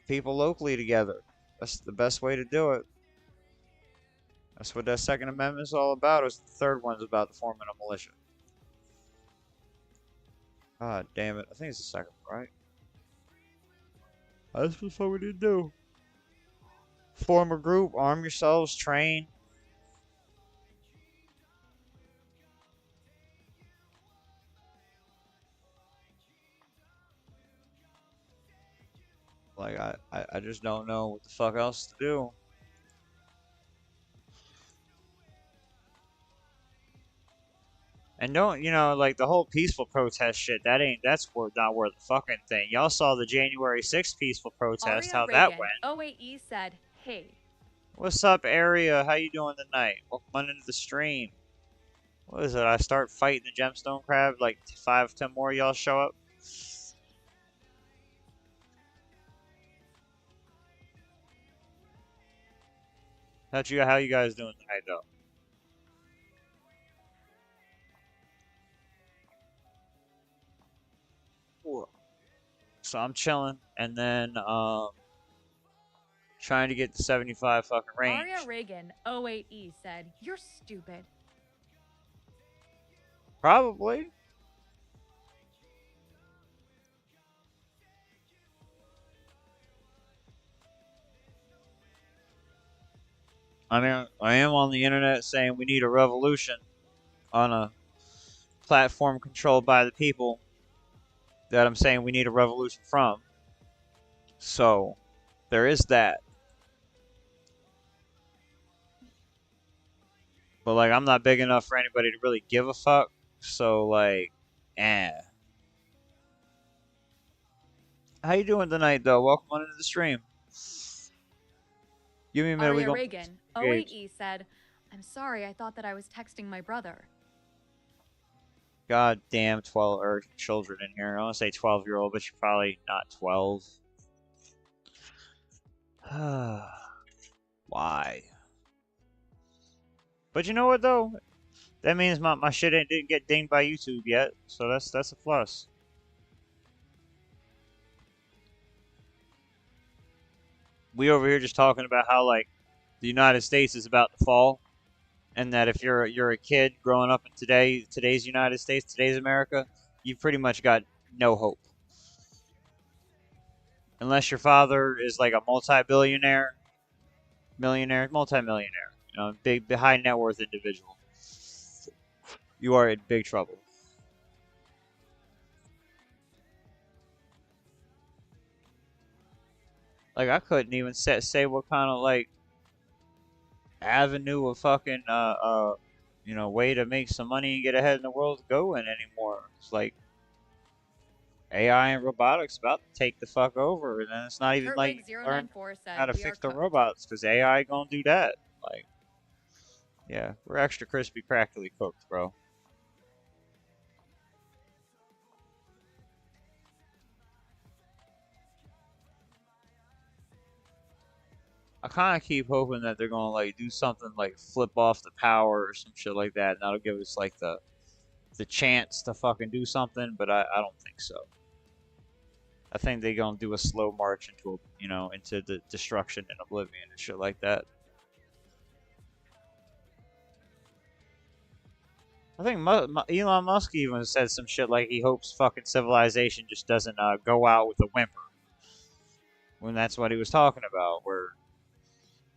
people locally together. That's the best way to do it. That's what that Second Amendment is all about. The third one's about the forming a militia. God damn it. I think it's the second one, right? That's what we need to do. Form a group, arm yourselves, train. Like, I just don't know what the fuck else to do. And don't, you know, like the whole peaceful protest shit, that's not worth the fucking thing. Y'all saw the January 6th peaceful protest, how that went. OAE said, hey. What's up, Area? How you doing tonight? Welcome into the stream. What is it? I start fighting the gemstone crab, like 5, 10 more y'all show up? How you guys doing tonight, though? So I'm chilling, and then trying to get the 75 fucking range. Aria Reagan, 08E, said, you're stupid. Probably. I mean, I am on the internet saying we need a revolution on a platform controlled by the people that I'm saying we need a revolution from. So, there is that. But, like, I'm not big enough for anybody to really give a fuck. So, like, How you doing tonight, though? Welcome on into the stream. Give me a minute. Aria Reagan, 08E, said, I'm sorry, I thought that I was texting my brother. God damn 12 children in here. I want to say 12-year-old, but you're probably not 12. Why? But you know what, though? That means my shit didn't get dinged by YouTube yet, so that's a plus. We over here just talking about how, like, the United States is about to fall, and that if you're a kid growing up in today's United States, today's America, you've pretty much got no hope. unless your father is like a multi-billionaire, multi-millionaire, you know, big, high net worth individual, you are in big trouble. Like, I couldn't even say what kind of like avenue of fucking you know, way to make some money and get ahead in the world to go in anymore. It's like AI and robotics about to take the fuck over, and then it's not even like you learn Turtwig094 said, how to "We are fix the cooked." robots because AI gonna do that. Like, yeah, we're extra crispy, crackly cooked, bro. I kind of keep hoping that they're gonna like do something like flip off the power or some shit like that, and that'll give us like the chance to fucking do something. But I don't think so. I think they're gonna do a slow march into you know, into the destruction and oblivion and shit like that. I think Elon Musk even said some shit like he hopes fucking civilization just doesn't go out with a whimper. When that's what he was talking about, where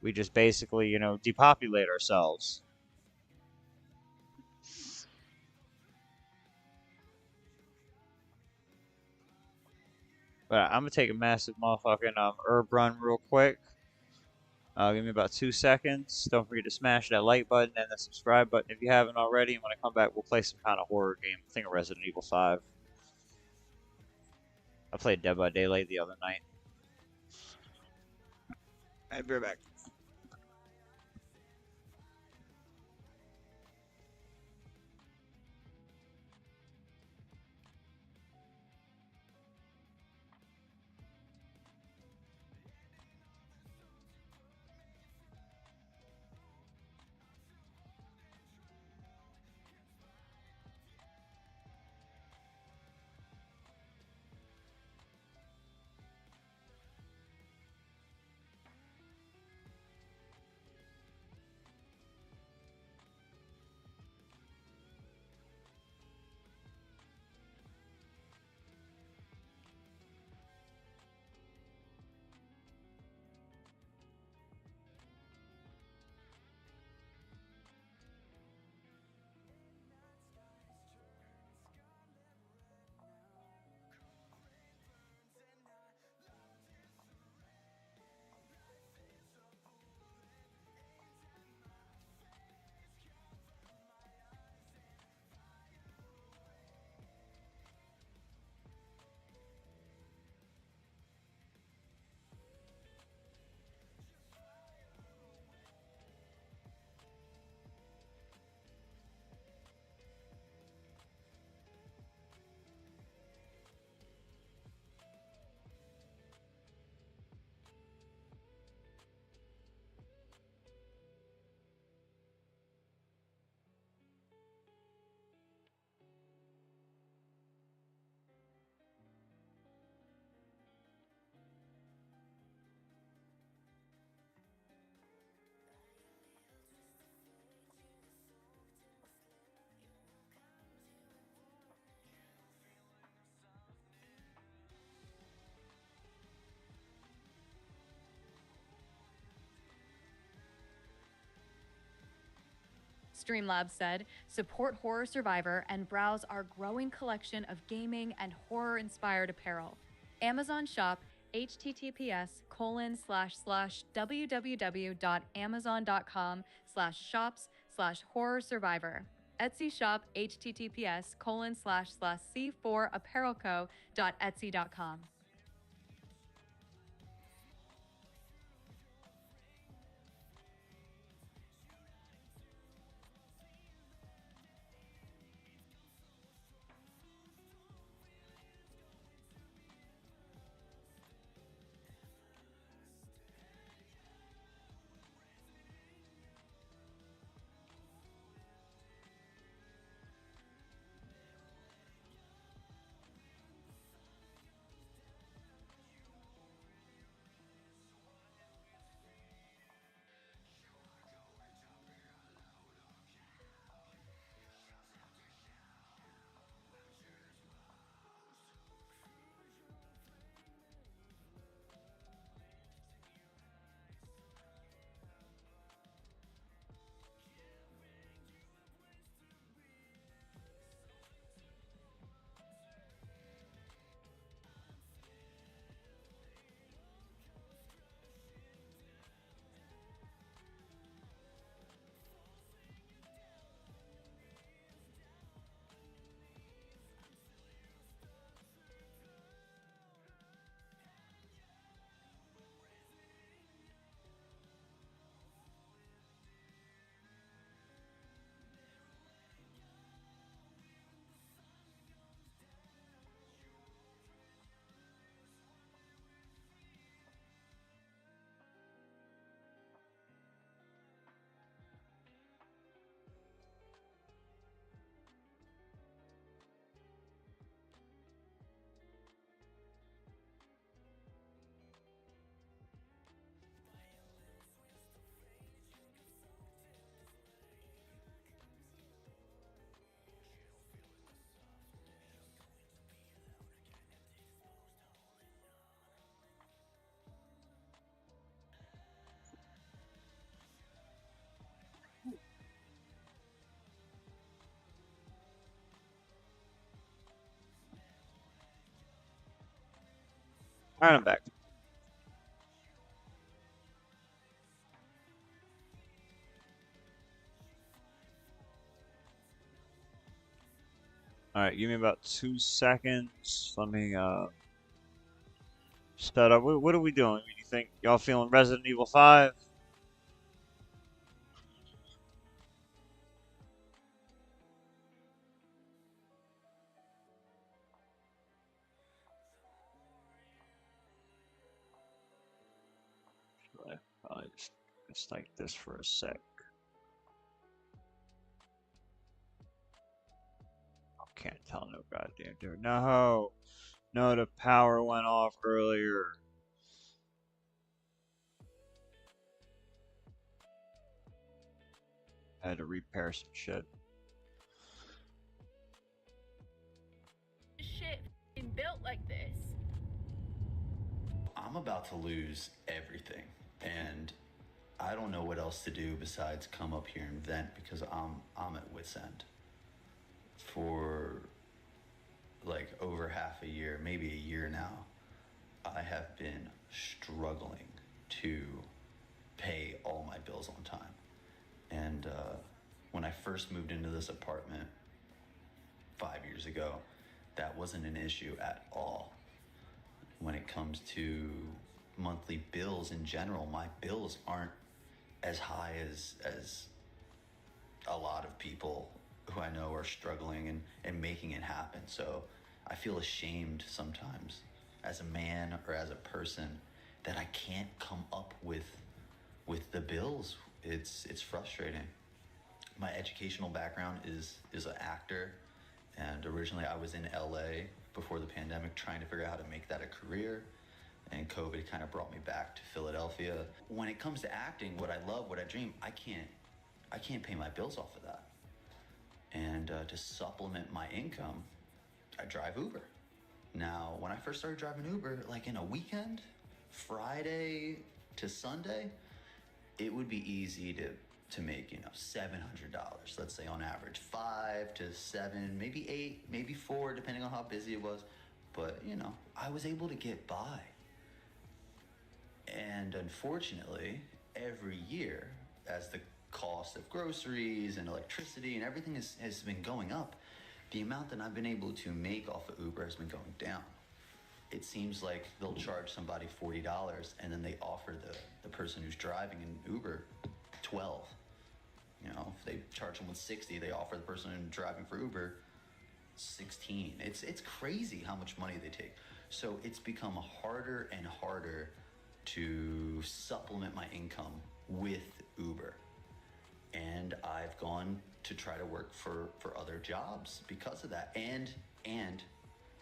we just basically, you know, depopulate ourselves. But I'm gonna take a massive motherfucking herb run real quick. Give me about 2 seconds. Don't forget to smash that like button and the subscribe button if you haven't already. And when I come back, we'll play some kind of horror game. I think of Resident Evil 5. I played Dead by Daylight the other night. I'll be right back. Streamlabs said, "Support Horror Survivor and browse our growing collection of gaming and horror-inspired apparel. Amazon shop https://www.amazon.com/shops/horror survivor. Etsy shop https://c4apparelco.etsy.com. All right, I'm back. All right, give me about 2 seconds. Let me set up. What are we doing? You think y'all feeling Resident Evil 5? Probably just like this for a sec. Can't tell no goddamn difference. No, no, the power went off earlier. I had to repair some shit. Shit built like this. I'm about to lose everything, and I don't know what else to do besides come up here and vent because I'm at wit's end. For like over half a year, maybe a year now, I have been struggling to pay all my bills on time. And when I first moved into this apartment 5 years ago, that wasn't an issue at all. When it comes to monthly bills in general, my bills aren't as high as a lot of people who I know are struggling and making it happen. So I feel ashamed sometimes as a man or as a person that I can't come up with the bills. It's frustrating. My educational background is an actor, and originally I was in LA before the pandemic trying to figure out how to make that a career, and COVID kind of brought me back to Philadelphia. When it comes to acting, what I love, what I dream, I can't pay my bills off of that. And to supplement my income, I drive Uber. Now, when I first started driving Uber, like in a weekend, Friday to Sunday, it would be easy to make, $700, let's say on average, 5 to 7, maybe 8, maybe 4, depending on how busy it was. But, I was able to get by. And unfortunately, every year, as the cost of groceries and electricity and everything has been going up, the amount that I've been able to make off of Uber has been going down. It seems like they'll charge somebody $40 and then they offer the person who's driving an Uber $12. If they charge someone $60, they offer the person driving for Uber $16. It's crazy how much money they take. So it's become harder and harder to supplement my income with Uber. And I've gone to try to work for other jobs because of that. And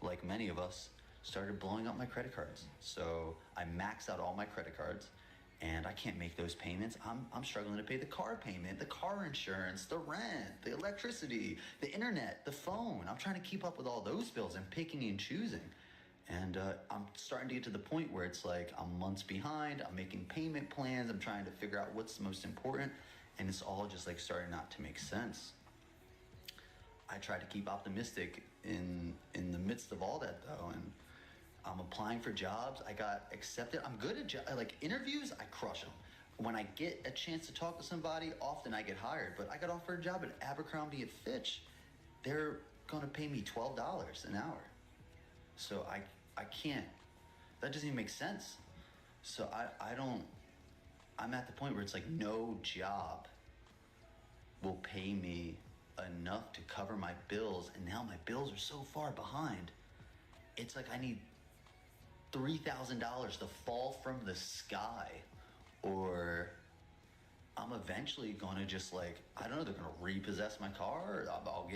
like many of us, started blowing up my credit cards. So I maxed out all my credit cards, and I can't make those payments. I'm struggling to pay the car payment, the car insurance, the rent, the electricity, the internet, the phone. I'm trying to keep up with all those bills and picking and choosing. And I'm starting to get to the point where it's like I'm months behind. I'm making payment plans. I'm trying to figure out what's the most important. And it's all just like starting not to make sense. I try to keep optimistic in the midst of all that, though. And I'm applying for jobs. I got accepted. I'm good at like interviews. I crush them. When I get a chance to talk to somebody, often I get hired. But I got offered a job at Abercrombie at Fitch. They're going to pay me $12 an hour. So I can't. That doesn't even make sense. So I'm at the point where it's like no job will pay me enough to cover my bills. And now my bills are so far behind. It's like I need $3,000 to fall from the sky, or I'm eventually going to just like, I don't know, they're going to repossess my car, or I'll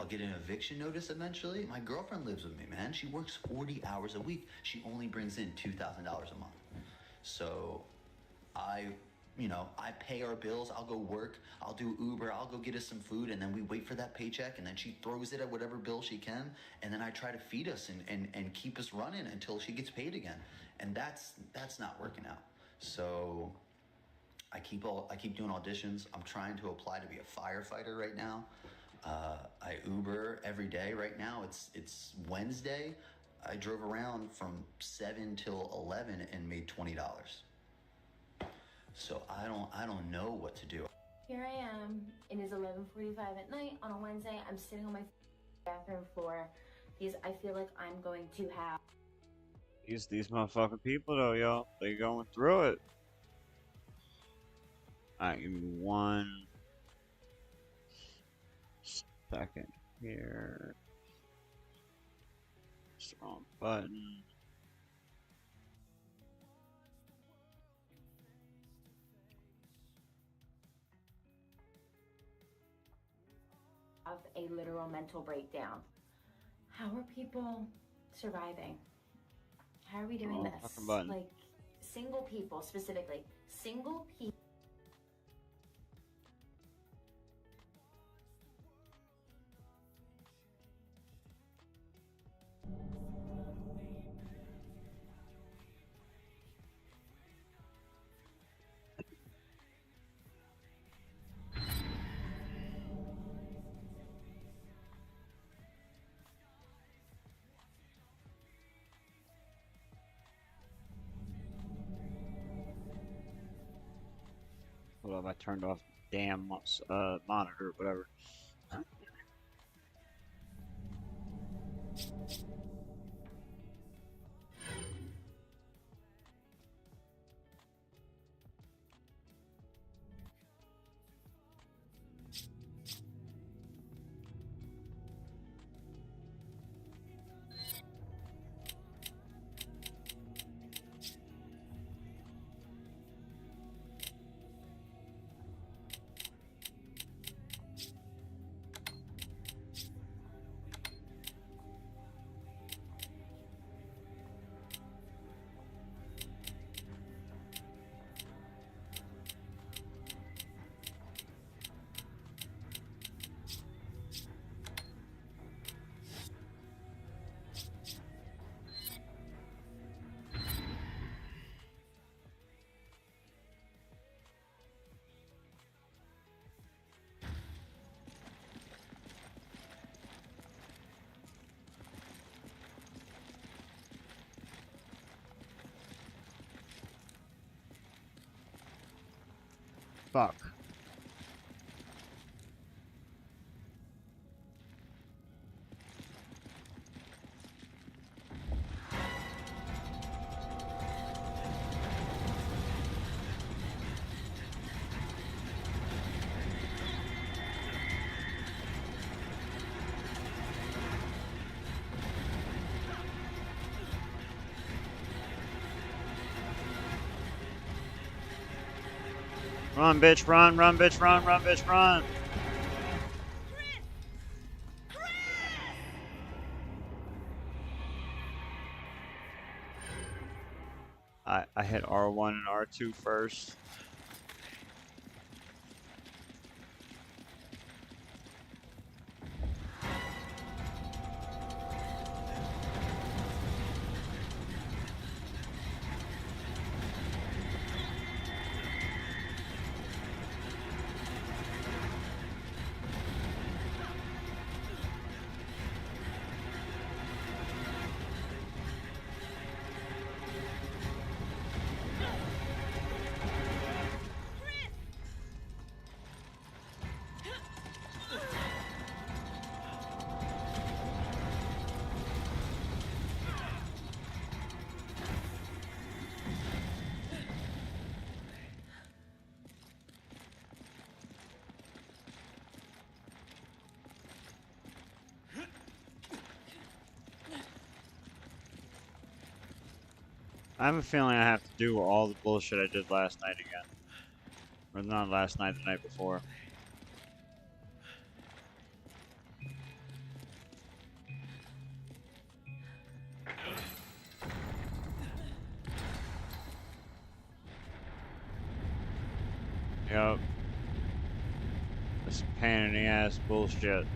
get an eviction notice eventually. My girlfriend lives with me, man. She works 40 hours a week. She only brings in $2,000 a month. So I pay our bills. I'll go work. I'll do Uber. I'll go get us some food, and then we wait for that paycheck, and then she throws it at whatever bill she can, and then I try to feed us and keep us running until she gets paid again. And that's not working out. So I keep doing auditions. I'm trying to apply to be a firefighter right now. I Uber every day right now. It's Wednesday. I drove around from 7 till 11 and made $20. So I don't know what to do. Here I am. It is 11:45 at night on a Wednesday. I'm sitting on my bathroom floor because I feel like I'm going to have. These motherfucking people though, y'all. They going through it. Alright, give me 1 second here. It's the wrong button. A literal mental breakdown. How are people surviving? How are we doing this? Like single people specifically. Single people. Hold up, I turned off the damn monitor, whatever. Fuck. Run, bitch, run, run, bitch, run, run, bitch, run. I hit R1 and R2 first. I have a feeling I have to do all the bullshit I did last night again. Or not last night, the night before. Yup. This pain in the ass bullshit.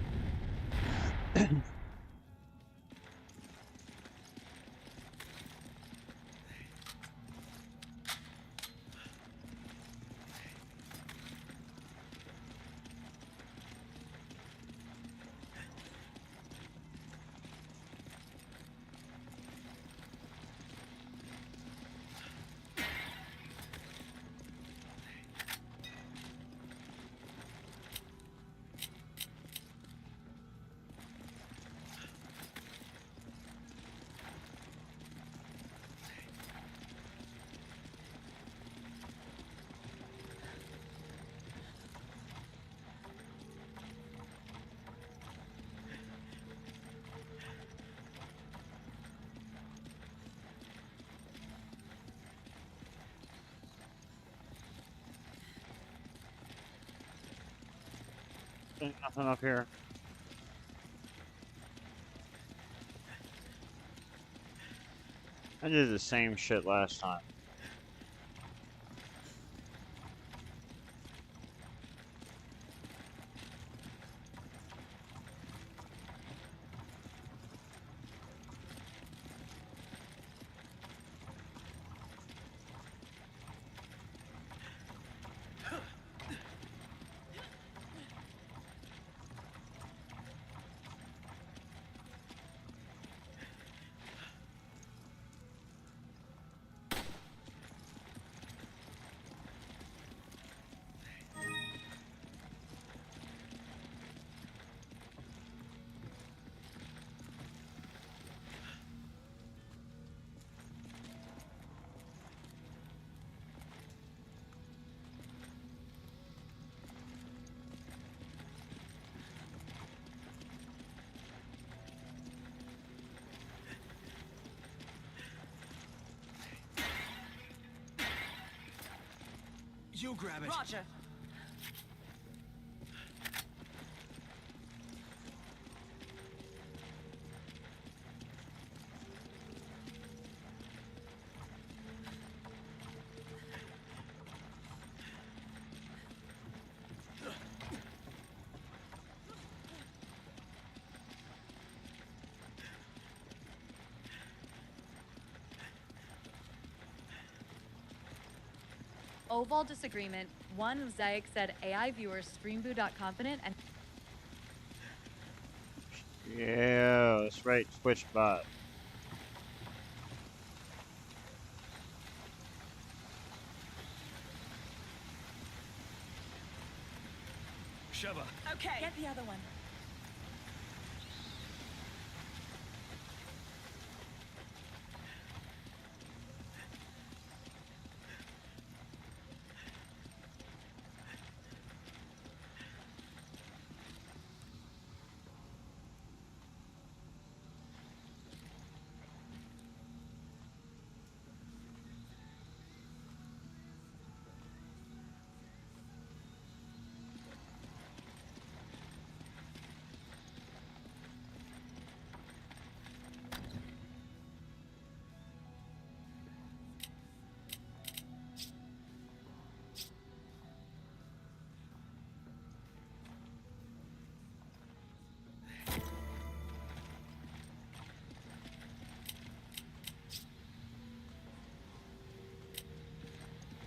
Nothing up here. I did the same shit last time. You grab it. Roger. Oval disagreement. One, Zayek said AI viewers stream boo confident and Yeah, that's right, Twitch bot. Sheva. Okay. Get the other one.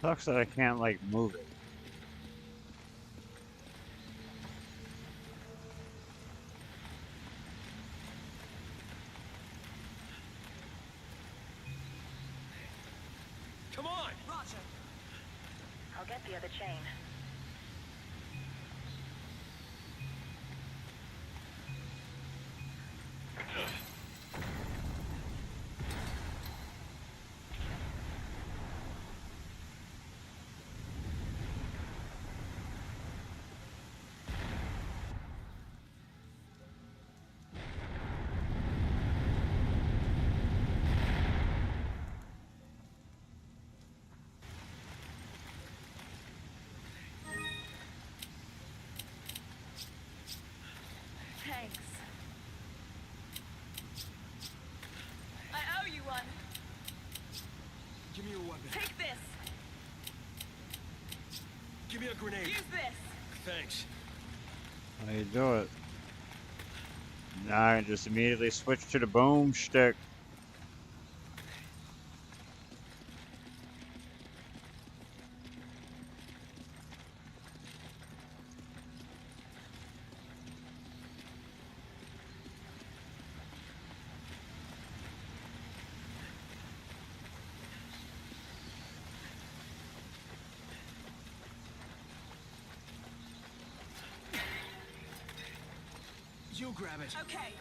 Sucks that I can't, like, move it. Come on. Roger. I'll get the other chain. thanks. I owe you one. Give me your weapon. Take this. Give me a grenade. Use this. Thanks. How you do it? Now I can just immediately switch to the boomstick. You grab it. Okay.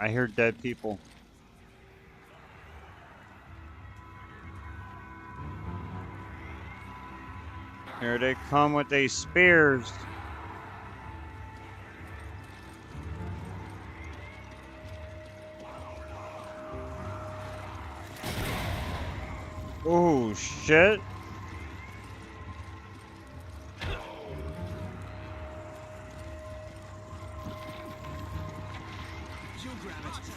I hear dead people. Here they come with their spears. Oh shit. You grab it.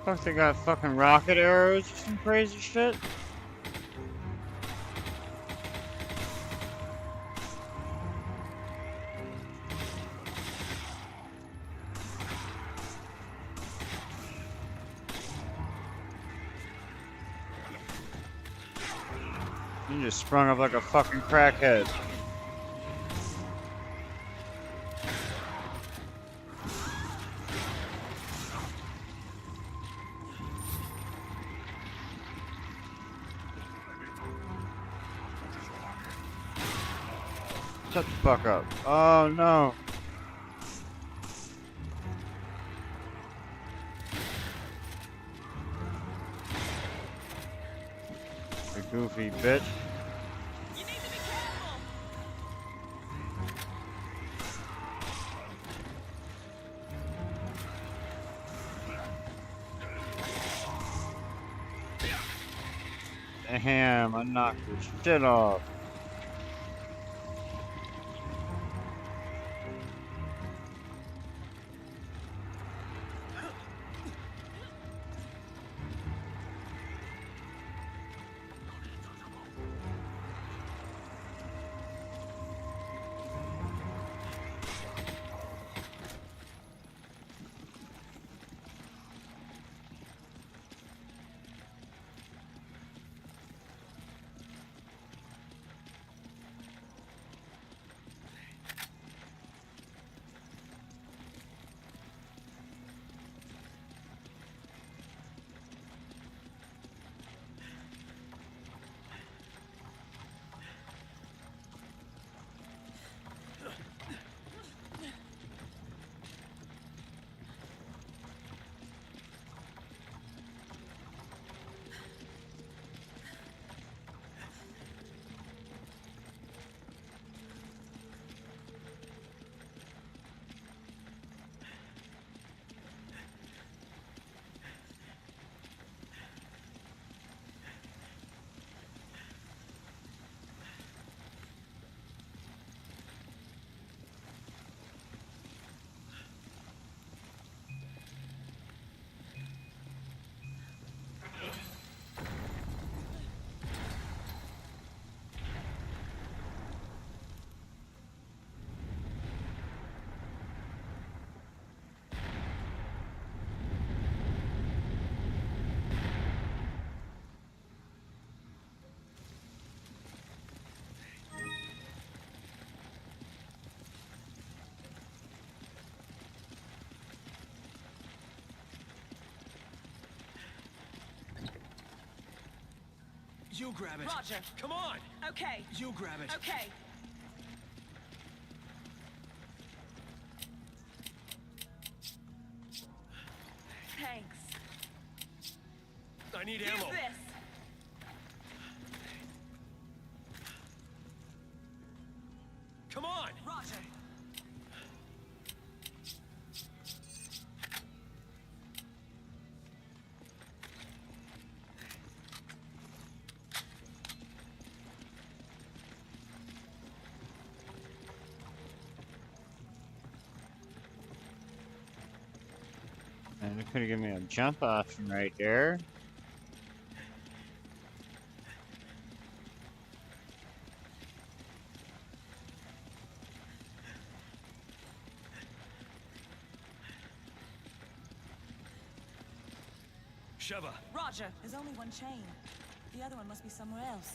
Fuck, they got fucking rocket arrows or some crazy shit? You just sprung up like a fucking crackhead. Shut the fuck up. Oh no. You goofy bitch. Damn, I knocked your shit off. You grab it. Roger. Come on. Okay. You grab it. Okay. Thanks. I need Use ammo. this. Come on. Roger. And it could have given me a jump option right there. Sheva. Roger. There's only one chain. The other one must be somewhere else.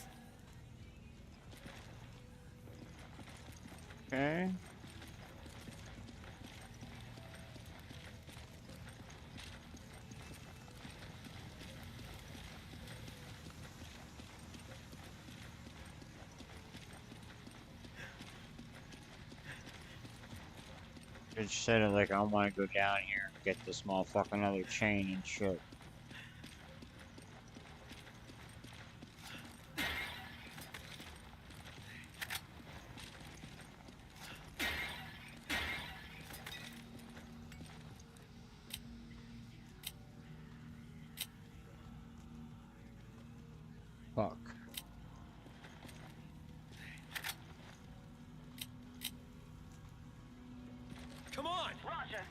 Okay. It said it like I want to go down here and get this motherfucking other chain and shit. Fuck. Come on! Roger.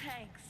Thanks.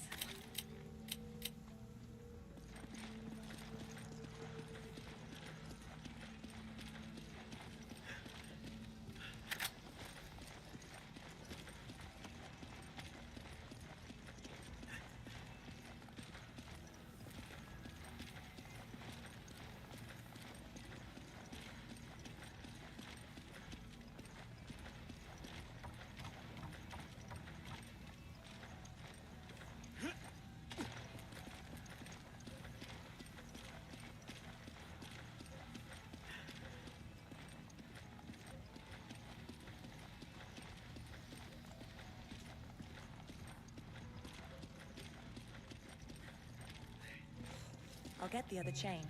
I'll get the other chain.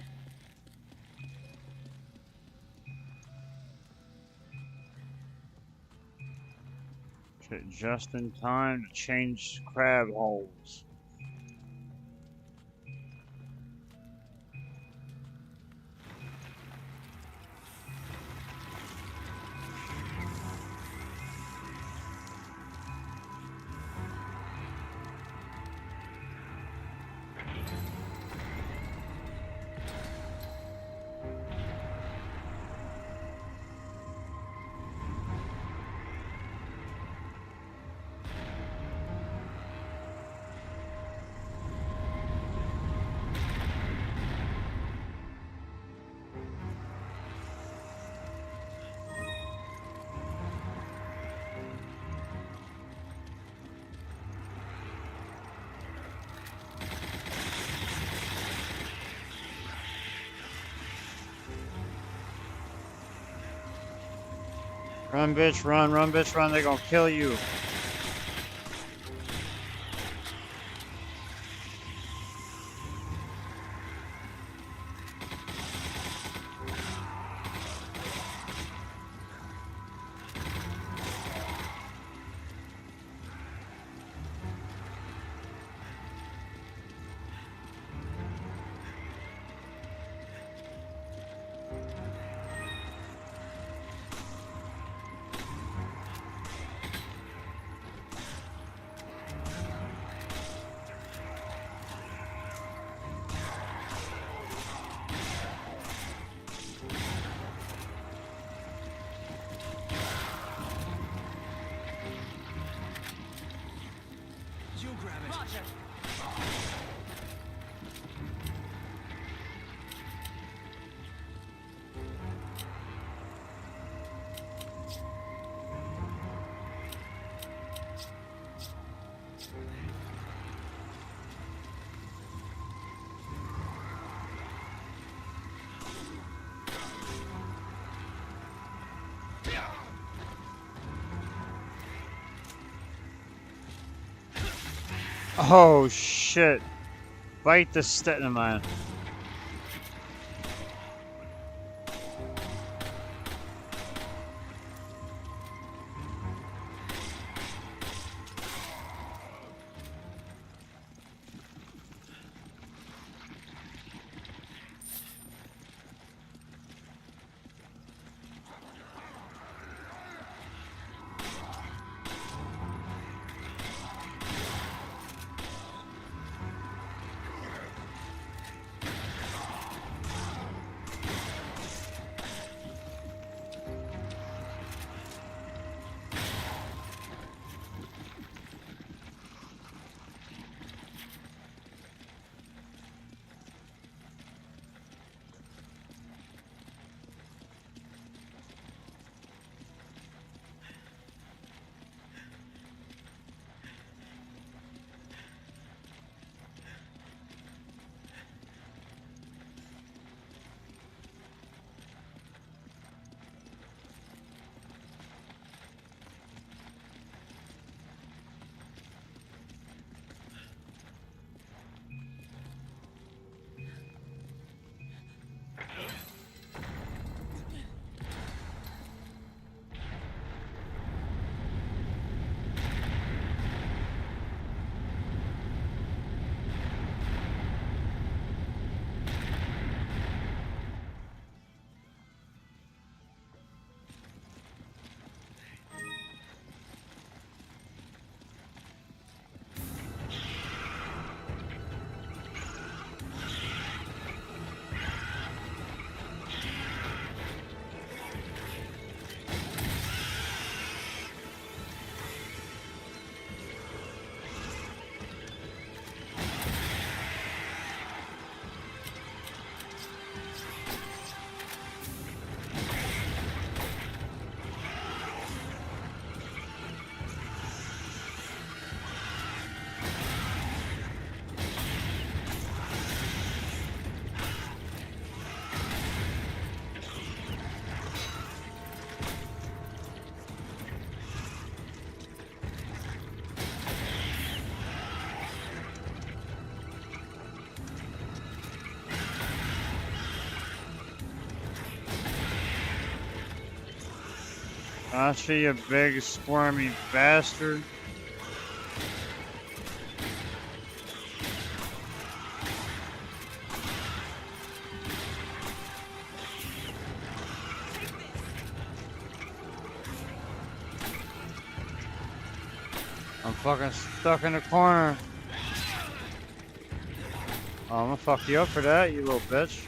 Shit, just in time to change crab holes. Run, bitch, run, bitch, run, they're gonna kill you. You grab it. Roger. Oh shit. Bite the stetna man. Gotcha, you big squirmy bastard. I'm fucking stuck in the corner. Oh, I'm gonna fuck you up for that, you little bitch.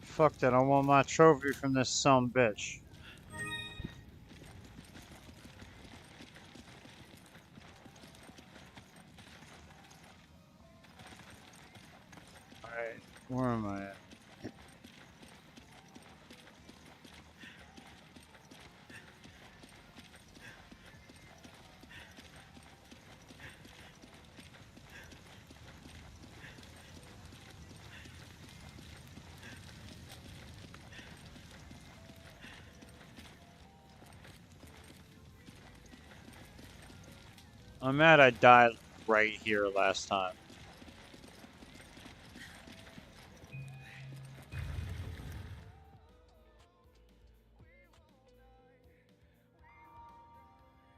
Fuck that, I want my trophy from this son bitch. Alright, where am I at? I'm mad I died right here last time.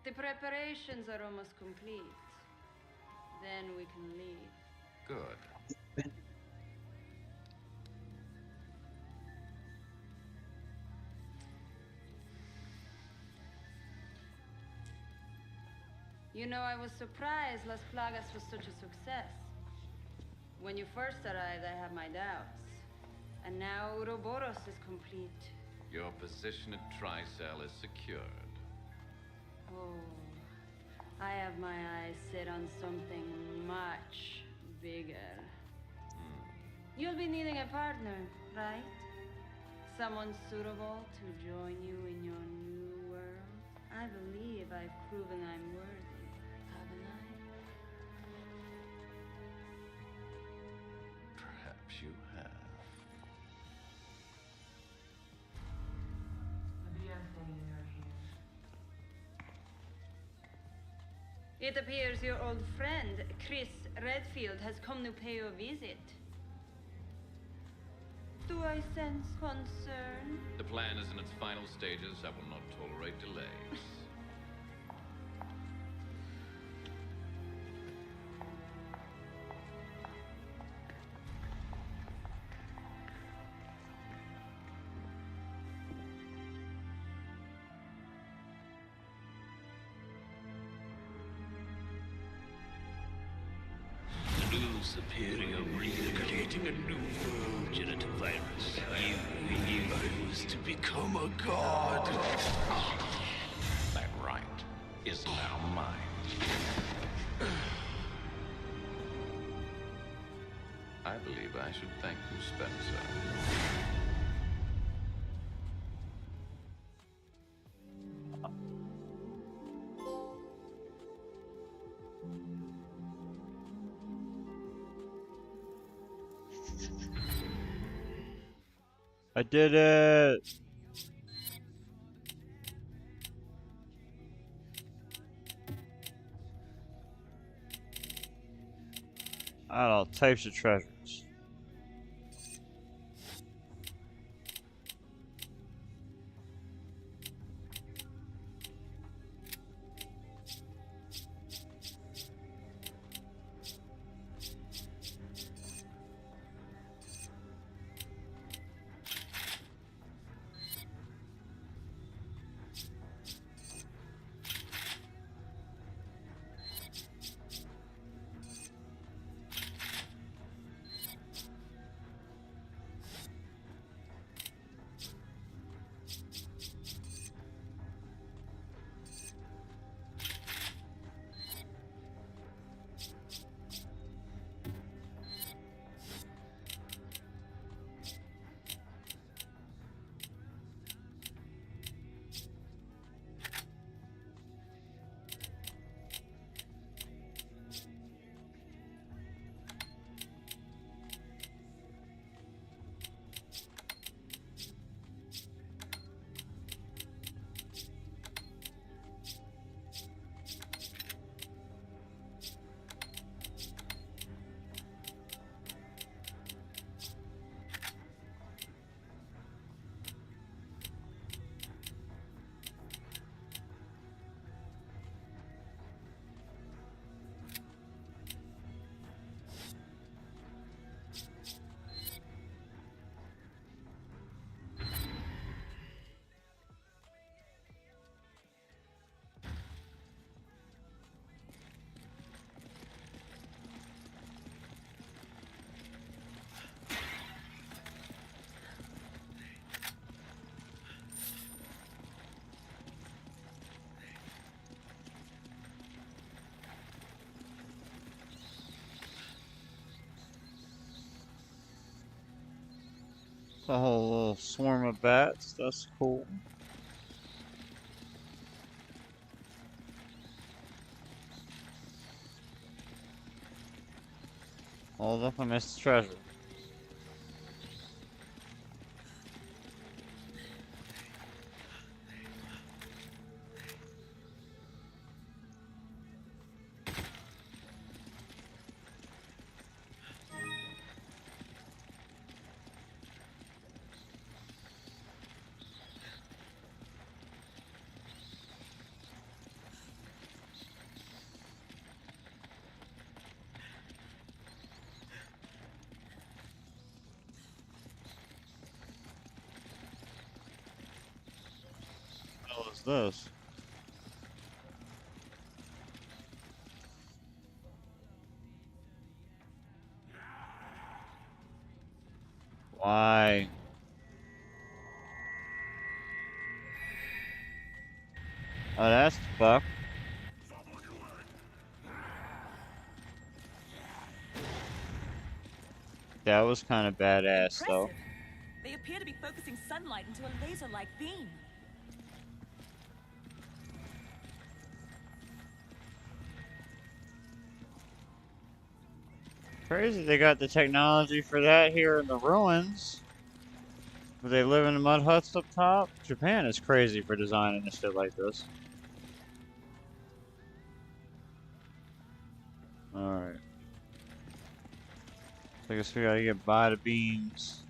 The preparations are almost complete. Then we can leave. Good. You know, I was surprised Las Plagas was such a success. When you first arrived, I had my doubts. And now Ouroboros is complete. Your position at Tricell is secured. Oh, I have my eyes set on something much bigger. You'll be needing a partner, right? Someone suitable to join you in your new world. I believe I've proven I'm worthy, haven't I? Perhaps you have. It appears your old friend, Chris Redfield, has come to pay you a visit. Do I sense concern? The plan is in its final stages. I will not tolerate delays. The new superior breed creating a new world genital virus. You was to become a god. That right is now mine. I believe I should thank you, Spencer. I did it! I got all types of treasures. It's a whole little swarm of bats. That's cool. Hold up, I missed the treasure. What the hell is this? Why? Oh, that's the fuck. That was kind of badass, though. They appear to be focusing sunlight into a laser-like beam. Crazy they got the technology for that here in the ruins. Do they live in the mud huts up top? Japan is crazy for designing this shit like this. Alright. So I guess we gotta get by the beams.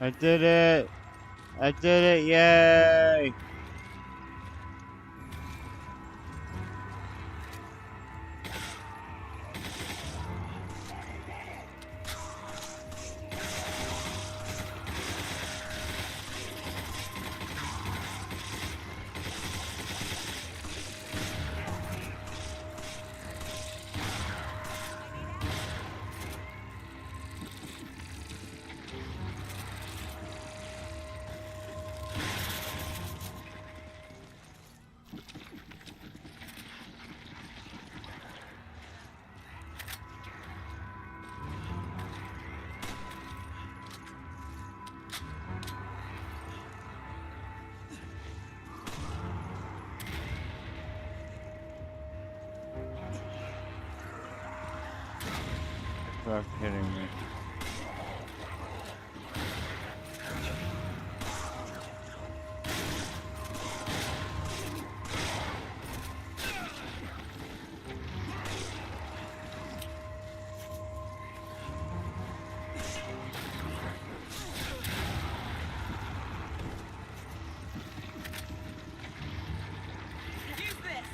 I did it! I did it! Yay! Stop hitting me. Use this.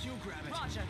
You grab it. Roger.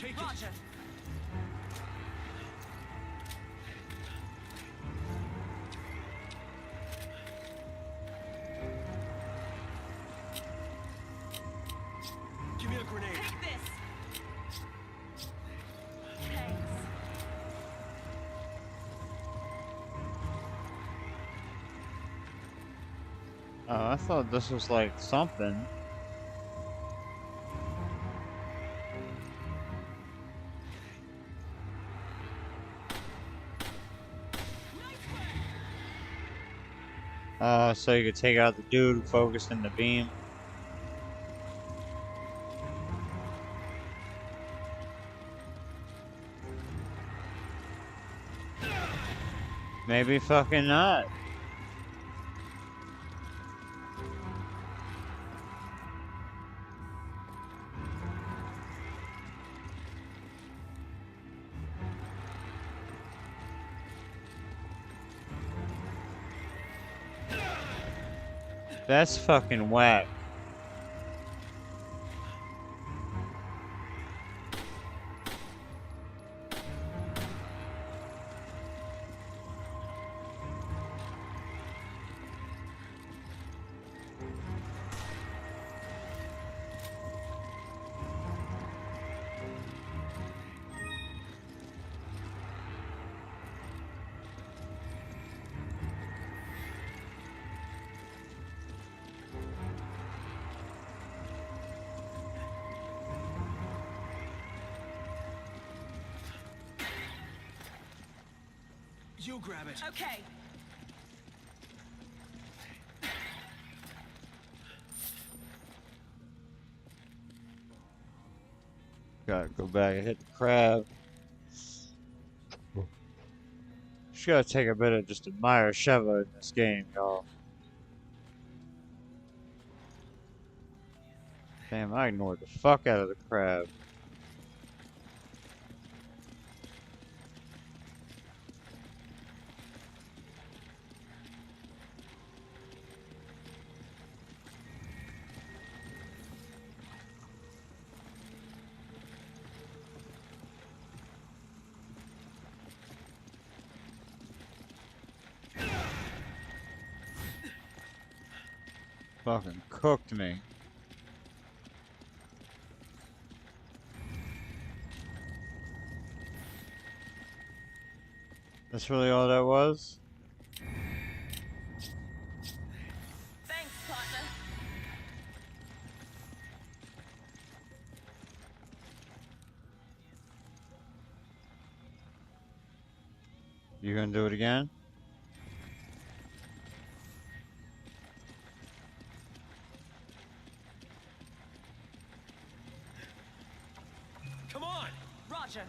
Take Roger. Give me a grenade. Take this. Thanks. Oh, I thought this was like something. Oh, so you could take out the dude focused in the beam. Maybe fucking not. That's fucking whack. You grab it. Okay. Gotta go back and hit the crab. Just gotta take a bit of just admire Sheva in this game, y'all. Damn, I ignored the fuck out of the crab. Fucking cooked me. That's really all that was? Thanks, partner. You gonna do it again? Come on. Roger.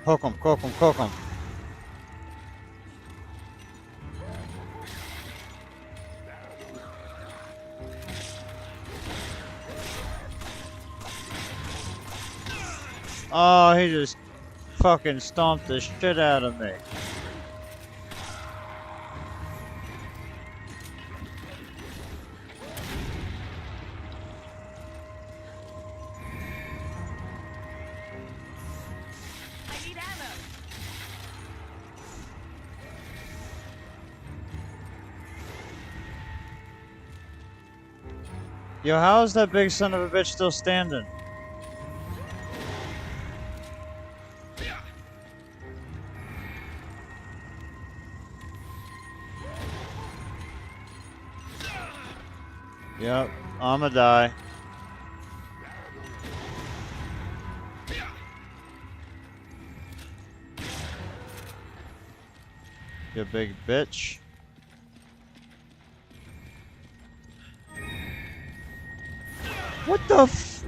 Cook him, cook him, cook him. Oh, he just fucking stomped the shit out of me. I need ammo. Yo, how is that big son of a bitch still standing? Yep, I'ma die. You big bitch. What the f-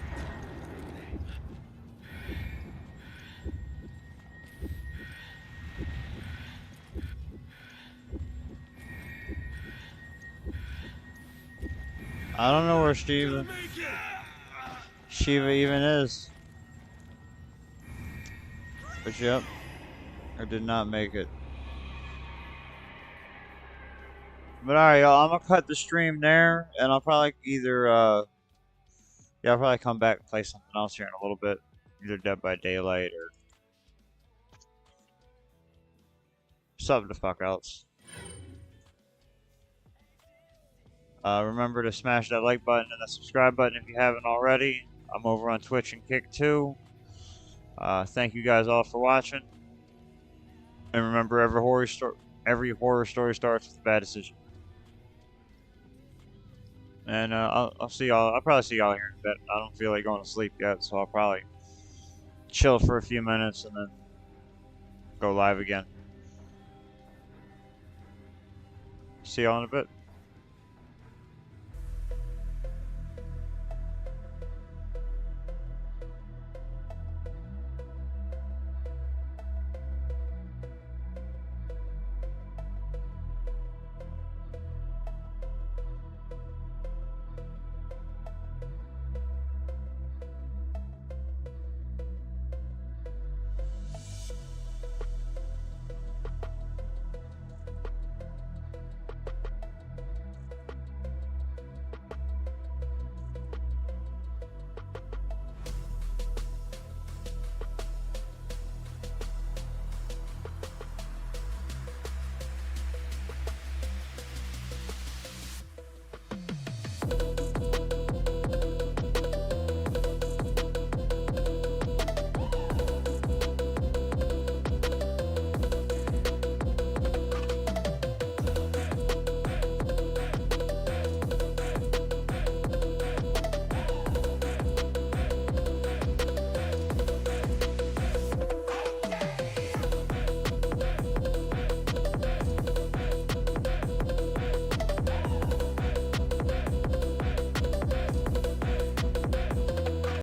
I don't know where Shiva even is. But yep, I did not make it. But alright, y'all, I'm gonna cut the stream there, and I'll probably either, yeah, I'll probably come back and play something else here in a little bit. Either Dead by Daylight or something the fuck else. Remember to smash that like button and the subscribe button if you haven't already. I'm over on Twitch and Kick too. Thank you guys all for watching. And remember, every horror story starts with a bad decision. And I'll see y'all. I'll probably see y'all here in a bit. I don't feel like going to sleep yet, so I'll probably chill for a few minutes and then go live again. See y'all in a bit.